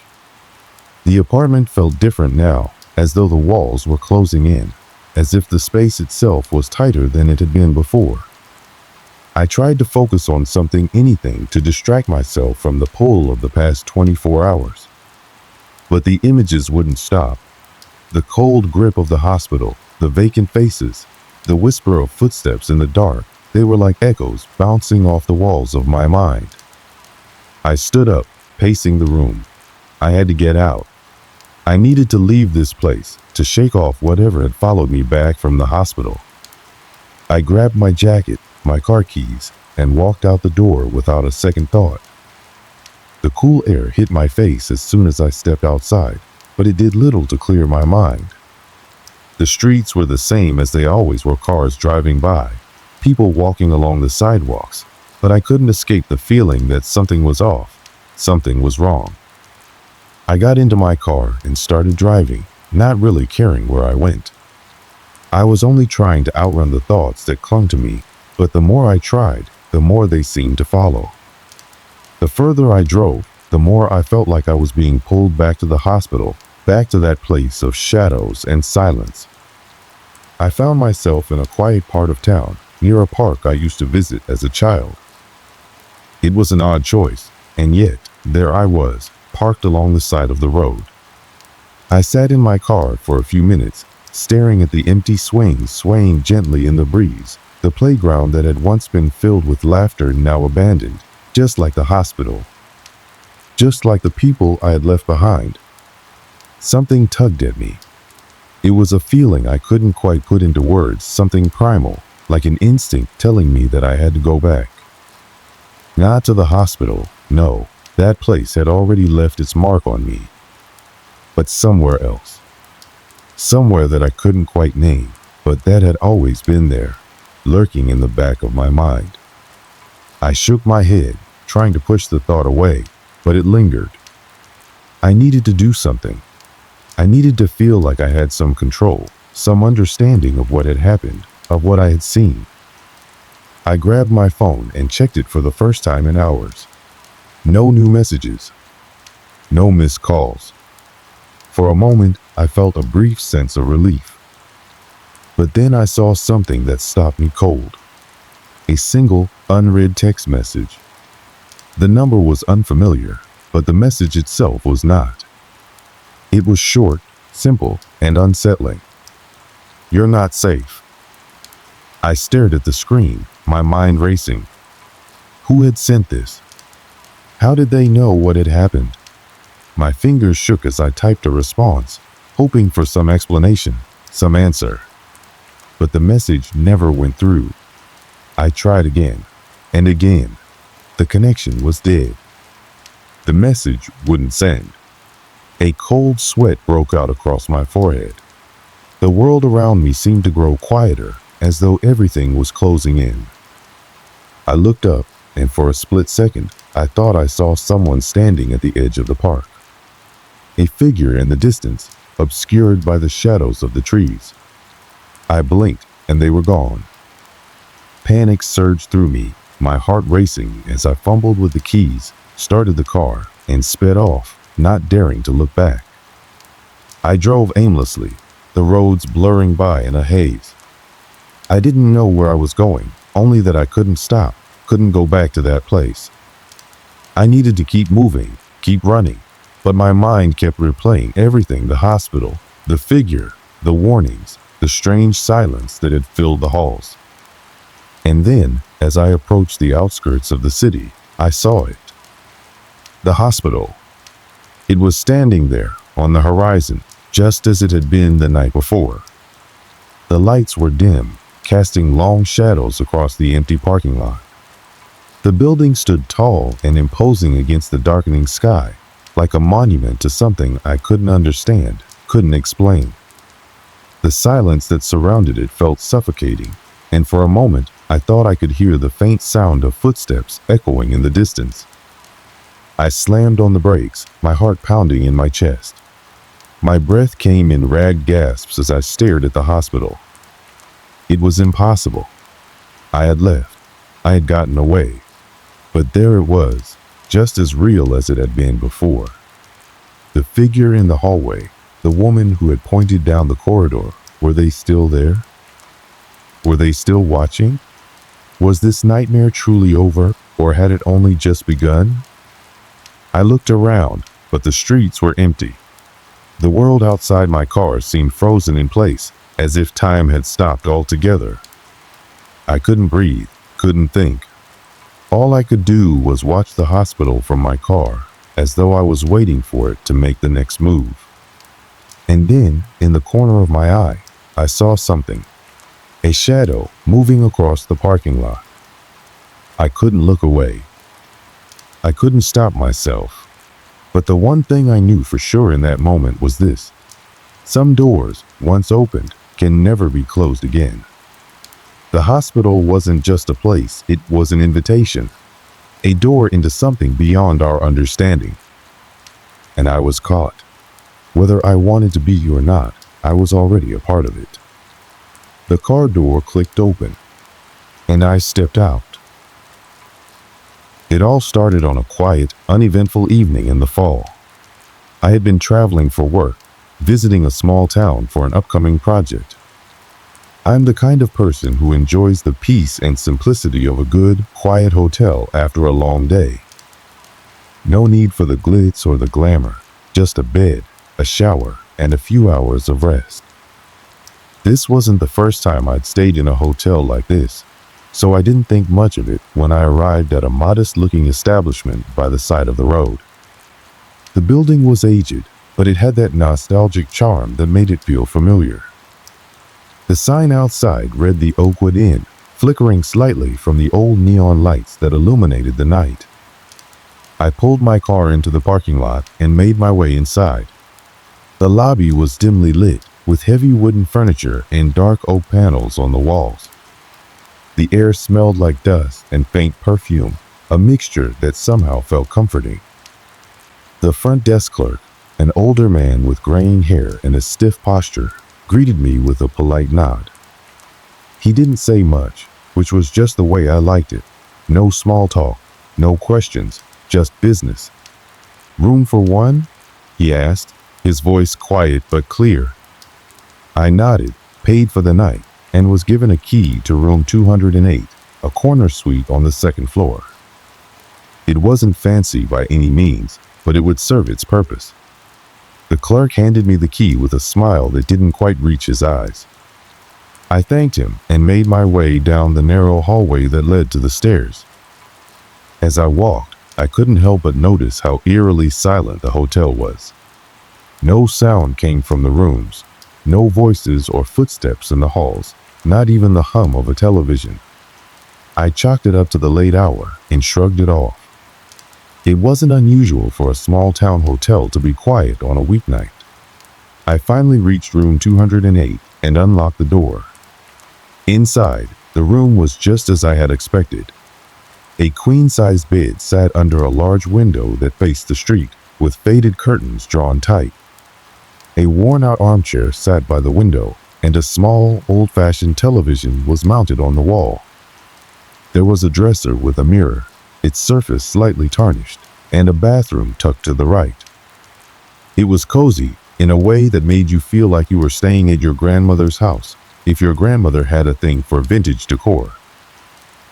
The apartment felt different now, as though the walls were closing in, as if the space itself was tighter than it had been before. I tried to focus on something, anything, to distract myself from the pull of the past 24 hours. But the images wouldn't stop. The cold grip of the hospital, the vacant faces, the whisper of footsteps in the dark, they were like echoes bouncing off the walls of my mind. I stood up, pacing the room. I had to get out. I needed to leave this place, to shake off whatever had followed me back from the hospital. I grabbed my jacket, my car keys, and walked out the door without a second thought. The cool air hit my face as soon as I stepped outside, but it did little to clear my mind. The streets were the same as they always were, cars driving by, people walking along the sidewalks, but I couldn't escape the feeling that something was off, something was wrong. I got into my car and started driving, not really caring where I went. I was only trying to outrun the thoughts that clung to me, but the more I tried, the more they seemed to follow. The further I drove, the more I felt like I was being pulled back to the hospital, back to that place of shadows and silence. I found myself in a quiet part of town, near a park I used to visit as a child. It was an odd choice, and yet, there I was, parked along the side of the road. I sat in my car for a few minutes, staring at the empty swings swaying gently in the breeze, the playground that had once been filled with laughter now abandoned, just like the hospital. Just like the people I had left behind. Something tugged at me. It was a feeling I couldn't quite put into words, something primal, like an instinct telling me that I had to go back. Not to the hospital, no, that place had already left its mark on me. But somewhere else. Somewhere that I couldn't quite name, but that had always been there, lurking in the back of my mind. I shook my head, trying to push the thought away, but it lingered. I needed to do something. I needed to feel like I had some control, some understanding of what had happened, of what I had seen. I grabbed my phone and checked it for the first time in hours. No new messages. No missed calls. For a moment, I felt a brief sense of relief. But then I saw something that stopped me cold. A single, unread text message. The number was unfamiliar, but the message itself was not. It was short, simple, and unsettling. "You're not safe." I stared at the screen, my mind racing. Who had sent this? How did they know what had happened? My fingers shook as I typed a response, hoping for some explanation, some answer. But the message never went through. I tried again, and again. The connection was dead. The message wouldn't send. A cold sweat broke out across my forehead. The world around me seemed to grow quieter, as though everything was closing in. I looked up, and for a split second, I thought I saw someone standing at the edge of the park. A figure in the distance, obscured by the shadows of the trees. I blinked, and they were gone. Panic surged through me, my heart racing as I fumbled with the keys, started the car, and sped off, not daring to look back. I drove aimlessly, the roads blurring by in a haze. I didn't know where I was going, only that I couldn't stop, couldn't go back to that place. I needed to keep moving, keep running, but my mind kept replaying everything: the hospital, the figure, the warnings, the strange silence that had filled the halls. And then, as I approached the outskirts of the city, I saw it. The hospital. It was standing there, on the horizon, just as it had been the night before. The lights were dim, casting long shadows across the empty parking lot. The building stood tall and imposing against the darkening sky, like a monument to something I couldn't understand, couldn't explain. The silence that surrounded it felt suffocating, and for a moment I thought I could hear the faint sound of footsteps echoing in the distance. I slammed on the brakes, my heart pounding in my chest. My breath came in ragged gasps as I stared at the hospital. It was impossible. I had left. I had gotten away. But there it was, just as real as it had been before. The figure in the hallway, the woman who had pointed down the corridor, were they still there? Were they still watching? Was this nightmare truly over, or had it only just begun? I looked around, but the streets were empty. The world outside my car seemed frozen in place, as if time had stopped altogether. I couldn't breathe, couldn't think. All I could do was watch the hospital from my car, as though I was waiting for it to make the next move. And then, in the corner of my eye, I saw something. A shadow moving across the parking lot. I couldn't look away. I couldn't stop myself. But the one thing I knew for sure in that moment was this: some doors, once opened, can never be closed again. The hospital wasn't just a place, it was an invitation. A door into something beyond our understanding. And I was caught. Whether I wanted to be or not, I was already a part of it. The car door clicked open, and I stepped out. It all started on a quiet, uneventful evening in the fall. I had been traveling for work, visiting a small town for an upcoming project. I'm the kind of person who enjoys the peace and simplicity of a good, quiet hotel after a long day. No need for the glitz or the glamour, just a bed, a shower, and a few hours of rest. This wasn't the first time I'd stayed in a hotel like this, so I didn't think much of it when I arrived at a modest-looking establishment by the side of the road. The building was aged, but it had that nostalgic charm that made it feel familiar. The sign outside read the Oakwood Inn, flickering slightly from the old neon lights that illuminated the night. I pulled my car into the parking lot and made my way inside. The lobby was dimly lit, with heavy wooden furniture and dark oak panels on the walls. The air smelled like dust and faint perfume, a mixture that somehow felt comforting. The front desk clerk, an older man with graying hair and a stiff posture, greeted me with a polite nod. He didn't say much, which was just the way I liked it. No small talk, no questions, just business. "Room for one?" he asked, his voice quiet but clear. I nodded, paid for the night, and was given a key to room 208, a corner suite on the second floor. It wasn't fancy by any means, but it would serve its purpose. The clerk handed me the key with a smile that didn't quite reach his eyes. I thanked him and made my way down the narrow hallway that led to the stairs. As I walked, I couldn't help but notice how eerily silent the hotel was. No sound came from the rooms, no voices or footsteps in the halls, not even the hum of a television. I chalked it up to the late hour and shrugged it off. It wasn't unusual for a small-town hotel to be quiet on a weeknight. I finally reached room 208 and unlocked the door. Inside, the room was just as I had expected. A queen-size bed sat under a large window that faced the street, with faded curtains drawn tight. A worn-out armchair sat by the window, and a small, old-fashioned television was mounted on the wall. There was a dresser with a mirror, its surface slightly tarnished, and a bathroom tucked to the right. It was cozy in a way that made you feel like you were staying at your grandmother's house, if your grandmother had a thing for vintage decor.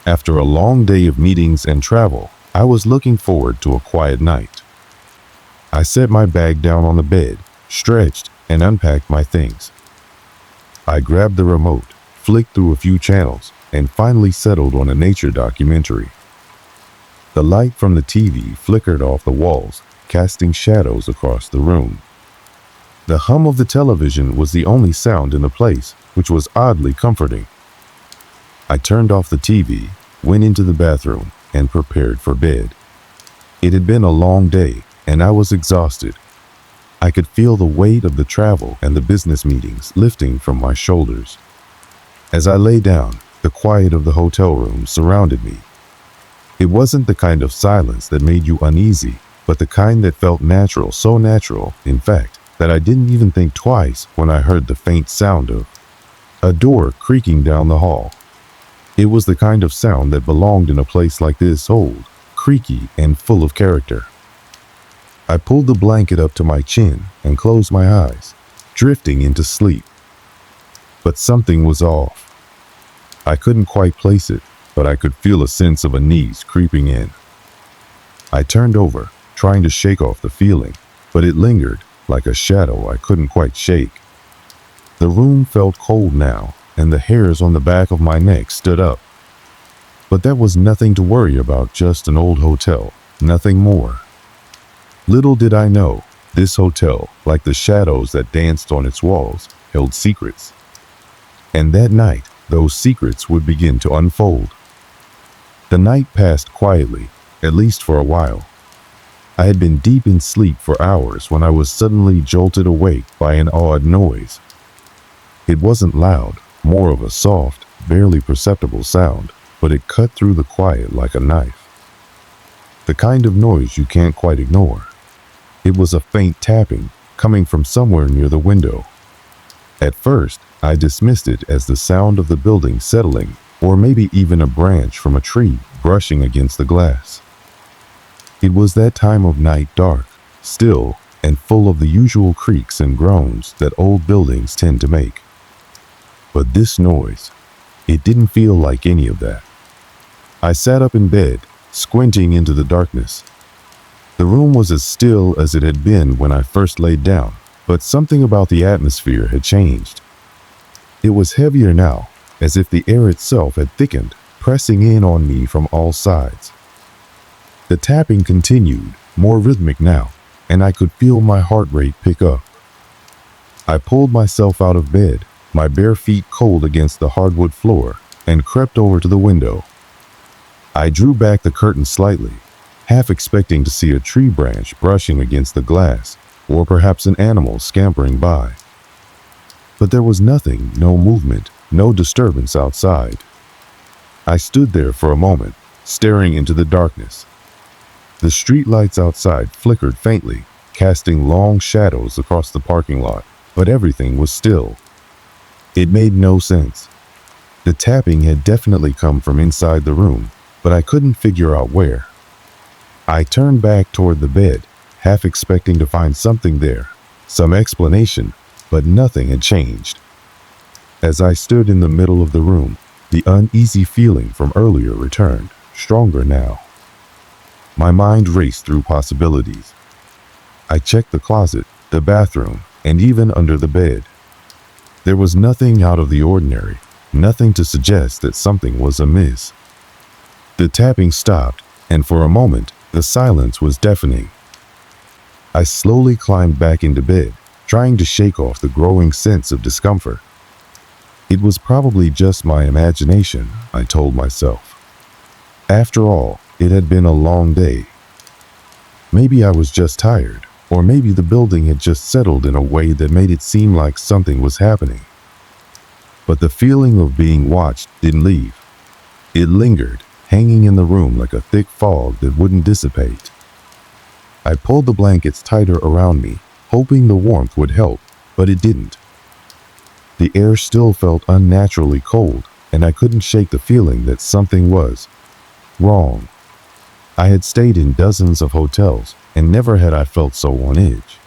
After a long day of meetings and travel, I was looking forward to a quiet night. I set my bag down on the bed, stretched, and unpacked my things. I grabbed the remote, flicked through a few channels, and finally settled on a nature documentary. The light from the TV flickered off the walls, casting shadows across the room. The hum of the television was the only sound in the place, which was oddly comforting. I turned off the TV, went into the bathroom, and prepared for bed. It had been a long day, and I was exhausted. I could feel the weight of the travel and the business meetings lifting from my shoulders. As I lay down, the quiet of the hotel room surrounded me. It wasn't the kind of silence that made you uneasy, but the kind that felt natural, so natural, in fact, that I didn't even think twice when I heard the faint sound of a door creaking down the hall. It was the kind of sound that belonged in a place like this, old, creaky, and full of character. I pulled the blanket up to my chin and closed my eyes, drifting into sleep. But something was off. I couldn't quite place it, but I could feel a sense of unease creeping in. I turned over, trying to shake off the feeling, but it lingered like a shadow I couldn't quite shake. The room felt cold now, and the hairs on the back of my neck stood up. But that was nothing to worry about, just an old hotel, nothing more. Little did I know, this hotel, like the shadows that danced on its walls, held secrets. And that night, those secrets would begin to unfold. The night passed quietly, at least for a while. I had been deep in sleep for hours when I was suddenly jolted awake by an odd noise. It wasn't loud, more of a soft, barely perceptible sound, but it cut through the quiet like a knife. The kind of noise you can't quite ignore. It was a faint tapping, coming from somewhere near the window. At first, I dismissed it as the sound of the building settling, or maybe even a branch from a tree brushing against the glass. It was that time of night, dark, still, and full of the usual creaks and groans that old buildings tend to make. But this noise, it didn't feel like any of that. I sat up in bed, squinting into the darkness. The room was as still as it had been when I first laid down, but something about the atmosphere had changed. It was heavier now, as if the air itself had thickened, pressing in on me from all sides. The tapping continued, more rhythmic now, and I could feel my heart rate pick up. I pulled myself out of bed, my bare feet cold against the hardwood floor, and crept over to the window. I drew back the curtain slightly, half expecting to see a tree branch brushing against the glass, or perhaps an animal scampering by. But there was nothing, no movement, no disturbance outside. I stood there for a moment, staring into the darkness. The street lights outside flickered faintly, casting long shadows across the parking lot, but everything was still. It made no sense. The tapping had definitely come from inside the room, but I couldn't figure out where. I turned back toward the bed, half expecting to find something there, some explanation, but nothing had changed. As I stood in the middle of the room, the uneasy feeling from earlier returned, stronger now. My mind raced through possibilities. I checked the closet, the bathroom, and even under the bed. There was nothing out of the ordinary, nothing to suggest that something was amiss. The tapping stopped, and for a moment, the silence was deafening. I slowly climbed back into bed, trying to shake off the growing sense of discomfort. It was probably just my imagination, I told myself. After all, it had been a long day. Maybe I was just tired, or maybe the building had just settled in a way that made it seem like something was happening. But the feeling of being watched didn't leave. It lingered, hanging in the room like a thick fog that wouldn't dissipate. I pulled the blankets tighter around me, hoping the warmth would help, but it didn't. The air still felt unnaturally cold, and I couldn't shake the feeling that something was wrong. I had stayed in dozens of hotels, and never had I felt so on edge.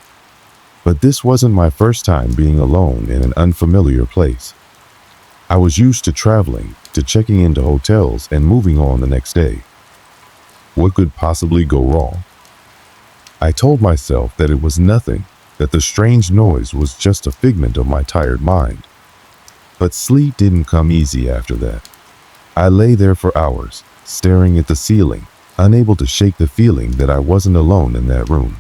But this wasn't my first time being alone in an unfamiliar place. I was used to traveling, to checking into hotels and moving on the next day. What could possibly go wrong? I told myself that it was nothing, that the strange noise was just a figment of my tired mind. But sleep didn't come easy after that. I lay there for hours, staring at the ceiling, unable to shake the feeling that I wasn't alone in that room.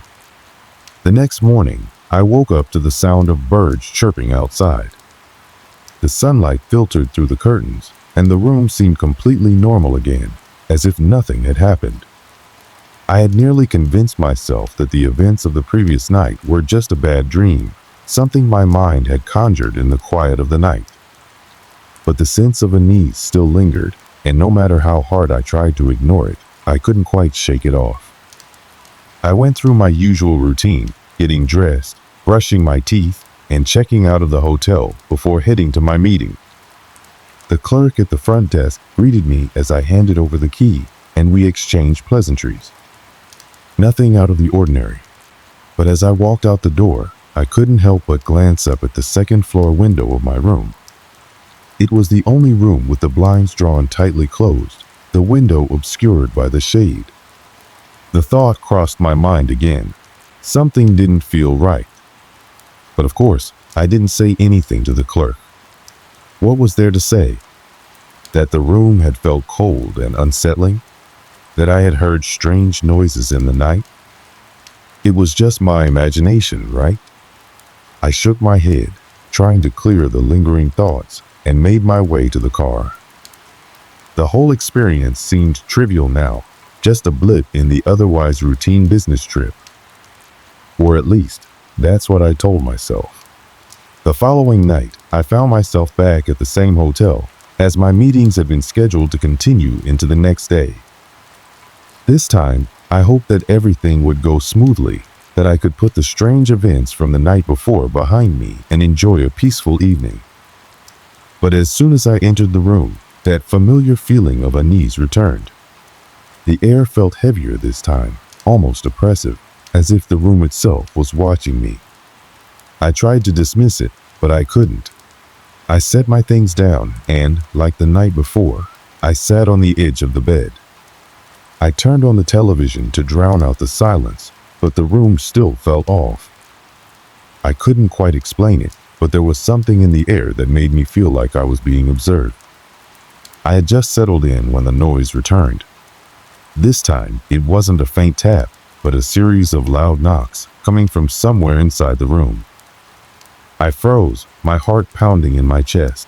The next morning, I woke up to the sound of birds chirping outside. The sunlight filtered through the curtains, and the room seemed completely normal again, as if nothing had happened. I had nearly convinced myself that the events of the previous night were just a bad dream, something my mind had conjured in the quiet of the night. But the sense of unease still lingered, and no matter how hard I tried to ignore it, I couldn't quite shake it off. I went through my usual routine, getting dressed, brushing my teeth, and checking out of the hotel before heading to my meeting. The clerk at the front desk greeted me as I handed over the key, and we exchanged pleasantries. Nothing out of the ordinary. But as I walked out the door, I couldn't help but glance up at the second-floor window of my room. It was the only room with the blinds drawn tightly closed, the window obscured by the shade. The thought crossed my mind again. Something didn't feel right. But of course, I didn't say anything to the clerk. What was there to say? That the room had felt cold and unsettling? That I had heard strange noises in the night? It was just my imagination, right? I shook my head, trying to clear the lingering thoughts, and made my way to the car. The whole experience seemed trivial now, just a blip in the otherwise routine business trip. Or at least, that's what I told myself. The following night, I found myself back at the same hotel, as my meetings had been scheduled to continue into the next day. This time, I hoped that everything would go smoothly, that I could put the strange events from the night before behind me and enjoy a peaceful evening. But as soon as I entered the room, that familiar feeling of unease returned. The air felt heavier this time, almost oppressive, as if the room itself was watching me. I tried to dismiss it, but I couldn't. I set my things down and, like the night before, I sat on the edge of the bed. I turned on the television to drown out the silence, but the room still felt off. I couldn't quite explain it, but there was something in the air that made me feel like I was being observed. I had just settled in when the noise returned. This time, it wasn't a faint tap, but a series of loud knocks coming from somewhere inside the room. I froze, my heart pounding in my chest.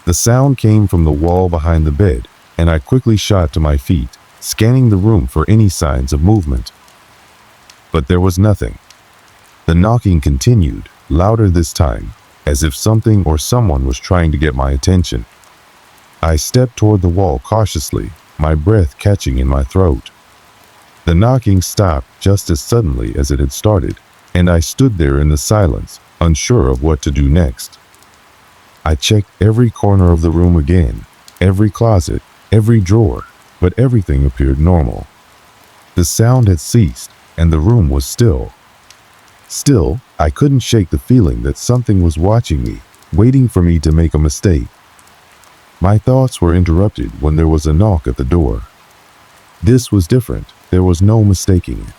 The sound came from the wall behind the bed, and I quickly shot to my feet, scanning the room for any signs of movement. But there was nothing. The knocking continued, louder this time, as if something or someone was trying to get my attention. I stepped toward the wall cautiously, my breath catching in my throat. The knocking stopped just as suddenly as it had started, and I stood there in the silence, unsure of what to do next. I checked every corner of the room again, every closet, every drawer, but everything appeared normal. The sound had ceased, and the room was still. Still, I couldn't shake the feeling that something was watching me, waiting for me to make a mistake. My thoughts were interrupted when there was a knock at the door. This was different. There was no mistaking it.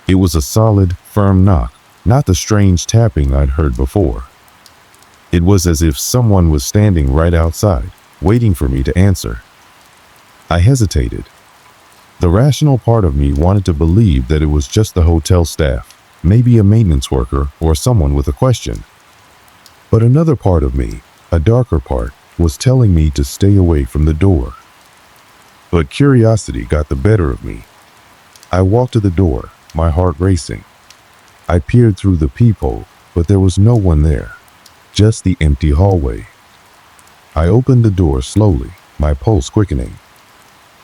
It was a solid, firm knock, not the strange tapping I'd heard before. It was as if someone was standing right outside, waiting for me to answer. I hesitated. The rational part of me wanted to believe that it was just the hotel staff, maybe a maintenance worker or someone with a question. But another part of me, a darker part, was telling me to stay away from the door. But curiosity got the better of me. I walked to the door, my heart racing. I peered through the peephole, but there was no one there, just the empty hallway. I opened the door slowly, my pulse quickening.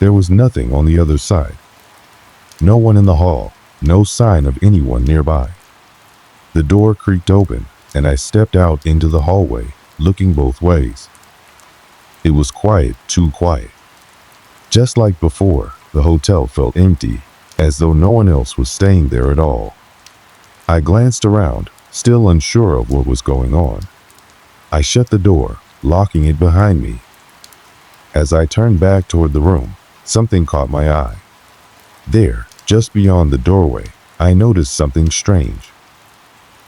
There was nothing on the other side. No one in the hall, no sign of anyone nearby. The door creaked open, and I stepped out into the hallway, looking both ways. It was quiet, too quiet. Just like before, the hotel felt empty, as though no one else was staying there at all. I glanced around, still unsure of what was going on. I shut the door, locking it behind me. As I turned back toward the room, something caught my eye. There, just beyond the doorway, I noticed something strange.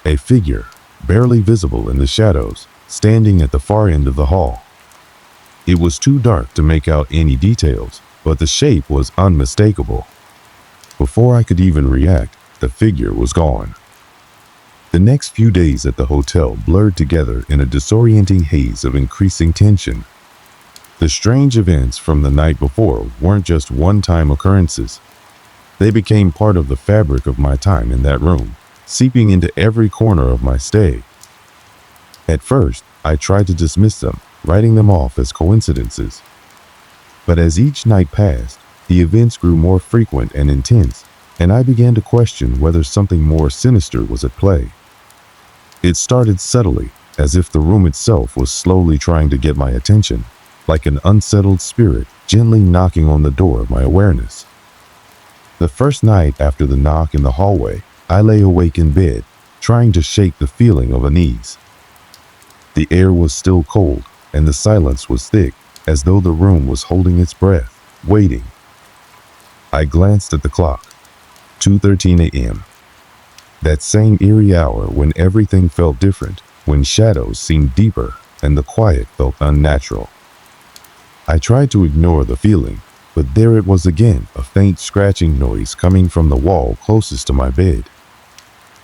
A figure, barely visible in the shadows, standing at the far end of the hall. It was too dark to make out any details, but the shape was unmistakable. Before I could even react, the figure was gone. The next few days at the hotel blurred together in a disorienting haze of increasing tension. The strange events from the night before weren't just one-time occurrences. They became part of the fabric of my time in that room, seeping into every corner of my stay. At first, I tried to dismiss them, writing them off as coincidences. But as each night passed, the events grew more frequent and intense, and I began to question whether something more sinister was at play. It started subtly, as if the room itself was slowly trying to get my attention, like an unsettled spirit gently knocking on the door of my awareness. The first night after the knock in the hallway, I lay awake in bed, trying to shake the feeling of unease. The air was still cold, and the silence was thick, as though the room was holding its breath, waiting. I glanced at the clock. 2:13 a.m. That same eerie hour when everything felt different, when shadows seemed deeper and the quiet felt unnatural. I tried to ignore the feeling, but there it was again, a faint scratching noise coming from the wall closest to my bed.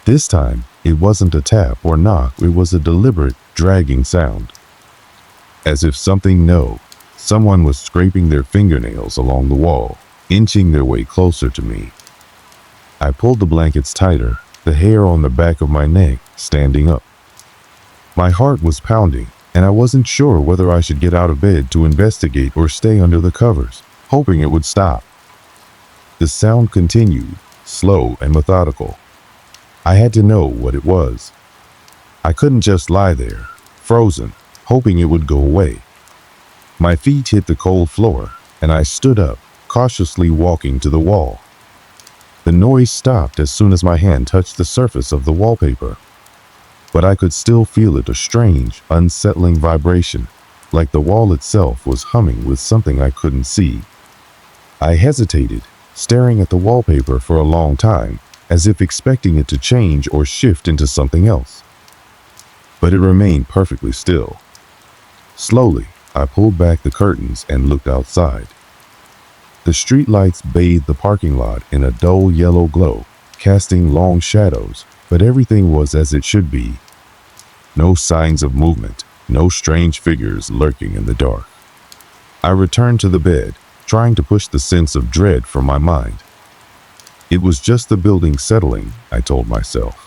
This time, it wasn't a tap or knock, it was a deliberate, dragging sound. As if someone was scraping their fingernails along the wall, inching their way closer to me. I pulled the blankets tighter, the hair on the back of my neck standing up. My heart was pounding, and I wasn't sure whether I should get out of bed to investigate or stay under the covers, hoping it would stop. The sound continued, slow and methodical. I had to know what it was. I couldn't just lie there, frozen, hoping it would go away. My feet hit the cold floor, and I stood up, cautiously walking to the wall. The noise stopped as soon as my hand touched the surface of the wallpaper. But I could still feel it, a strange, unsettling vibration, like the wall itself was humming with something I couldn't see. I hesitated, staring at the wallpaper for a long time, as if expecting it to change or shift into something else. But it remained perfectly still. Slowly, I pulled back the curtains and looked outside. The streetlights bathed the parking lot in a dull yellow glow, casting long shadows, but everything was as it should be. No signs of movement, no strange figures lurking in the dark. I returned to the bed, trying to push the sense of dread from my mind. It was just the building settling, I told myself.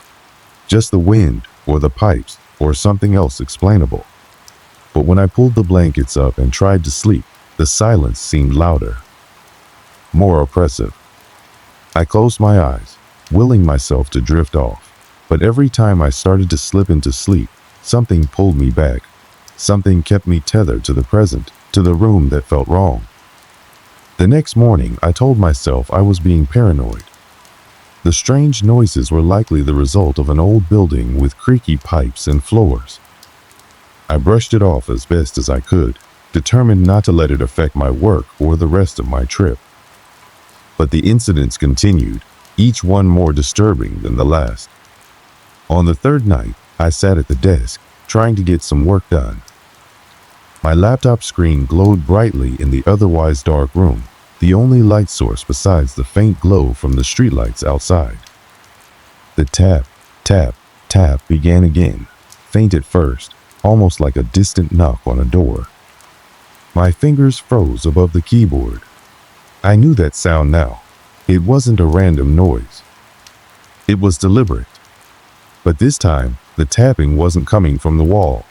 Just the wind, or the pipes, or something else explainable. But when I pulled the blankets up and tried to sleep, the silence seemed louder, more oppressive. I closed my eyes, willing myself to drift off, but every time I started to slip into sleep, something pulled me back. Something kept me tethered to the present, to the room that felt wrong. The next morning, I told myself I was being paranoid. The strange noises were likely the result of an old building with creaky pipes and floors. I brushed it off as best as I could, determined not to let it affect my work or the rest of my trip. But the incidents continued, each one more disturbing than the last. On the third night, I sat at the desk, trying to get some work done. My laptop screen glowed brightly in the otherwise dark room, the only light source besides the faint glow from the streetlights outside. The tap, tap, tap began again, faint at first, almost like a distant knock on a door. My fingers froze above the keyboard. I knew that sound now. It wasn't a random noise. It was deliberate. But this time, the tapping wasn't coming from the wall.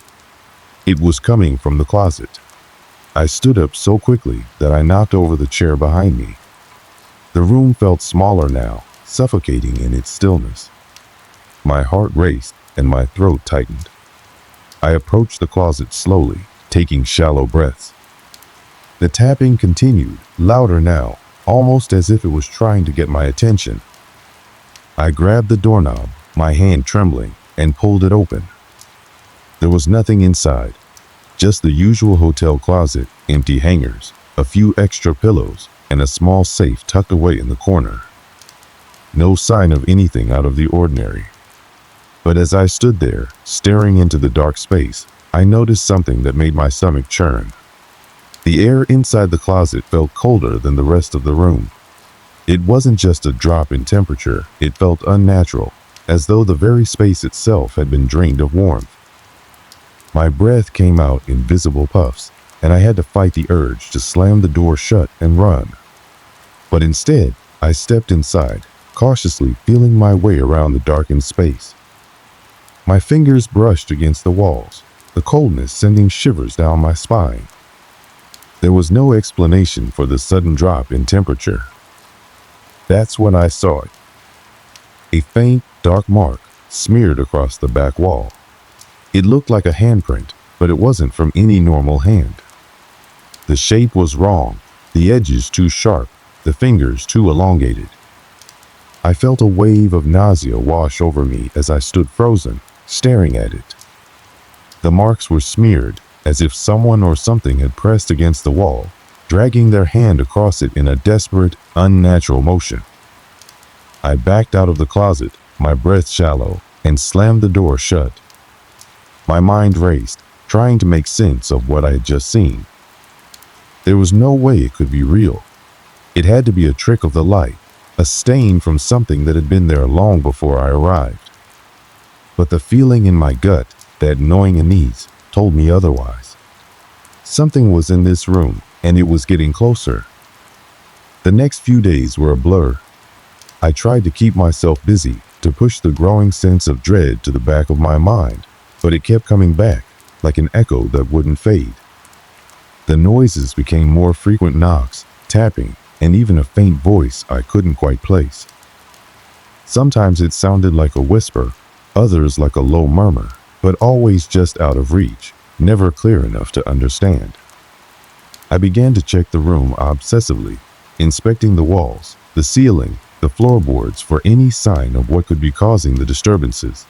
It was coming from the closet. I stood up so quickly that I knocked over the chair behind me. The room felt smaller now, suffocating in its stillness. My heart raced and my throat tightened. I approached the closet slowly, taking shallow breaths. The tapping continued, louder now, almost as if it was trying to get my attention. I grabbed the doorknob, my hand trembling, and pulled it open. There was nothing inside, just the usual hotel closet, empty hangers, a few extra pillows, and a small safe tucked away in the corner. No sign of anything out of the ordinary. But as I stood there, staring into the dark space, I noticed something that made my stomach churn. The air inside the closet felt colder than the rest of the room. It wasn't just a drop in temperature, it felt unnatural, as though the very space itself had been drained of warmth. My breath came out in visible puffs, and I had to fight the urge to slam the door shut and run. But instead, I stepped inside, cautiously feeling my way around the darkened space. My fingers brushed against the walls, the coldness sending shivers down my spine. There was no explanation for the sudden drop in temperature. That's when I saw it. A faint, dark mark smeared across the back wall. It looked like a handprint, but it wasn't from any normal hand. The shape was wrong, the edges too sharp, the fingers too elongated. I felt a wave of nausea wash over me as I stood frozen, staring at it. The marks were smeared, as if someone or something had pressed against the wall, dragging their hand across it in a desperate, unnatural motion. I backed out of the closet, my breath shallow, and slammed the door shut. My mind raced, trying to make sense of what I had just seen. There was no way it could be real. It had to be a trick of the light, a stain from something that had been there long before I arrived. But the feeling in my gut, that gnawing unease, told me otherwise. Something was in this room, and it was getting closer. The next few days were a blur. I tried to keep myself busy, to push the growing sense of dread to the back of my mind, but it kept coming back, like an echo that wouldn't fade. The noises became more frequent knocks, tapping, and even a faint voice I couldn't quite place. Sometimes it sounded like a whisper, others like a low murmur, but always just out of reach, never clear enough to understand. I began to check the room obsessively, inspecting the walls, the ceiling, the floorboards for any sign of what could be causing the disturbances.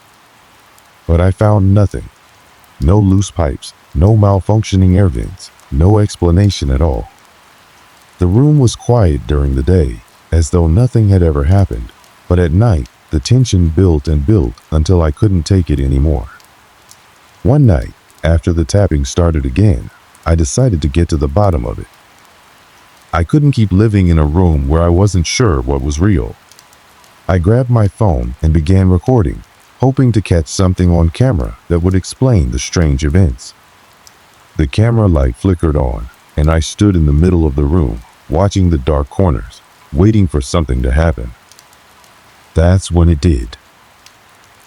But I found nothing. No loose pipes, no malfunctioning air vents, no explanation at all. The room was quiet during the day, as though nothing had ever happened, but at night, the tension built and built until I couldn't take it anymore. One night, after the tapping started again, I decided to get to the bottom of it. I couldn't keep living in a room where I wasn't sure what was real. I grabbed my phone and began recording, hoping to catch something on camera that would explain the strange events. The camera light flickered on, and I stood in the middle of the room, watching the dark corners, waiting for something to happen. That's when it did.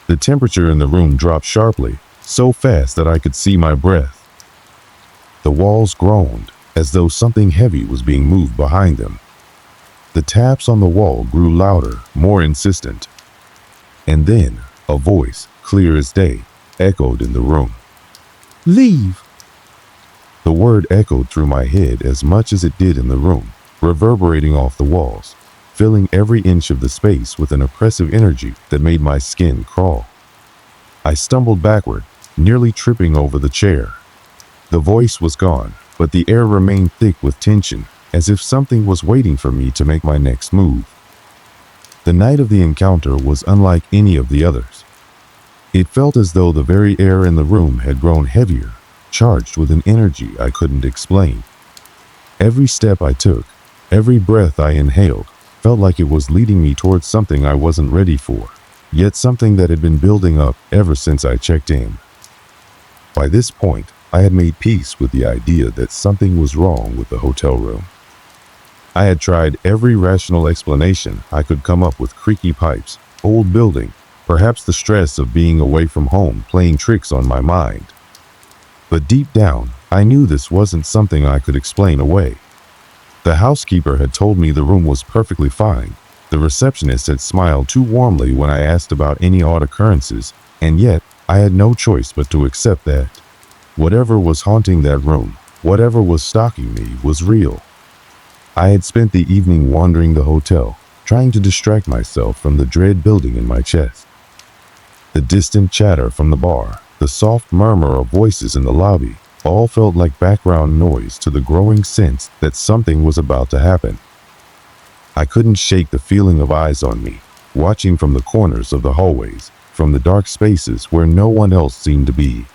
The temperature in the room dropped sharply, so fast that I could see my breath. The walls groaned, as though something heavy was being moved behind them. The taps on the wall grew louder, more insistent. And then, a voice, clear as day, echoed in the room. "Leave!" The word echoed through my head as much as it did in the room, reverberating off the walls, filling every inch of the space with an oppressive energy that made my skin crawl. I stumbled backward, nearly tripping over the chair. The voice was gone, but the air remained thick with tension, as if something was waiting for me to make my next move. The night of the encounter was unlike any of the others. It felt as though the very air in the room had grown heavier, charged with an energy I couldn't explain. Every step I took, every breath I inhaled, felt like it was leading me towards something I wasn't ready for, yet something that had been building up ever since I checked in. By this point, I had made peace with the idea that something was wrong with the hotel room. I had tried every rational explanation I could come up with: creaky pipes, old building, perhaps the stress of being away from home playing tricks on my mind. But deep down, I knew this wasn't something I could explain away. The housekeeper had told me the room was perfectly fine. The receptionist had smiled too warmly when I asked about any odd occurrences, and yet I had no choice but to accept that. Whatever was haunting that room, whatever was stalking me, was real. I had spent the evening wandering the hotel, trying to distract myself from the dread building in my chest. The distant chatter from the bar, the soft murmur of voices in the lobby, all felt like background noise to the growing sense that something was about to happen. I couldn't shake the feeling of eyes on me, watching from the corners of the hallways, from the dark spaces where no one else seemed to be.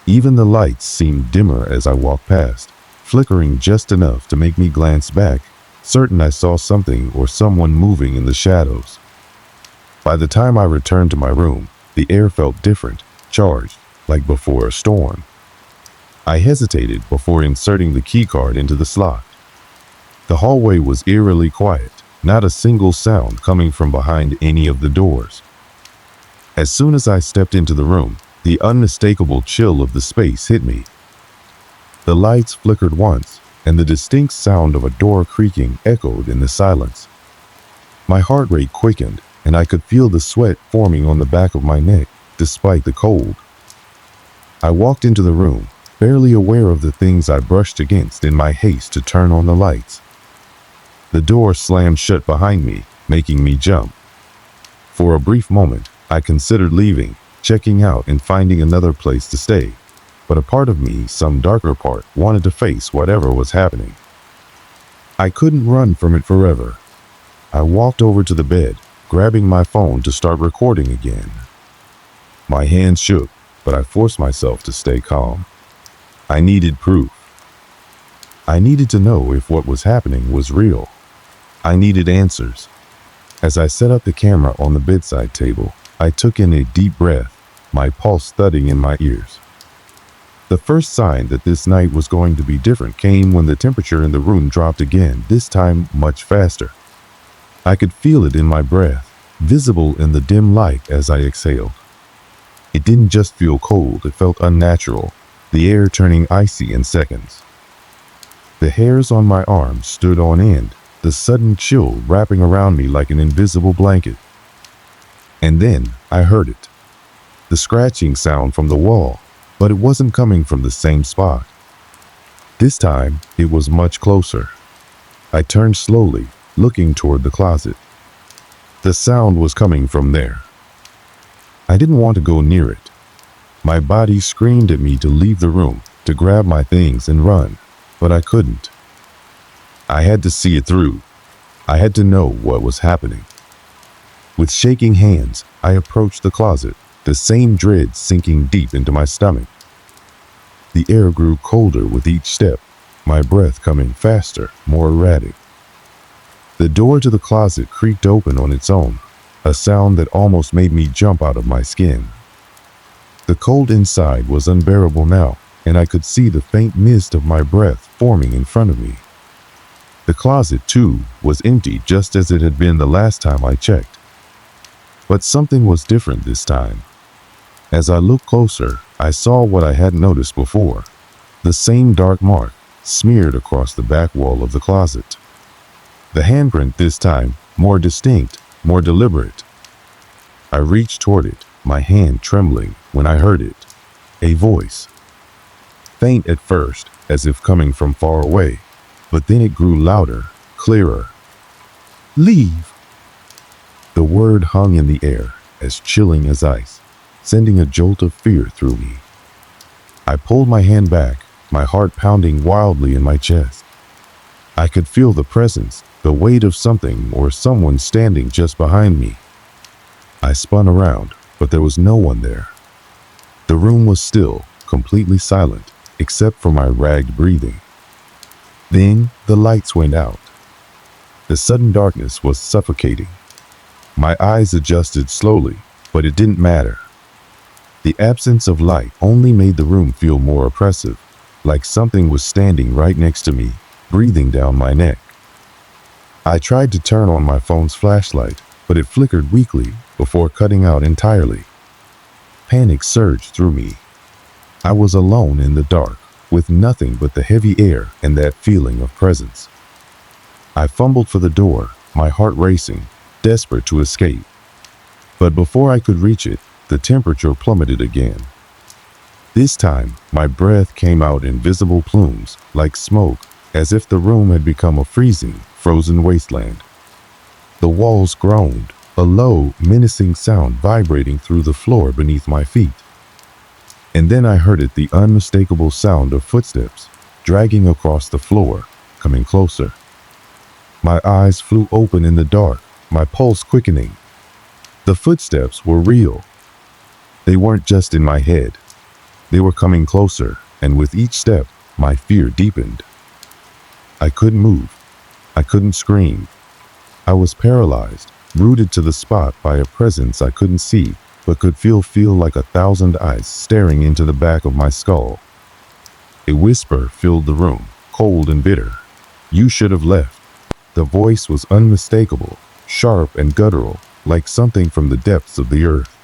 Even the lights seemed dimmer as I walked past, flickering just enough to make me glance back, certain I saw something or someone moving in the shadows. By the time I returned to my room, the air felt different, charged, like before a storm. I hesitated before inserting the keycard into the slot. The hallway was eerily quiet, not a single sound coming from behind any of the doors. As soon as I stepped into the room, the unmistakable chill of the space hit me. The lights flickered once, and the distinct sound of a door creaking echoed in the silence. My heart rate quickened, and I could feel the sweat forming on the back of my neck, despite the cold. I walked into the room, barely aware of the things I brushed against in my haste to turn on the lights. The door slammed shut behind me, making me jump. For a brief moment, I considered leaving, checking out and finding another place to stay. But a part of me, some darker part, wanted to face whatever was happening. I couldn't run from it forever. I walked over to the bed, grabbing my phone to start recording again. My hands shook, but I forced myself to stay calm. I needed proof. I needed to know if what was happening was real. I needed answers. As I set up the camera on the bedside table, I took in a deep breath, my pulse thudding in my ears. The first sign that this night was going to be different came when the temperature in the room dropped again, this time much faster. I could feel it in my breath, visible in the dim light as I exhaled. It didn't just feel cold, it felt unnatural, the air turning icy in seconds. The hairs on my arms stood on end, the sudden chill wrapping around me like an invisible blanket. And then I heard it. The scratching sound from the wall, but it wasn't coming from the same spot. This time, it was much closer. I turned slowly, looking toward the closet. The sound was coming from there. I didn't want to go near it. My body screamed at me to leave the room, to grab my things and run, but I couldn't. I had to see it through. I had to know what was happening. With shaking hands, I approached the closet, the same dread sinking deep into my stomach. The air grew colder with each step. my breath coming faster, more erratic. The door to the closet creaked open on its own, a sound that almost made me jump out of my skin. The cold inside was unbearable now, and I could see the faint mist of my breath forming in front of me. The closet, too, was empty just as it had been the last time I checked. But something was different this time. As I looked closer, I saw what I hadn't noticed before. The same dark mark smeared across the back wall of the closet. The handprint this time, more distinct, more deliberate. I reached toward it, my hand trembling when I heard it. A voice. Faint at first, as if coming from far away, but then it grew louder, clearer. Leave! The word hung in the air, as chilling as ice, sending a jolt of fear through me. I pulled my hand back, my heart pounding wildly in my chest. I could feel the presence, the weight of something or someone standing just behind me. I spun around, but there was no one there. The room was still, completely silent, except for my ragged breathing. Then the lights went out. The sudden darkness was suffocating. My eyes adjusted slowly, but it didn't matter. The absence of light only made the room feel more oppressive, like something was standing right next to me, breathing down my neck. I tried to turn on my phone's flashlight, but it flickered weakly before cutting out entirely. Panic surged through me. I was alone in the dark, with nothing but the heavy air and that feeling of presence. I fumbled for the door, my heart racing, desperate to escape. But before I could reach it, the temperature plummeted again. This time, my breath came out in visible plumes, like smoke, as if the room had become a freezing, frozen wasteland. The walls groaned, a low, menacing sound vibrating through the floor beneath my feet. And then I heard it, the unmistakable sound of footsteps, dragging across the floor, coming closer. My eyes flew open in the dark, my pulse quickening. The footsteps were real. They weren't just in my head. They were coming closer, and with each step, my fear deepened. I couldn't move. I couldn't scream. I was paralyzed, rooted to the spot by a presence I couldn't see, but could feel like 1,000 eyes staring into the back of my skull. A whisper filled the room, cold and bitter. You should have left. The voice was unmistakable, sharp and guttural, like something from the depths of the earth.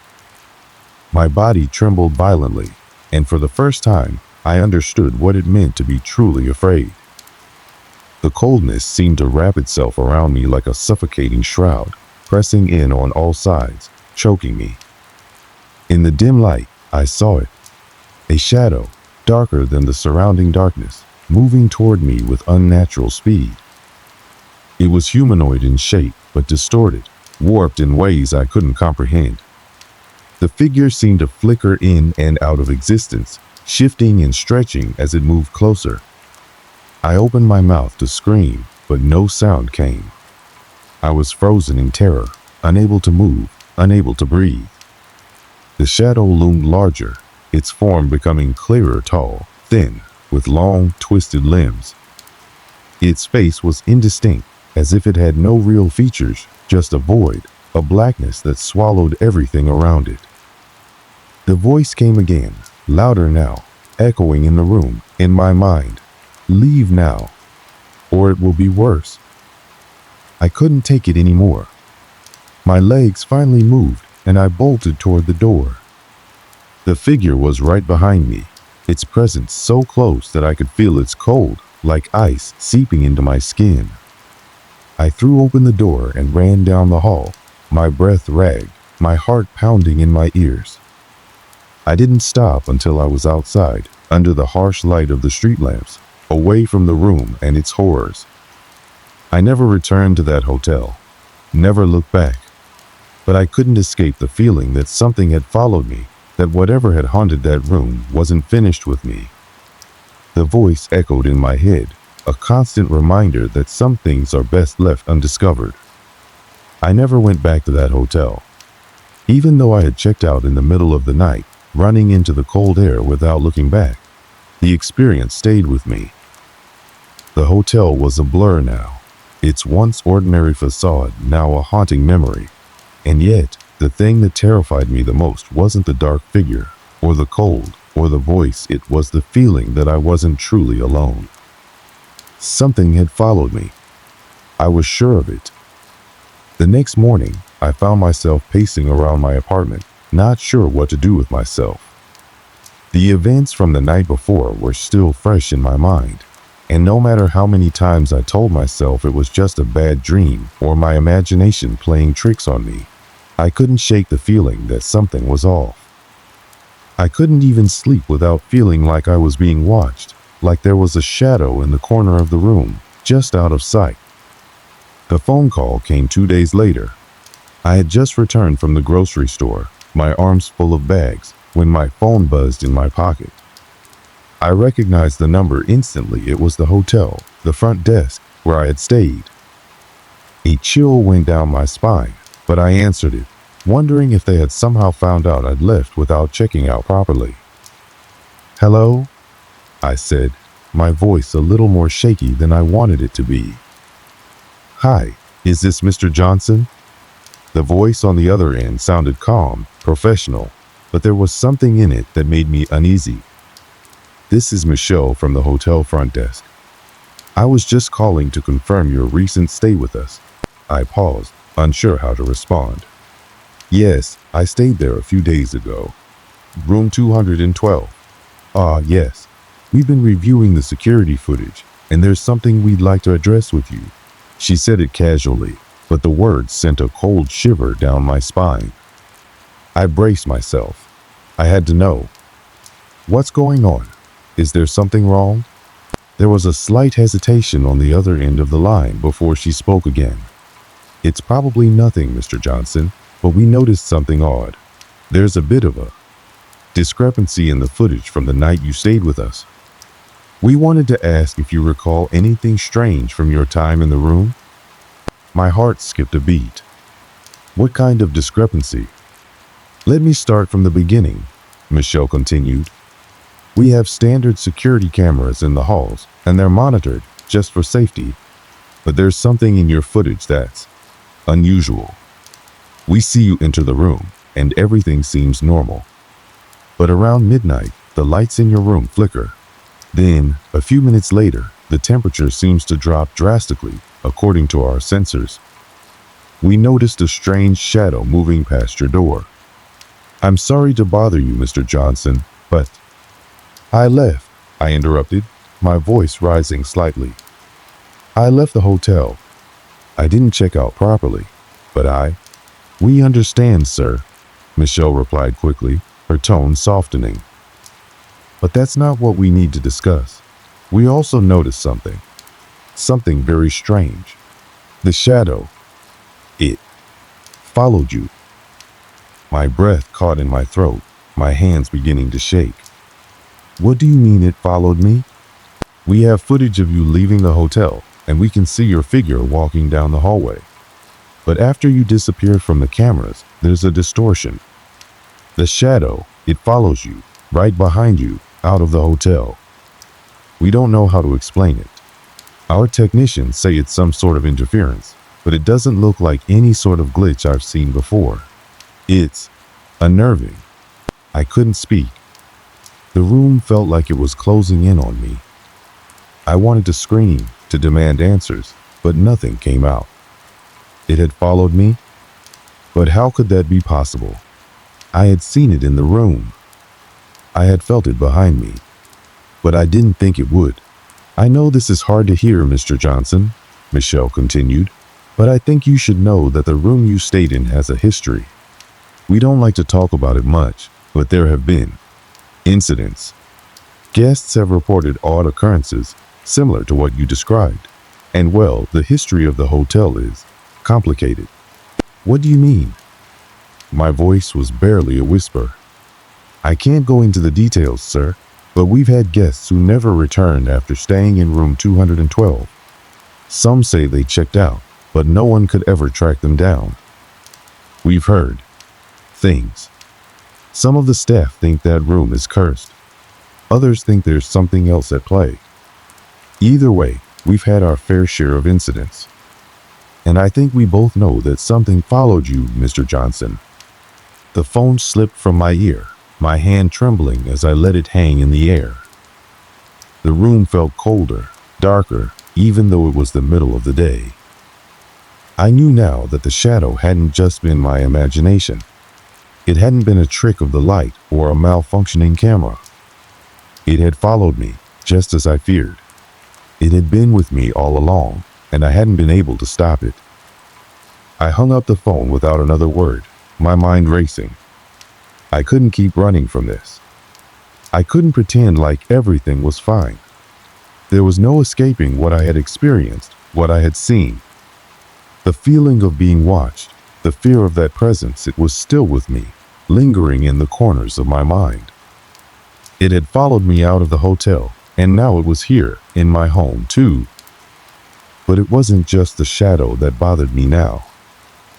My body trembled violently, and for the first time, I understood what it meant to be truly afraid. The coldness seemed to wrap itself around me like a suffocating shroud, pressing in on all sides, choking me. In the dim light, I saw it. A shadow, darker than the surrounding darkness, moving toward me with unnatural speed. It was humanoid in shape, but distorted, warped in ways I couldn't comprehend. The figure seemed to flicker in and out of existence, shifting and stretching as it moved closer. I opened my mouth to scream, but no sound came. I was frozen in terror, unable to move, unable to breathe. The shadow loomed larger, its form becoming clearer, tall, thin, with long, twisted limbs. Its face was indistinct, as if it had no real features, just a void, a blackness that swallowed everything around it. The voice came again, louder now, echoing in the room, in my mind. Leave now, or it will be worse. I couldn't take it anymore. My legs finally moved, and I bolted toward the door. The figure was right behind me, its presence so close that I could feel its cold, like ice, seeping into my skin. I threw open the door and ran down the hall, my breath ragged, my heart pounding in my ears. I didn't stop until I was outside, under the harsh light of the street lamps, away from the room and its horrors. I never returned to that hotel, never looked back. But I couldn't escape the feeling that something had followed me, that whatever had haunted that room wasn't finished with me. The voice echoed in my head, a constant reminder that some things are best left undiscovered. I never went back to that hotel. Even though I had checked out in the middle of the night, running into the cold air without looking back, the experience stayed with me. The hotel was a blur now. Its once ordinary facade now a haunting memory. And yet, the thing that terrified me the most wasn't the dark figure, or the cold, or the voice. It was the feeling that I wasn't truly alone. Something had followed me. I was sure of it. The next morning, I found myself pacing around my apartment, not sure what to do with myself. The events from the night before were still fresh in my mind, and no matter how many times I told myself it was just a bad dream or my imagination playing tricks on me, I couldn't shake the feeling that something was off. I couldn't even sleep without feeling like I was being watched, like there was a shadow in the corner of the room, just out of sight. The phone call came 2 days later. I had just returned from the grocery store, my arms full of bags, when my phone buzzed in my pocket. I recognized the number instantly. It was the hotel, the front desk, where I had stayed. A chill went down my spine, but I answered it, wondering if they had somehow found out I'd left without checking out properly. "Hello?" I said, my voice a little more shaky than I wanted it to be. "Hi, is this Mr. Johnson?" The voice on the other end sounded calm, professional, but there was something in it that made me uneasy. "This is Michelle from the hotel front desk. I was just calling to confirm your recent stay with us." I paused, unsure how to respond. "Yes, I stayed there a few days ago. Room 212. Yes. We've been reviewing the security footage, and there's something we'd like to address with you." She said it casually, but the words sent a cold shiver down my spine. I braced myself. I had to know. "What's going on? Is there something wrong?" There was a slight hesitation on the other end of the line before she spoke again. "It's probably nothing, Mr. Johnson, but we noticed something odd. There's a bit of a discrepancy in the footage from the night you stayed with us. We wanted to ask if you recall anything strange from your time in the room." My heart skipped a beat. "What kind of discrepancy?" "Let me start from the beginning," Michelle continued. "We have standard security cameras in the halls, and they're monitored just for safety. But there's something in your footage that's unusual. We see you enter the room, and everything seems normal. But around midnight, the lights in your room flicker. Then, a few minutes later, the temperature seems to drop drastically, according to our sensors. We noticed a strange shadow moving past your door. I'm sorry to bother you, Mr. Johnson, but..." "I left," I interrupted, my voice rising slightly. "I left the hotel. I didn't check out properly, but We understand, sir," Michelle replied quickly, her tone softening. "But that's not what we need to discuss. We also noticed something very strange. The shadow, it followed you." My breath caught in my throat, my hands beginning to shake. "What do you mean it followed me?" "We have footage of you leaving the hotel, and we can see your figure walking down the hallway. But after you disappeared from the cameras, there's a distortion. The shadow, it follows you, right behind you, out of the hotel. We don't know how to explain it. Our technicians say it's some sort of interference, but it doesn't look like any sort of glitch I've seen before. It's unnerving." I couldn't speak. The room felt like it was closing in on me. I wanted to scream, to demand answers, but nothing came out. It had followed me? But how could that be possible? I had seen it in the room. I had felt it behind me. But I didn't think it would. "I know this is hard to hear, Mr. Johnson," Michelle continued, "but I think you should know that the room you stayed in has a history. We don't like to talk about it much, but there have been incidents. Guests have reported odd occurrences similar to what you described. And well, the history of the hotel is complicated." "What do you mean?" My voice was barely a whisper. "I can't go into the details, sir, but we've had guests who never returned after staying in room 212. Some say they checked out, but no one could ever track them down. We've heard things. Some of the staff think that room is cursed. Others think there's something else at play. Either way, we've had our fair share of incidents. And I think we both know that something followed you, Mr. Johnson. The phone slipped from my ear, my hand trembling as I let it hang in the air. The room felt colder, darker, even though it was the middle of the day. I knew now that the shadow hadn't just been my imagination. It hadn't been a trick of the light or a malfunctioning camera. It had followed me, just as I feared. It had been with me all along, and I hadn't been able to stop it. I hung up the phone without another word, my mind racing. I couldn't keep running from this. I couldn't pretend like everything was fine. There was no escaping what I had experienced, what I had seen. The feeling of being watched, the fear of that presence, it was still with me, lingering in the corners of my mind. It had followed me out of the hotel, and now it was here, in my home, too. But it wasn't just the shadow that bothered me now.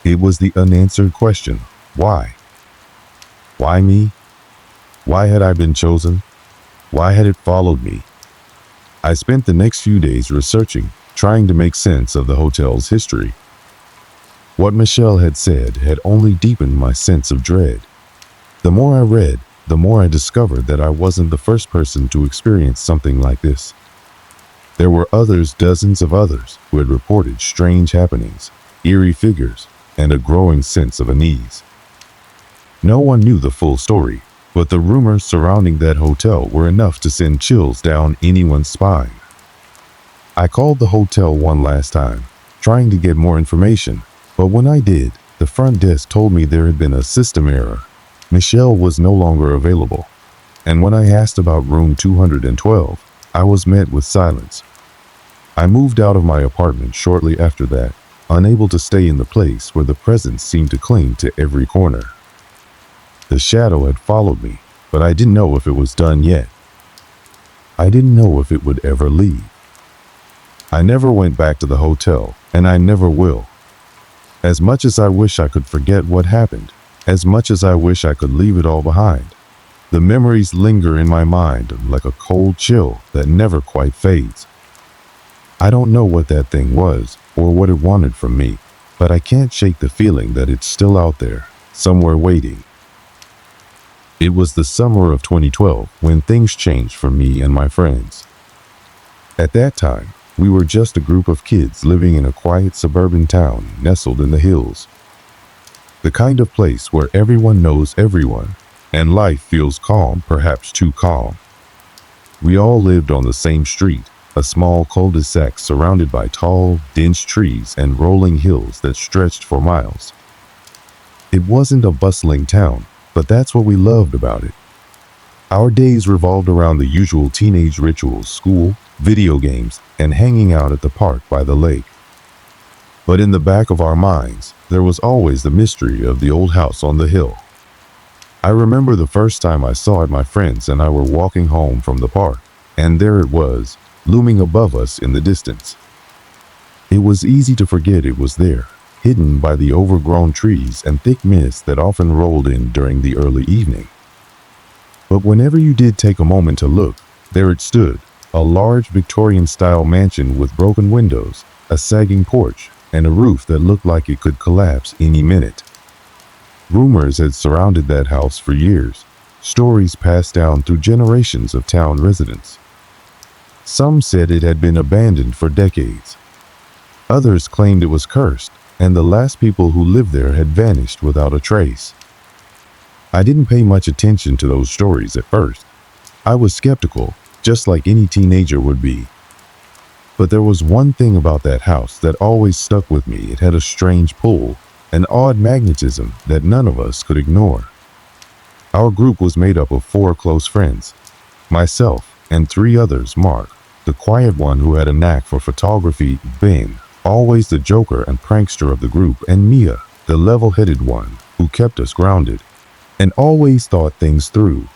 It was the unanswered question, why? Why me? Why had I been chosen? Why had it followed me? I spent the next few days researching, trying to make sense of the hotel's history. What Michelle had said had only deepened my sense of dread. The more I read, the more I discovered that I wasn't the first person to experience something like this. There were others, dozens of others, who had reported strange happenings, eerie figures, and a growing sense of unease. No one knew the full story, but the rumors surrounding that hotel were enough to send chills down anyone's spine. I called the hotel one last time, trying to get more information, but when I did, the front desk told me there had been a system error. Michelle was no longer available, and when I asked about room 212, I was met with silence. I moved out of my apartment shortly after that, unable to stay in the place where the presence seemed to cling to every corner. The shadow had followed me, but I didn't know if it was done yet. I didn't know if it would ever leave. I never went back to the hotel, and I never will. As much as I wish I could forget what happened, as much as I wish I could leave it all behind, the memories linger in my mind like a cold chill that never quite fades. I don't know what that thing was or what it wanted from me, but I can't shake the feeling that it's still out there, somewhere waiting. It was the summer of 2012 when things changed for me and my friends. At that time, we were just a group of kids living in a quiet suburban town nestled in the hills. The kind of place where everyone knows everyone, and life feels calm, perhaps too calm. We all lived on the same street, a small cul-de-sac surrounded by tall, dense trees and rolling hills that stretched for miles. It wasn't a bustling town, but that's what we loved about it. Our days revolved around the usual teenage rituals, school, video games, and hanging out at the park by the lake. But in the back of our minds, there was always the mystery of the old house on the hill. I remember the first time I saw it. My friends and I were walking home from the park, and there it was, looming above us in the distance. It was easy to forget it was there, hidden by the overgrown trees and thick mist that often rolled in during the early evening. But whenever you did take a moment to look, there it stood, a large Victorian-style mansion with broken windows, a sagging porch, and a roof that looked like it could collapse any minute. Rumors had surrounded that house for years, stories passed down through generations of town residents. Some said it had been abandoned for decades. Others claimed it was cursed, and the last people who lived there had vanished without a trace. I didn't pay much attention to those stories at first. I was skeptical, just like any teenager would be. But there was one thing about that house that always stuck with me. It had a strange pull, an odd magnetism that none of us could ignore. Our group was made up of 4 close friends, myself and 3 others: Mark, the quiet one who had a knack for photography; Ben, always the joker and prankster of the group; and Mia, the level-headed one who kept us grounded and always thought things through.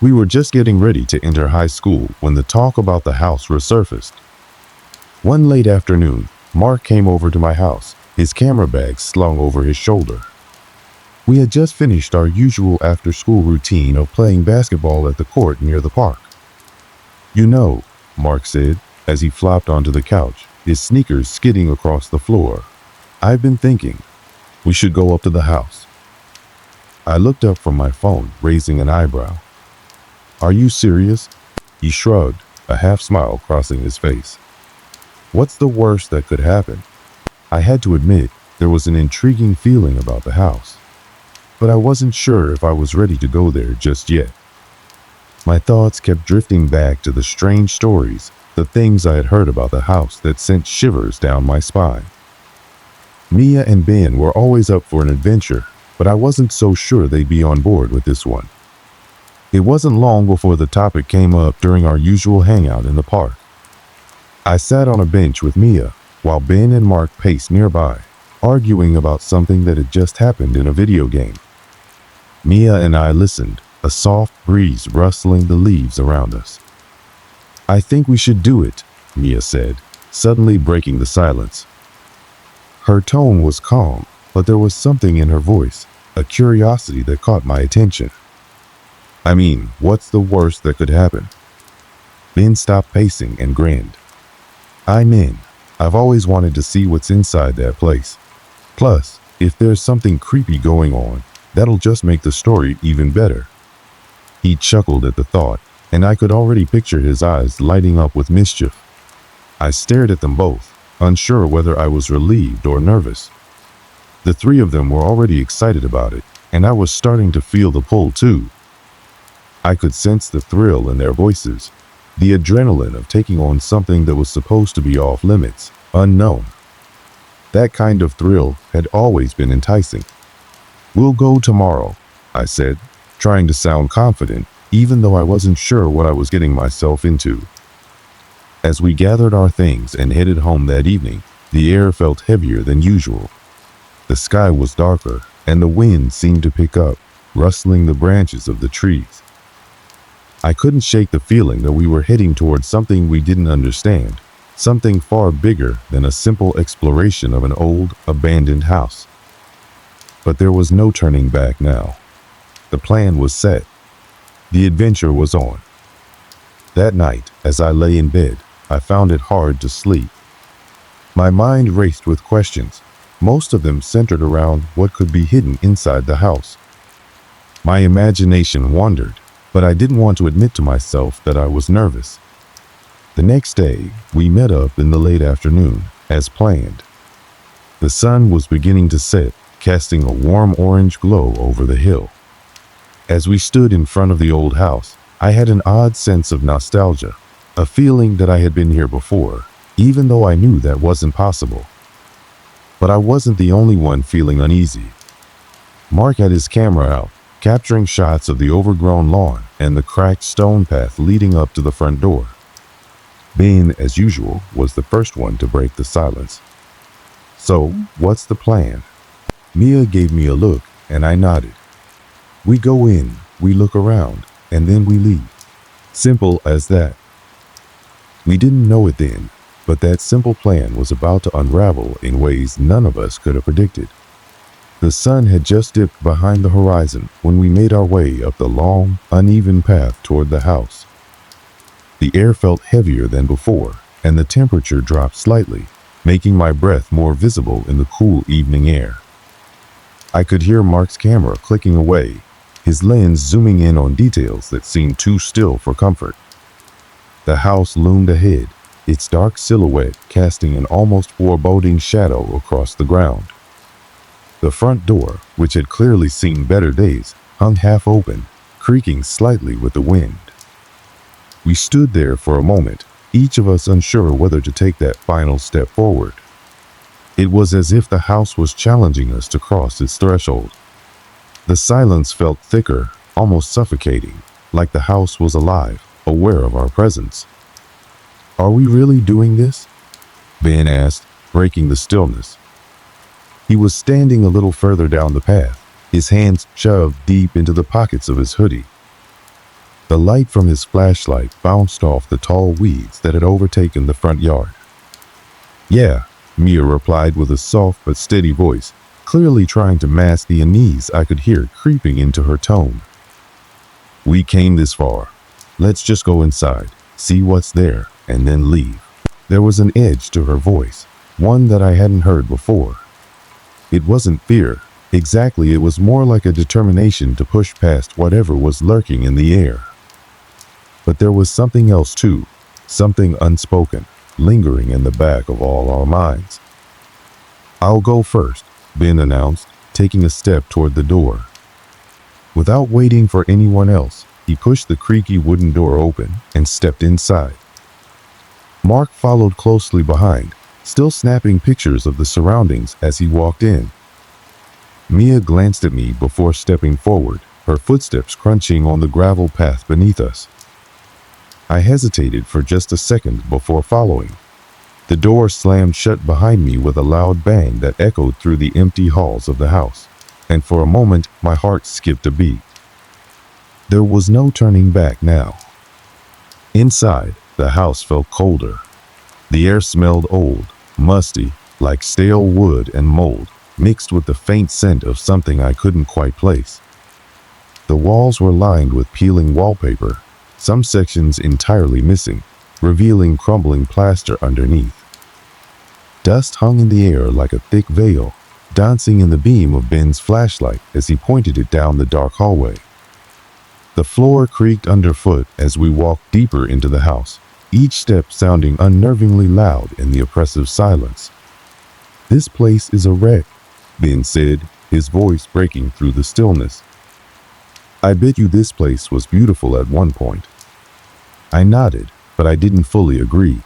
We were just getting ready to enter high school when the talk about the house resurfaced. One late afternoon, Mark came over to my house, his camera bag slung over his shoulder. We had just finished our usual after-school routine of playing basketball at the court near the park. "You know," Mark said, as he flopped onto the couch, his sneakers skidding across the floor. "I've been thinking, we should go up to the house." I looked up from my phone, raising an eyebrow. "Are you serious?" He shrugged, a half smile crossing his face. "What's the worst that could happen?" I had to admit, there was an intriguing feeling about the house, but I wasn't sure if I was ready to go there just yet. My thoughts kept drifting back to the strange stories, the things I had heard about the house that sent shivers down my spine. Mia and Ben were always up for an adventure, but I wasn't so sure they'd be on board with this one. It wasn't long before the topic came up during our usual hangout in the park. I sat on a bench with Mia, while Ben and Mark paced nearby, arguing about something that had just happened in a video game. Mia and I listened, a soft breeze rustling the leaves around us. "I think we should do it," Mia said, suddenly breaking the silence. Her tone was calm, but there was something in her voice, a curiosity that caught my attention. "I mean, what's the worst that could happen?" Ben stopped pacing and grinned. "I'm in. I've always wanted to see what's inside that place. Plus, if there's something creepy going on, that'll just make the story even better." He chuckled at the thought, and I could already picture his eyes lighting up with mischief. I stared at them both, unsure whether I was relieved or nervous. The three of them were already excited about it, and I was starting to feel the pull too. I could sense the thrill in their voices, the adrenaline of taking on something that was supposed to be off limits, unknown. That kind of thrill had always been enticing. "We'll go tomorrow," I said, trying to sound confident, even though I wasn't sure what I was getting myself into. As we gathered our things and headed home that evening, the air felt heavier than usual. The sky was darker, and the wind seemed to pick up, rustling the branches of the trees. I couldn't shake the feeling that we were heading towards something we didn't understand, something far bigger than a simple exploration of an old, abandoned house. But there was no turning back now. The plan was set. The adventure was on. That night, as I lay in bed, I found it hard to sleep. My mind raced with questions, most of them centered around what could be hidden inside the house. My imagination wandered, but I didn't want to admit to myself that I was nervous. The next day, we met up in the late afternoon, as planned. The sun was beginning to set, casting a warm orange glow over the hill. As we stood in front of the old house, I had an odd sense of nostalgia, a feeling that I had been here before, even though I knew that wasn't possible. But I wasn't the only one feeling uneasy. Mark had his camera out, capturing shots of the overgrown lawn and the cracked stone path leading up to the front door. Ben, as usual, was the first one to break the silence. "So, what's the plan?" Mia gave me a look, and I nodded. "We go in, we look around, and then we leave. Simple as that." We didn't know it then, but that simple plan was about to unravel in ways none of us could have predicted. The sun had just dipped behind the horizon when we made our way up the long, uneven path toward the house. The air felt heavier than before, and the temperature dropped slightly, making my breath more visible in the cool evening air. I could hear Mark's camera clicking away, his lens zooming in on details that seemed too still for comfort. The house loomed ahead, its dark silhouette casting an almost foreboding shadow across the ground. The front door, which had clearly seen better days, hung half open, creaking slightly with the wind. We stood there for a moment, each of us unsure whether to take that final step forward. It was as if the house was challenging us to cross its threshold. The silence felt thicker, almost suffocating, like the house was alive, aware of our presence. "Are we really doing this?" Ben asked, breaking the stillness. He was standing a little further down the path, his hands shoved deep into the pockets of his hoodie. The light from his flashlight bounced off the tall weeds that had overtaken the front yard. "Yeah," Mia replied with a soft but steady voice, clearly trying to mask the unease I could hear creeping into her tone. "We came this far. Let's just go inside, see what's there, and then leave." There was an edge to her voice, one that I hadn't heard before. It wasn't fear. Exactly, it was more like a determination to push past whatever was lurking in the air. But there was something else too, something unspoken, lingering in the back of all our minds. "I'll go first," Ben announced, taking a step toward the door. Without waiting for anyone else, he pushed the creaky wooden door open and stepped inside. Mark followed closely behind, still snapping pictures of the surroundings as he walked in. Mia glanced at me before stepping forward, her footsteps crunching on the gravel path beneath us. I hesitated for just a second before following. The door slammed shut behind me with a loud bang that echoed through the empty halls of the house, and for a moment my heart skipped a beat. There was no turning back now. Inside, the house felt colder. The air smelled old, musty, like stale wood and mold, mixed with the faint scent of something I couldn't quite place. The walls were lined with peeling wallpaper, some sections entirely missing, revealing crumbling plaster underneath. Dust hung in the air like a thick veil, dancing in the beam of Ben's flashlight as he pointed it down the dark hallway. The floor creaked underfoot as we walked deeper into the house, each step sounding unnervingly loud in the oppressive silence. "This place is a wreck," Ben said, his voice breaking through the stillness. "I bet you this place was beautiful at one point." I nodded, but I didn't fully agree.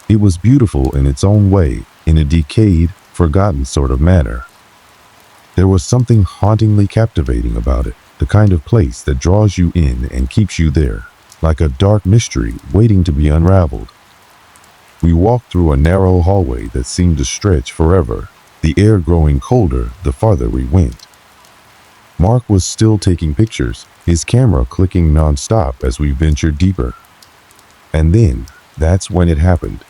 It was beautiful in its own way, in a decayed, forgotten sort of manner. There was something hauntingly captivating about it, the kind of place that draws you in and keeps you there, like a dark mystery waiting to be unraveled. We walked through a narrow hallway that seemed to stretch forever, the air growing colder the farther we went. Mark was still taking pictures, his camera clicking non-stop as we ventured deeper. And then, that's when it happened.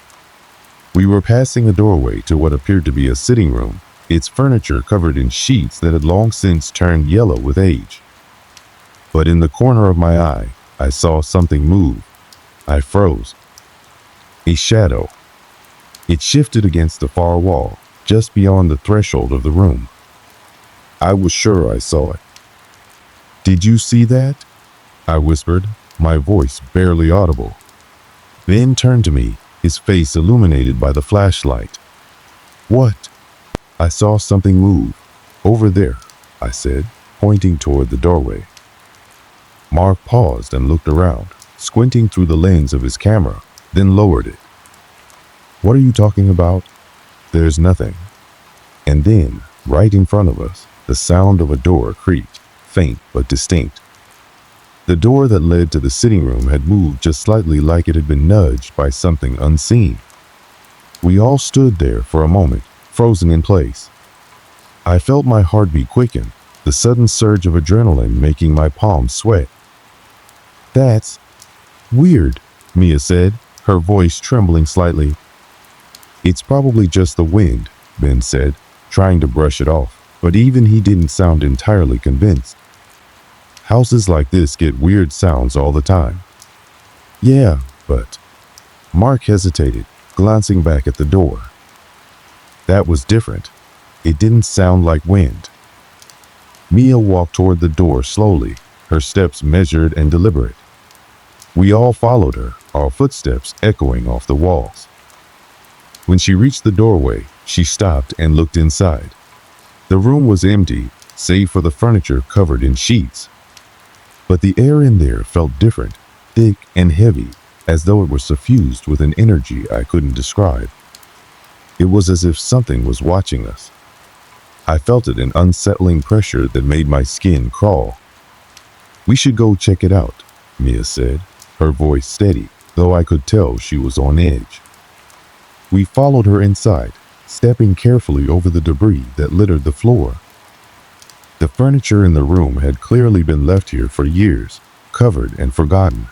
We were passing a doorway to what appeared to be a sitting room, its furniture covered in sheets that had long since turned yellow with age. But in the corner of my eye, I saw something move. I froze. A shadow. It shifted against the far wall, just beyond the threshold of the room. I was sure I saw it. "Did you see that?" I whispered, my voice barely audible. Ben turned to me, his face illuminated by the flashlight. "What?" "I saw something move. Over there," I said, pointing toward the doorway. Mark paused and looked around, squinting through the lens of his camera, then lowered it. "What are you talking about?" "There's nothing." And then, right in front of us, the sound of a door creaked, faint but distinct. The door that led to the sitting room had moved just slightly, like it had been nudged by something unseen. We all stood there for a moment, frozen in place. I felt my heartbeat quicken, the sudden surge of adrenaline making my palms sweat. "That's weird," Mia said, her voice trembling slightly. "It's probably just the wind," Ben said, trying to brush it off, but even he didn't sound entirely convinced. "Houses like this get weird sounds all the time." "Yeah, but..." Mark hesitated, glancing back at the door. That was different. It didn't sound like wind. Mia walked toward the door slowly, her steps measured and deliberate. We all followed her, our footsteps echoing off the walls. When she reached the doorway, she stopped and looked inside. The room was empty, save for the furniture covered in sheets. But the air in there felt different, thick and heavy, as though it were suffused with an energy I couldn't describe. It was as if something was watching us. I felt it, an unsettling pressure that made my skin crawl. "We should go check it out," Mia said, her voice steady, though I could tell she was on edge. We followed her inside, stepping carefully over the debris that littered the floor. The furniture in the room had clearly been left here for years, covered and forgotten.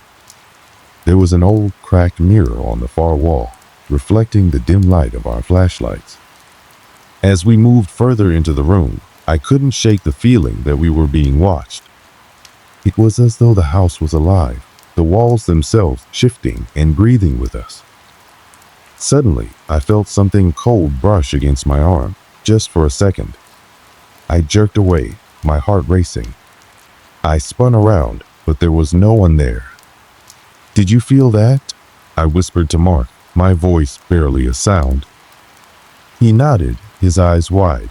There was an old, cracked mirror on the far wall, reflecting the dim light of our flashlights. As we moved further into the room, I couldn't shake the feeling that we were being watched. It was as though the house was alive, the walls themselves shifting and breathing with us. Suddenly, I felt something cold brush against my arm, just for a second. I jerked away, my heart racing. I spun around, but there was no one there. "Did you feel that?" I whispered to Mark, my voice barely a sound. He nodded, his eyes wide.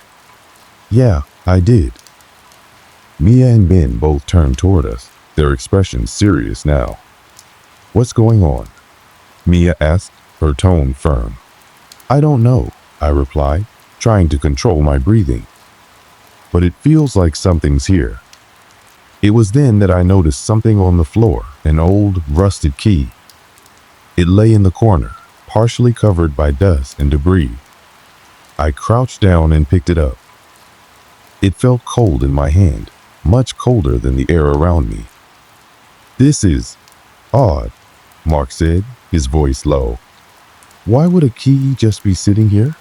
"Yeah, I did." Mia and Ben both turned toward us, their expressions serious now. "What's going on?" Mia asked, her tone firm. "I don't know," I replied, trying to control my breathing. "But it feels like something's here." It was then that I noticed something on the floor, an old, rusted key. It lay in the corner, partially covered by dust and debris. I crouched down and picked it up. It felt cold in my hand, much colder than the air around me. "This is odd," Mark said, his voice low. "Why would a key just be sitting here?"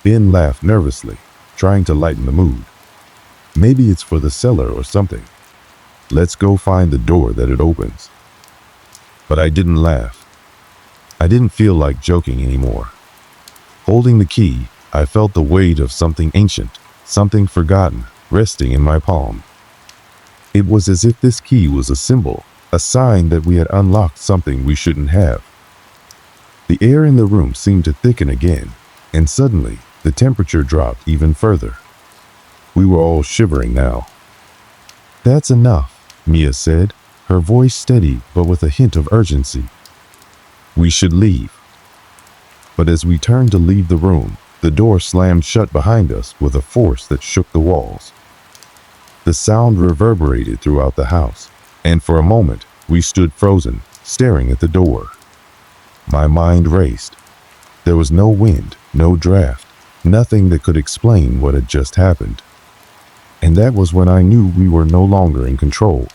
Ben laughed nervously, trying to lighten the mood. "Maybe it's for the cellar or something. Let's go find the door that it opens." But I didn't laugh. I didn't feel like joking anymore. Holding the key, I felt the weight of something ancient, something forgotten, resting in my palm. It was as if this key was a symbol, a sign that we had unlocked something we shouldn't have. The air in the room seemed to thicken again, and suddenly the temperature dropped even further. We were all shivering now. "That's enough," Mia said, her voice steady but with a hint of urgency. "We should leave." But as we turned to leave the room, the door slammed shut behind us with a force that shook the walls. The sound reverberated throughout the house, and for a moment we stood frozen, staring at the door. My mind raced. There was no wind, no draft, nothing that could explain what had just happened. And that was when I knew we were no longer in control.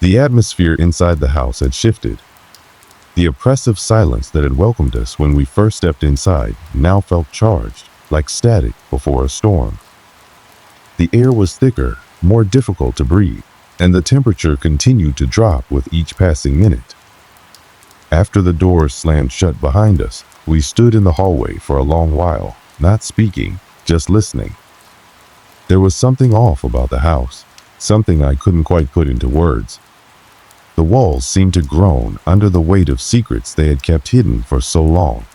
The atmosphere inside the house had shifted. The oppressive silence that had welcomed us when we first stepped inside now felt charged, like static before a storm. The air was thicker, more difficult to breathe, and the temperature continued to drop with each passing minute. After the doors slammed shut behind us, we stood in the hallway for a long while, not speaking, just listening. There was something off about the house, something I couldn't quite put into words. The walls seemed to groan under the weight of secrets they had kept hidden for so long.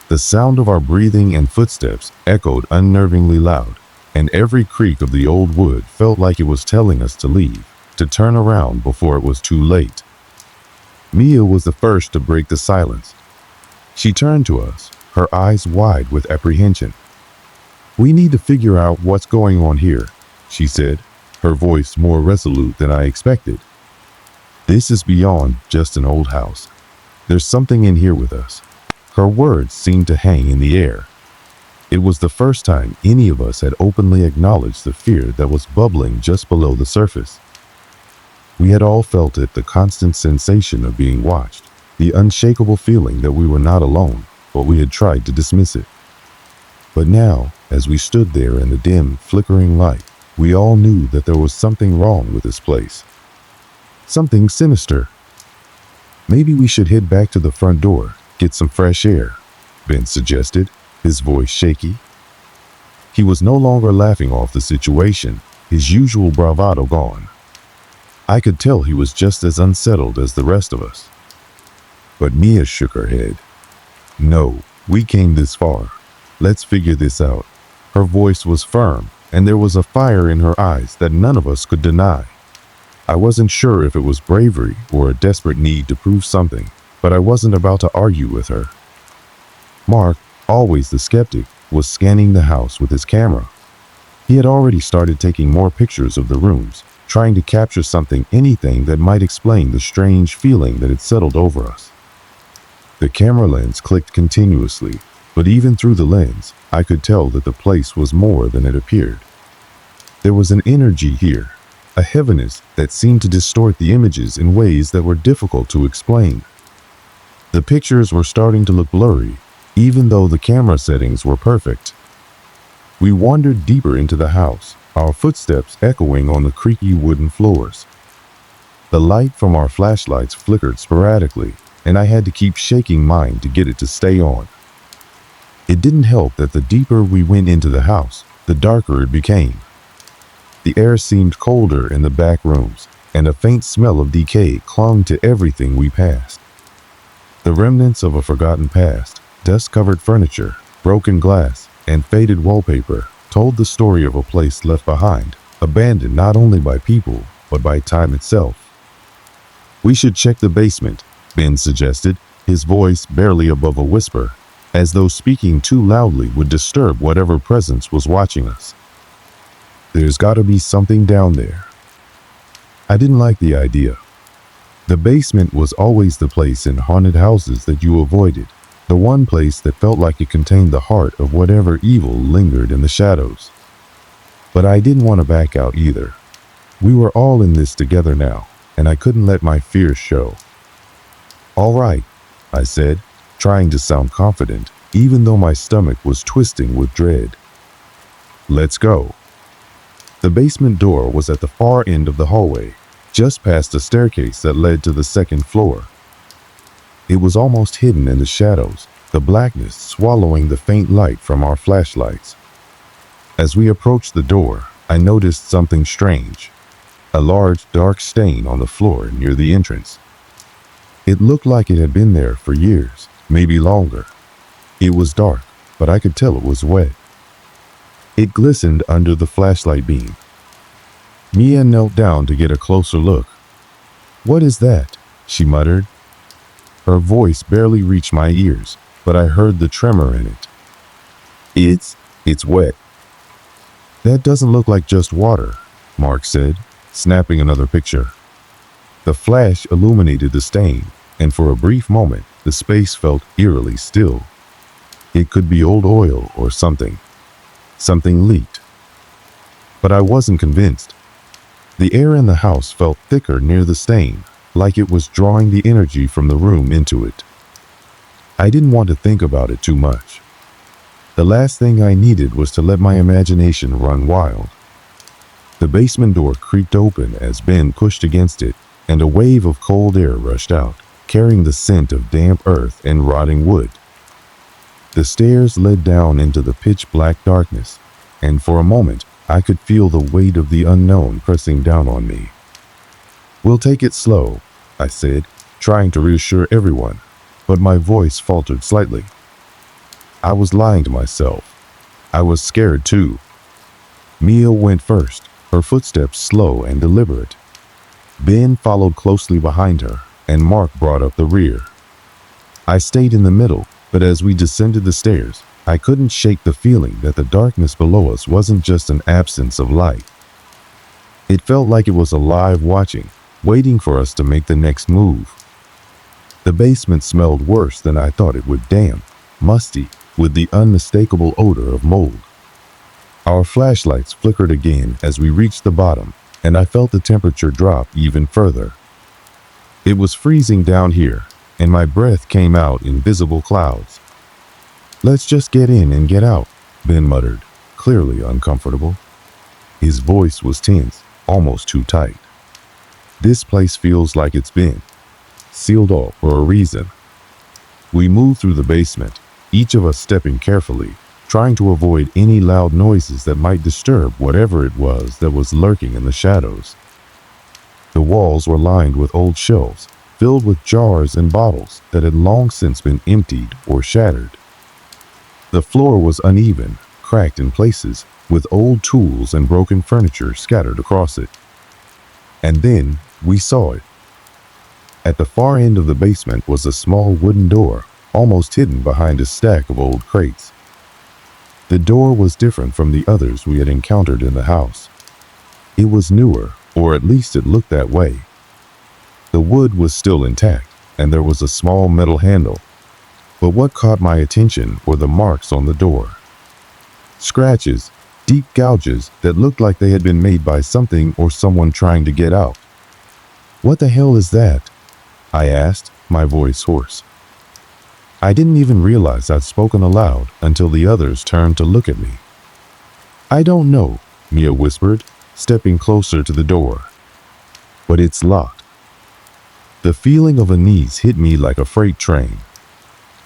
The sound of our breathing and footsteps echoed unnervingly loud, and every creak of the old wood felt like it was telling us to leave, to turn around before it was too late. Mia was the first to break the silence. She turned to us, her eyes wide with apprehension. "We need to figure out what's going on here," she said, her voice more resolute than I expected. "This is beyond just an old house. There's something in here with us." Her words seemed to hang in the air. It was the first time any of us had openly acknowledged the fear that was bubbling just below the surface. We had all felt it, the constant sensation of being watched, the unshakable feeling that we were not alone, but we had tried to dismiss it. But now, as we stood there in the dim, flickering light, we all knew that there was something wrong with this place. Something sinister. "Maybe we should head back to the front door, get some fresh air," Ben suggested, his voice shaky. He was no longer laughing off the situation, his usual bravado gone. I could tell he was just as unsettled as the rest of us. But Mia shook her head. "No, we came this far. Let's figure this out." Her voice was firm, and there was a fire in her eyes that none of us could deny. I wasn't sure if it was bravery or a desperate need to prove something, but I wasn't about to argue with her. Mark, always the skeptic, was scanning the house with his camera. He had already started taking more pictures of the rooms, trying to capture something, anything that might explain the strange feeling that had settled over us. The camera lens clicked continuously, but even through the lens, I could tell that the place was more than it appeared. There was an energy here, a heaviness that seemed to distort the images in ways that were difficult to explain. The pictures were starting to look blurry, even though the camera settings were perfect. We wandered deeper into the house, our footsteps echoing on the creaky wooden floors. The light from our flashlights flickered sporadically, and I had to keep shaking mine to get it to stay on. It didn't help that the deeper we went into the house, the darker it became. The air seemed colder in the back rooms, and a faint smell of decay clung to everything we passed. The remnants of a forgotten past, dust-covered furniture, broken glass, and faded wallpaper told the story of a place left behind, abandoned not only by people, but by time itself. "We should check the basement," Ben suggested, his voice barely above a whisper, as though speaking too loudly would disturb whatever presence was watching us. "There's gotta be something down there." I didn't like the idea. The basement was always the place in haunted houses that you avoided, the one place that felt like it contained the heart of whatever evil lingered in the shadows. But I didn't want to back out either. We were all in this together now, and I couldn't let my fears show. "All right," I said, trying to sound confident, even though my stomach was twisting with dread. "Let's go." The basement door was at the far end of the hallway, just past a staircase that led to the second floor. It was almost hidden in the shadows, the blackness swallowing the faint light from our flashlights. As we approached the door, I noticed something strange. A large, dark stain on the floor near the entrance. It looked like it had been there for years, maybe longer. It was dark, but I could tell it was wet. It glistened under the flashlight beam. Mia knelt down to get a closer look. "What is that?" she muttered. Her voice barely reached my ears, but I heard the tremor in it. It's wet." "That doesn't look like just water," Mark said, snapping another picture. The flash illuminated the stain, and for a brief moment, the space felt eerily still. It could be old oil or something. Something leaked. But I wasn't convinced. The air in the house felt thicker near the stain, like it was drawing the energy from the room into it. I didn't want to think about it too much. The last thing I needed was to let my imagination run wild. The basement door creaked open as Ben pushed against it, and a wave of cold air rushed out, carrying the scent of damp earth and rotting wood. The stairs led down into the pitch-black darkness, and for a moment, I could feel the weight of the unknown pressing down on me. "We'll take it slow," I said, trying to reassure everyone, but my voice faltered slightly. I was lying to myself. I was scared too. Mia went first, her footsteps slow and deliberate. Ben followed closely behind her, and Mark brought up the rear. I stayed in the middle, but as we descended the stairs, I couldn't shake the feeling that the darkness below us wasn't just an absence of light. It felt like it was alive, watching, waiting for us to make the next move. The basement smelled worse than I thought it would, damp, musty, with the unmistakable odor of mold. Our flashlights flickered again as we reached the bottom, and I felt the temperature drop even further. It was freezing down here, and my breath came out in visible clouds. "Let's just get in and get out," Ben muttered, clearly uncomfortable. His voice was tense, almost too tight. "This place feels like it's been sealed off for a reason." We moved through the basement, each of us stepping carefully, trying to avoid any loud noises that might disturb whatever it was that was lurking in the shadows. The walls were lined with old shelves, filled with jars and bottles that had long since been emptied or shattered. The floor was uneven, cracked in places, with old tools and broken furniture scattered across it. And then we saw it. At the far end of the basement was a small wooden door, almost hidden behind a stack of old crates. The door was different from the others we had encountered in the house. It was newer, or at least it looked that way. The wood was still intact, and there was a small metal handle. But what caught my attention were the marks on the door. Scratches, deep gouges that looked like they had been made by something or someone trying to get out. "What the hell is that?" I asked, my voice hoarse. I didn't even realize I'd spoken aloud until the others turned to look at me. "I don't know," Mia whispered, stepping closer to the door. "But it's locked." The feeling of unease hit me like a freight train.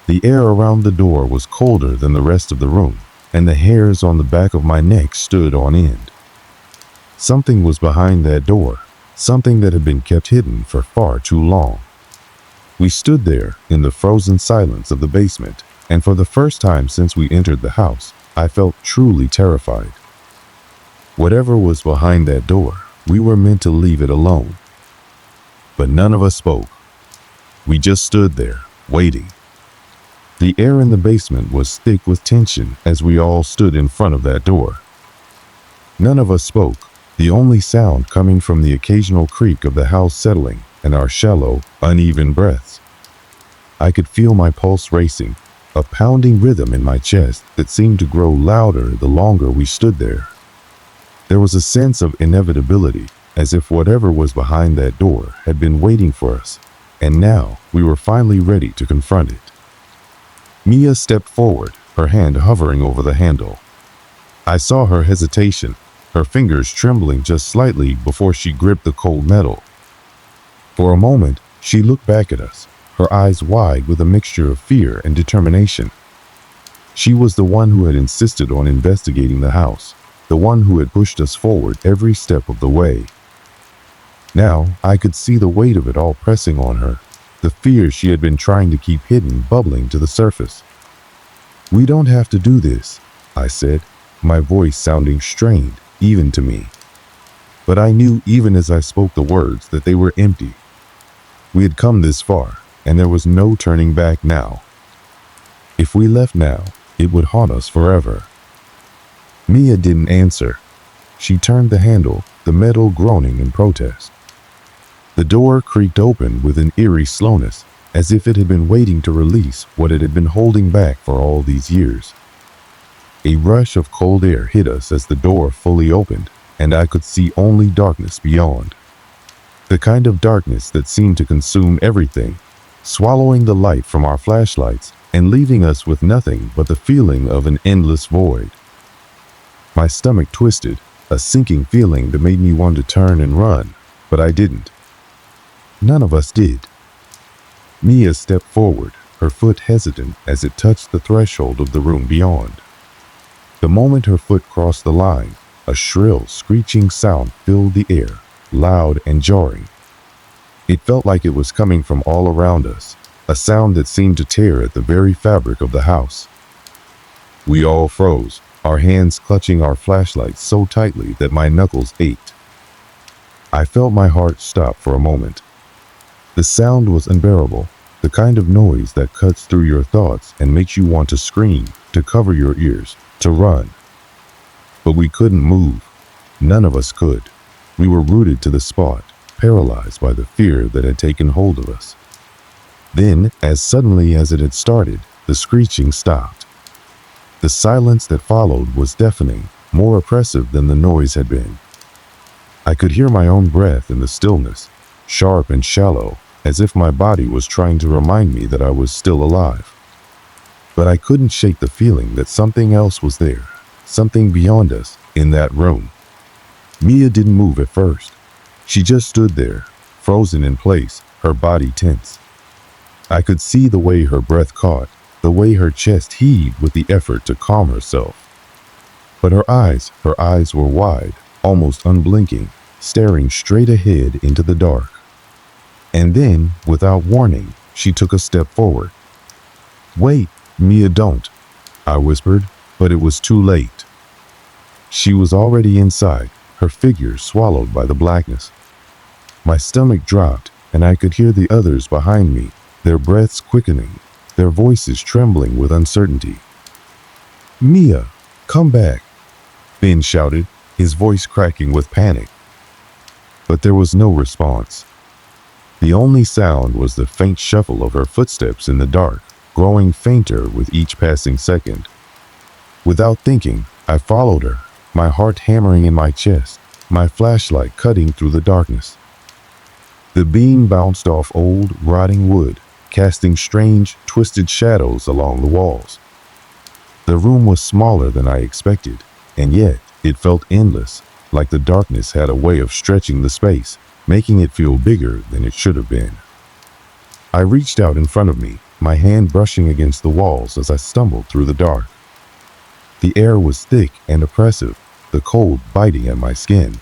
The air around the door was colder than the rest of the room, and the hairs on the back of my neck stood on end. Something was behind that door, something that had been kept hidden for far too long. We stood there in the frozen silence of the basement, and for the first time since we entered the house, I felt truly terrified. Whatever was behind that door, we were meant to leave it alone. But none of us spoke. We just stood there, waiting. The air in the basement was thick with tension as we all stood in front of that door. None of us spoke, the only sound coming from the occasional creak of the house settling and our shallow, uneven breaths. I could feel my pulse racing, a pounding rhythm in my chest that seemed to grow louder the longer we stood there. There was a sense of inevitability, as if whatever was behind that door had been waiting for us, and now we were finally ready to confront it. Mia stepped forward, her hand hovering over the handle. I saw her hesitation, her fingers trembling just slightly before she gripped the cold metal. For a moment, she looked back at us, her eyes wide with a mixture of fear and determination. She was the one who had insisted on investigating the house, the one who had pushed us forward every step of the way. Now, I could see the weight of it all pressing on her, the fear she had been trying to keep hidden bubbling to the surface. "We don't have to do this," I said, my voice sounding strained, even to me. But I knew even as I spoke the words that they were empty. We had come this far, and there was no turning back now. If we left now, it would haunt us forever. Mia didn't answer. She turned the handle, the metal groaning in protest. The door creaked open with an eerie slowness, as if it had been waiting to release what it had been holding back for all these years. A rush of cold air hit us as the door fully opened, and I could see only darkness beyond. The kind of darkness that seemed to consume everything, swallowing the light from our flashlights and leaving us with nothing but the feeling of an endless void. My stomach twisted, a sinking feeling that made me want to turn and run, but I didn't. None of us did. Mia stepped forward, her foot hesitant as it touched the threshold of the room beyond. The moment her foot crossed the line, a shrill, screeching sound filled the air, loud and jarring. It felt like it was coming from all around us, a sound that seemed to tear at the very fabric of the house. We all froze, our hands clutching our flashlights so tightly that my knuckles ached. I felt my heart stop for a moment. The sound was unbearable, the kind of noise that cuts through your thoughts and makes you want to scream, to cover your ears, to run. But we couldn't move. None of us could. We were rooted to the spot, paralyzed by the fear that had taken hold of us. Then, as suddenly as it had started, the screeching stopped. The silence that followed was deafening, more oppressive than the noise had been. I could hear my own breath in the stillness, sharp and shallow, as if my body was trying to remind me that I was still alive. But I couldn't shake the feeling that something else was there, something beyond us, in that room. Mia didn't move at first. She just stood there, frozen in place, her body tense. I could see the way her breath caught, the way her chest heaved with the effort to calm herself. But her eyes were wide, almost unblinking, staring straight ahead into the dark. And then, without warning, she took a step forward. "Wait, Mia, don't," I whispered, but it was too late. She was already inside, her figure swallowed by the blackness. My stomach dropped, and I could hear the others behind me, their breaths quickening, their voices trembling with uncertainty. "Mia, come back," Ben shouted, his voice cracking with panic. But there was no response. The only sound was the faint shuffle of her footsteps in the dark, growing fainter with each passing second. Without thinking, I followed her, my heart hammering in my chest, my flashlight cutting through the darkness. The beam bounced off old, rotting wood, casting strange, twisted shadows along the walls. The room was smaller than I expected, and yet it felt endless, like the darkness had a way of stretching the space, making it feel bigger than it should have been. I reached out in front of me, my hand brushing against the walls as I stumbled through the dark. The air was thick and oppressive, the cold biting at my skin.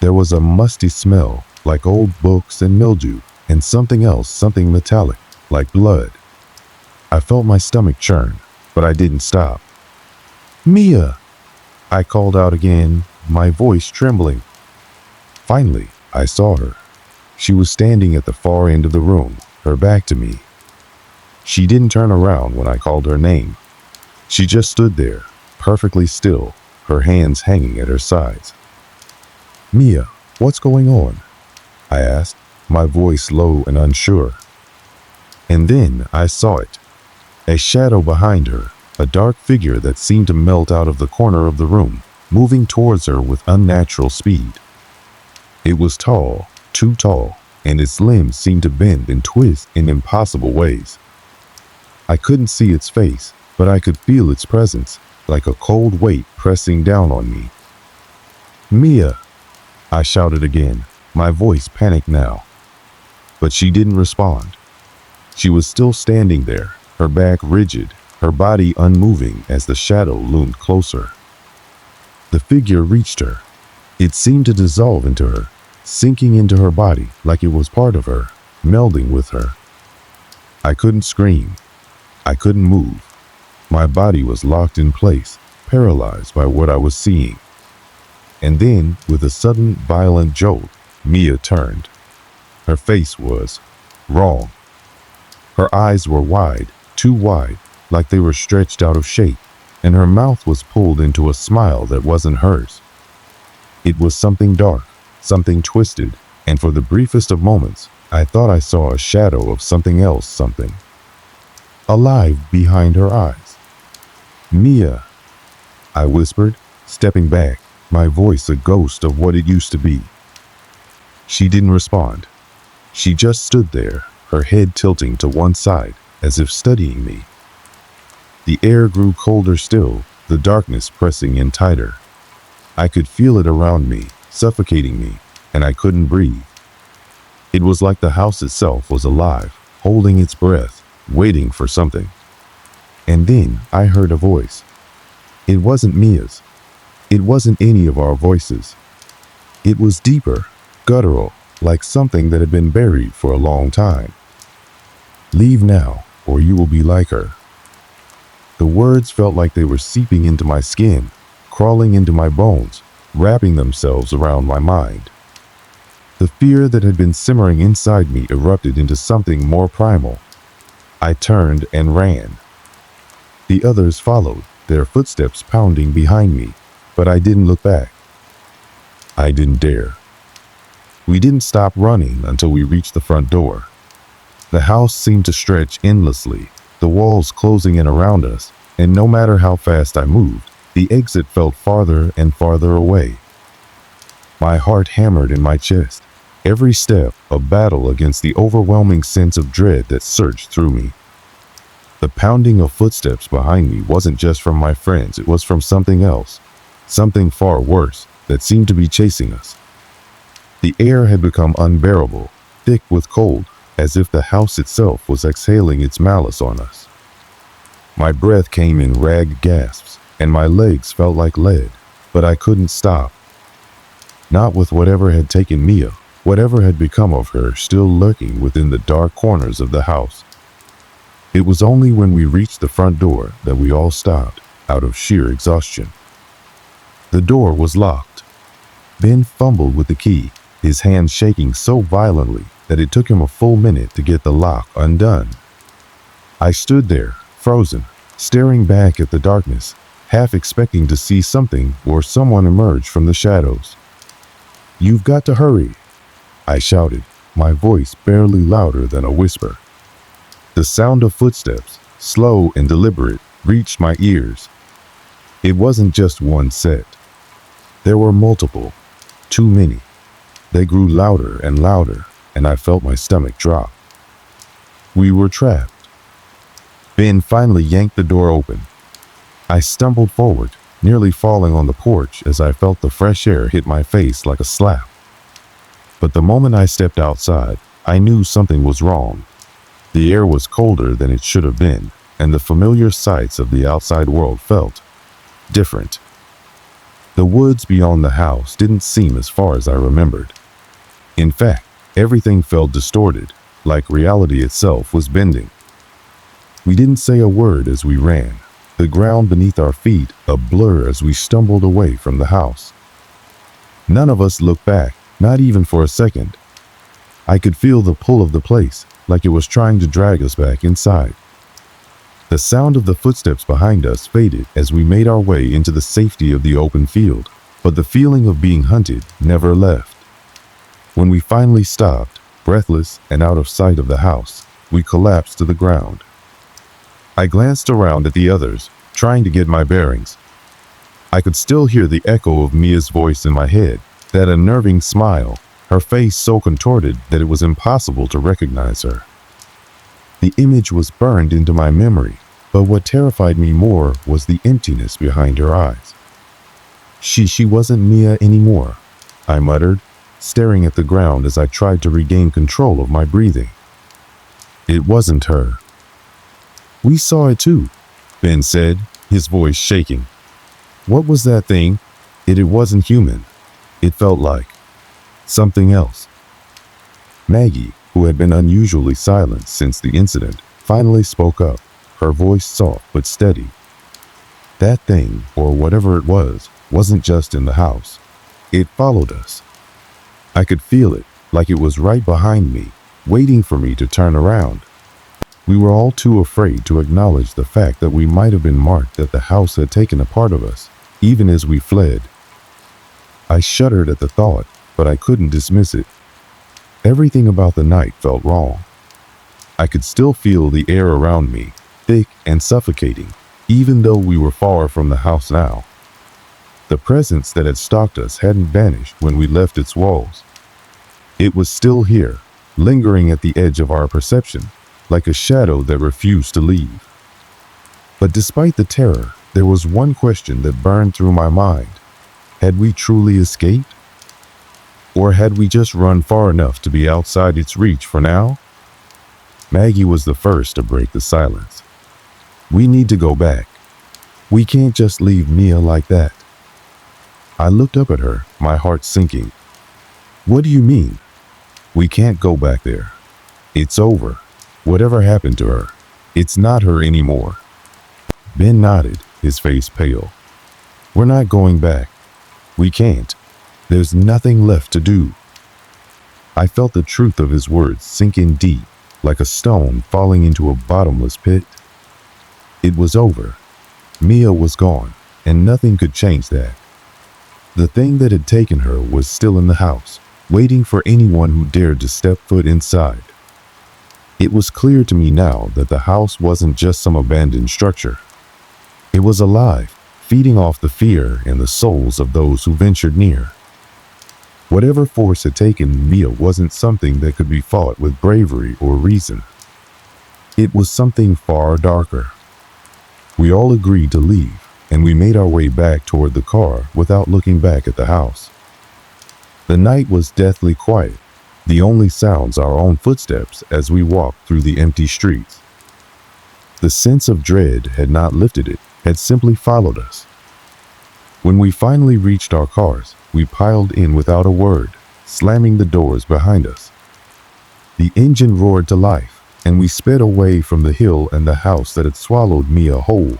There was a musty smell, like old books and mildew, and something else, something metallic, like blood. I felt my stomach churn, but I didn't stop. "Mia!" I called out again, my voice trembling. Finally, I saw her. She was standing at the far end of the room, her back to me. She didn't turn around when I called her name. She just stood there, perfectly still, her hands hanging at her sides. "Mia, what's going on?" I asked, my voice low and unsure. And then I saw it. A shadow behind her, a dark figure that seemed to melt out of the corner of the room, moving towards her with unnatural speed. It was tall, too tall, and its limbs seemed to bend and twist in impossible ways. I couldn't see its face, but I could feel its presence, like a cold weight pressing down on me. "Mia!" I shouted again, my voice panicked now. But she didn't respond. She was still standing there, her back rigid, her body unmoving as the shadow loomed closer. The figure reached her. It seemed to dissolve into her, sinking into her body like it was part of her, melding with her. I couldn't scream. I couldn't move. My body was locked in place, paralyzed by what I was seeing. And then, with a sudden, violent jolt, Mia turned. Her face was wrong. Her eyes were wide, too wide, like they were stretched out of shape, and her mouth was pulled into a smile that wasn't hers. It was something dark, something twisted, and for the briefest of moments, I thought I saw a shadow of something else, something alive behind her eyes. "Mia," I whispered, stepping back, my voice a ghost of what it used to be. She didn't respond. She just stood there, her head tilting to one side, as if studying me. The air grew colder still, the darkness pressing in tighter. I could feel it around me, suffocating me, and I couldn't breathe. It was like the house itself was alive, holding its breath, waiting for something. And then I heard a voice. It wasn't Mia's. It wasn't any of our voices. It was deeper, guttural, like something that had been buried for a long time. "Leave now, or you will be like her." The words felt like they were seeping into my skin, crawling into my bones, wrapping themselves around my mind. The fear that had been simmering inside me erupted into something more primal. I turned and ran. The others followed, their footsteps pounding behind me, but I didn't look back. I didn't dare. We didn't stop running until we reached the front door. The house seemed to stretch endlessly, the walls closing in around us, and no matter how fast I moved, the exit felt farther and farther away. My heart hammered in my chest, every step a battle against the overwhelming sense of dread that surged through me. The pounding of footsteps behind me wasn't just from my friends, it was from something else, something far worse that seemed to be chasing us. The air had become unbearable, thick with cold, as if the house itself was exhaling its malice on us. My breath came in ragged gasps, and my legs felt like lead, but I couldn't stop. Not with whatever had taken Mia, whatever had become of her still lurking within the dark corners of the house. It was only when we reached the front door that we all stopped, out of sheer exhaustion. The door was locked. Ben fumbled with the key, his hand shaking so violently that it took him a full minute to get the lock undone. I stood there, frozen, staring back at the darkness, half expecting to see something or someone emerge from the shadows. "You've got to hurry," I shouted, my voice barely louder than a whisper. The sound of footsteps, slow and deliberate, reached my ears. It wasn't just one set. There were multiple, too many. They grew louder and louder, and I felt my stomach drop. We were trapped. Ben finally yanked the door open. I stumbled forward, nearly falling on the porch as I felt the fresh air hit my face like a slap. But the moment I stepped outside, I knew something was wrong. The air was colder than it should have been, and the familiar sights of the outside world felt different. The woods beyond the house didn't seem as far as I remembered. In fact, everything felt distorted, like reality itself was bending. We didn't say a word as we ran, the ground beneath our feet a blur as we stumbled away from the house. None of us looked back, not even for a second. I could feel the pull of the place, like it was trying to drag us back inside. The sound of the footsteps behind us faded as we made our way into the safety of the open field, but the feeling of being hunted never left. When we finally stopped, breathless and out of sight of the house, we collapsed to the ground. I glanced around at the others, trying to get my bearings. I could still hear the echo of Mia's voice in my head, that unnerving smile, her face so contorted that it was impossible to recognize her. The image was burned into my memory, but what terrified me more was the emptiness behind her eyes. She wasn't Mia anymore, I muttered, staring at the ground as I tried to regain control of my breathing. It wasn't her. We saw it too, Ben said, his voice shaking. What was that thing? It wasn't human. It felt like something else. Maggie, who had been unusually silent since the incident, finally spoke up, her voice soft but steady. That thing, or whatever it was, wasn't just in the house. It followed us. I could feel it, like it was right behind me, waiting for me to turn around. We were all too afraid to acknowledge the fact that we might have been marked, that the house had taken a part of us, even as we fled. I shuddered at the thought, but I couldn't dismiss it. Everything about the night felt wrong. I could still feel the air around me, thick and suffocating, even though we were far from the house now. The presence that had stalked us hadn't vanished when we left its walls. It was still here, lingering at the edge of our perception, like a shadow that refused to leave. But despite the terror, there was one question that burned through my mind. Had we truly escaped? Or had we just run far enough to be outside its reach for now? Maggie was the first to break the silence. We need to go back. We can't just leave Mia like that. I looked up at her, my heart sinking. What do you mean? We can't go back there. It's over. Whatever happened to her, it's not her anymore. Ben nodded, his face pale. We're not going back. We can't. There's nothing left to do. I felt the truth of his words sink in deep, like a stone falling into a bottomless pit. It was over. Mia was gone, and nothing could change that. The thing that had taken her was still in the house, waiting for anyone who dared to step foot inside. It was clear to me now that the house wasn't just some abandoned structure. It was alive, feeding off the fear and the souls of those who ventured near. Whatever force had taken Mia wasn't something that could be fought with bravery or reason. It was something far darker. We all agreed to leave, and we made our way back toward the car without looking back at the house. The night was deathly quiet, the only sounds our own footsteps as we walked through the empty streets. The sense of dread had not lifted, it had simply followed us. When we finally reached our cars, we piled in without a word, slamming the doors behind us. The engine roared to life, and we sped away from the hill and the house that had swallowed Mia whole.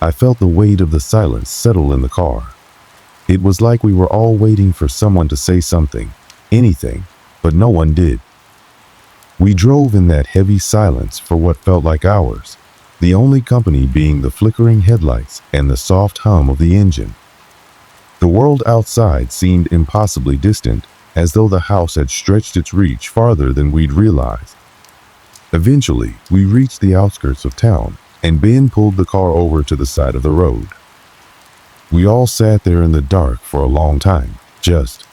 I felt the weight of the silence settle in the car. It was like we were all waiting for someone to say something, anything, but no one did. We drove in that heavy silence for what felt like hours, the only company being the flickering headlights and the soft hum of the engine. The world outside seemed impossibly distant, as though the house had stretched its reach farther than we'd realized. Eventually, we reached the outskirts of town, and Ben pulled the car over to the side of the road. We all sat there in the dark for a long time, just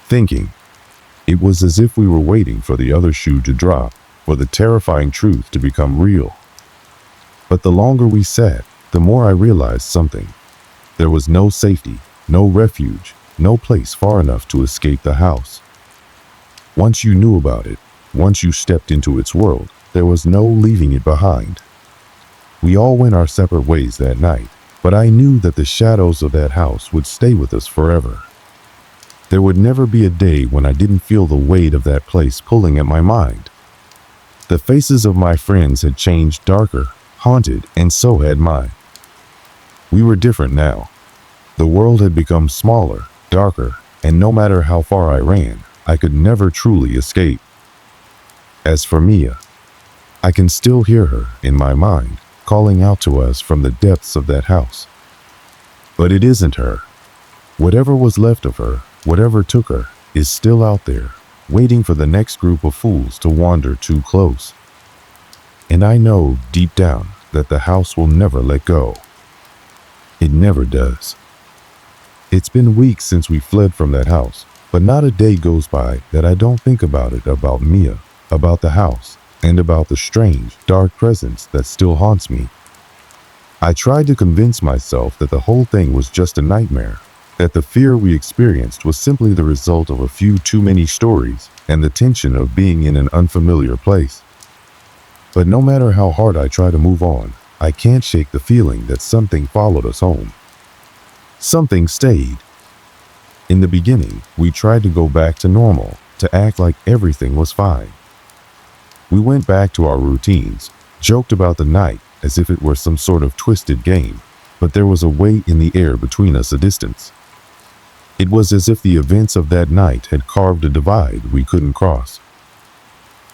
thinking. It was as if we were waiting for the other shoe to drop, for the terrifying truth to become real. But the longer we sat, the more I realized something. There was no safety, no refuge, no place far enough to escape the house. Once you knew about it, once you stepped into its world, there was no leaving it behind. We all went our separate ways that night, but I knew that the shadows of that house would stay with us forever. There would never be a day when I didn't feel the weight of that place pulling at my mind. The faces of my friends had changed darker, haunted, and so had mine. We were different now. The world had become smaller, darker, and no matter how far I ran, I could never truly escape. As for Mia, I can still hear her in my mind, calling out to us from the depths of that house. But it isn't her. Whatever was left of her, whatever took her, is still out there, waiting for the next group of fools to wander too close. And I know deep down that the house will never let go. It never does. It's been weeks since we fled from that house, but not a day goes by that I don't think about it, about Mia, about the house, and about the strange, dark presence that still haunts me. I tried to convince myself that the whole thing was just a nightmare, that the fear we experienced was simply the result of a few too many stories and the tension of being in an unfamiliar place. But no matter how hard I try to move on, I can't shake the feeling that something followed us home. Something stayed. In the beginning, we tried to go back to normal, to act like everything was fine. We went back to our routines, joked about the night as if it were some sort of twisted game, but there was a weight in the air between us, a distance. It was as if the events of that night had carved a divide we couldn't cross.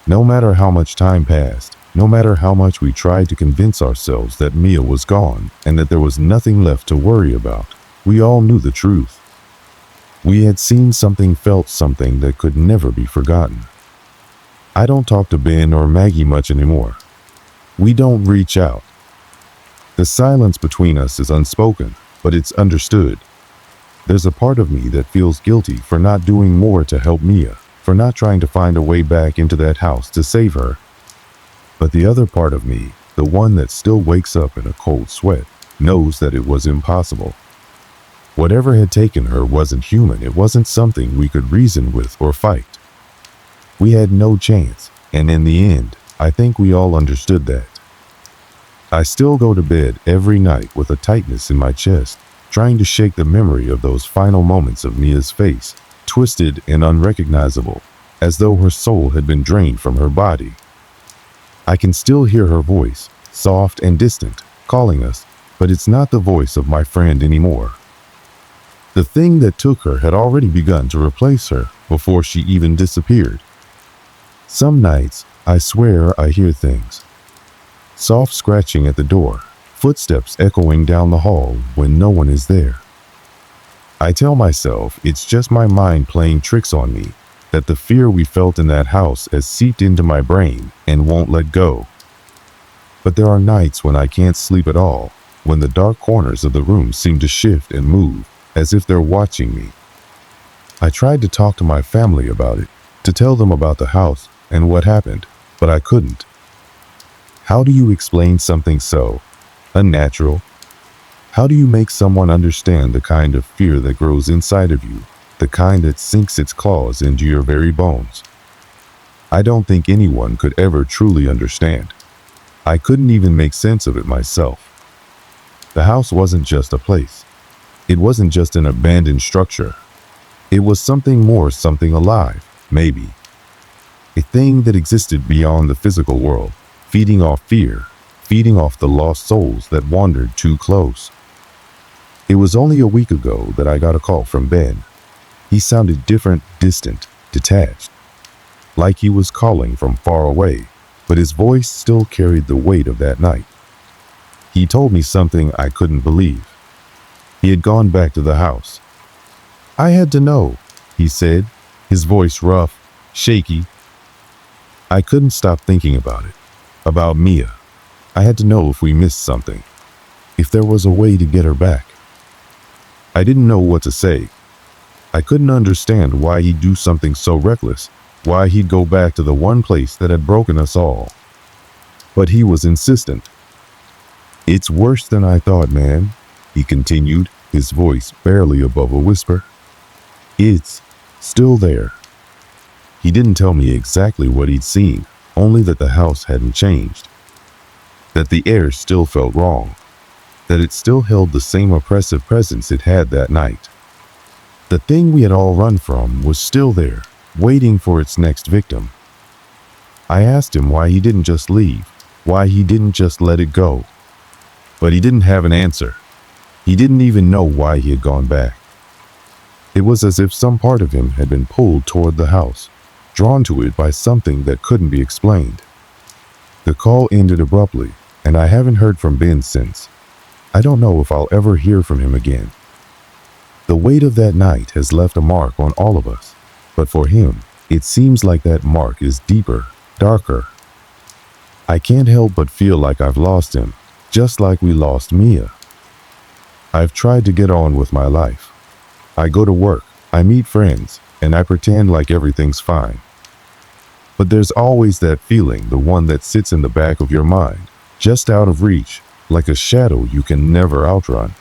No matter how much time passed, no matter how much we tried to convince ourselves that Mia was gone and that there was nothing left to worry about, we all knew the truth. We had seen something, felt something that could never be forgotten. I don't talk to Ben or Maggie much anymore. We don't reach out. The silence between us is unspoken, but it's understood. There's a part of me that feels guilty for not doing more to help Mia, for not trying to find a way back into that house to save her. But the other part of me, the one that still wakes up in a cold sweat, knows that it was impossible. Whatever had taken her wasn't human. It wasn't something we could reason with or fight. We had no chance, and in the end, I think we all understood that. I still go to bed every night with a tightness in my chest, trying to shake the memory of those final moments of Mia's face, twisted and unrecognizable, as though her soul had been drained from her body. I can still hear her voice, soft and distant, calling us, but it's not the voice of my friend anymore. The thing that took her had already begun to replace her before she even disappeared. Some nights, I swear I hear things. Soft scratching at the door, footsteps echoing down the hall when no one is there. I tell myself it's just my mind playing tricks on me, that the fear we felt in that house has seeped into my brain and won't let go. But there are nights when I can't sleep at all, when the dark corners of the room seem to shift and move, as if they're watching me. I tried to talk to my family about it, to tell them about the house and what happened, but I couldn't. How do you explain something so unnatural? How do you make someone understand the kind of fear that grows inside of you, the kind that sinks its claws into your very bones? I don't think anyone could ever truly understand. I couldn't even make sense of it myself. The house wasn't just a place. It wasn't just an abandoned structure. It was something more, something alive, maybe. A thing that existed beyond the physical world, feeding off fear, feeding off the lost souls that wandered too close. It was only a week ago that I got a call from Ben. He sounded different, distant, detached, like he was calling from far away, but his voice still carried the weight of that night. He told me something I couldn't believe. He had gone back to the house. I had to know, he said, his voice rough, shaky. I couldn't stop thinking about it, about Mia. I had to know if we missed something, if there was a way to get her back. I didn't know what to say. I couldn't understand why he'd do something so reckless, why he'd go back to the one place that had broken us all. But he was insistent. It's worse than I thought, man, he continued, his voice barely above a whisper. It's still there. He didn't tell me exactly what he'd seen, only that the house hadn't changed, that the air still felt wrong, that it still held the same oppressive presence it had that night. The thing we had all run from was still there, waiting for its next victim. I asked him why he didn't just leave, why he didn't just let it go. But he didn't have an answer. He didn't even know why he had gone back. It was as if some part of him had been pulled toward the house, drawn to it by something that couldn't be explained. The call ended abruptly, and I haven't heard from Ben since. I don't know if I'll ever hear from him again. The weight of that night has left a mark on all of us, but for him, it seems like that mark is deeper, darker. I can't help but feel like I've lost him, just like we lost Mia. I've tried to get on with my life. I go to work, I meet friends, and I pretend like everything's fine. But there's always that feeling, the one that sits in the back of your mind, just out of reach, like a shadow you can never outrun.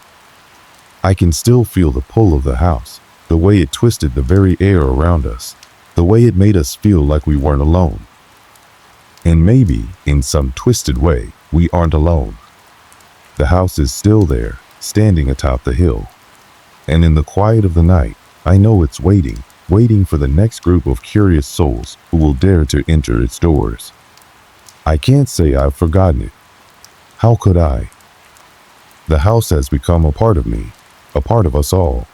I can still feel the pull of the house, the way it twisted the very air around us, the way it made us feel like we weren't alone. And maybe, in some twisted way, we aren't alone. The house is still there, standing atop the hill. And in the quiet of the night, I know it's waiting for the next group of curious souls who will dare to enter its doors. I can't say I've forgotten it. How could I? The house has become a part of me, a part of us all.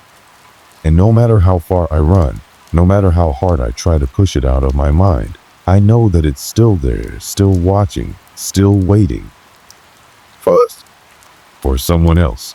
And no matter how far I run, no matter how hard I try to push it out of my mind, I know that it's still there, still watching, still waiting. First, for someone else.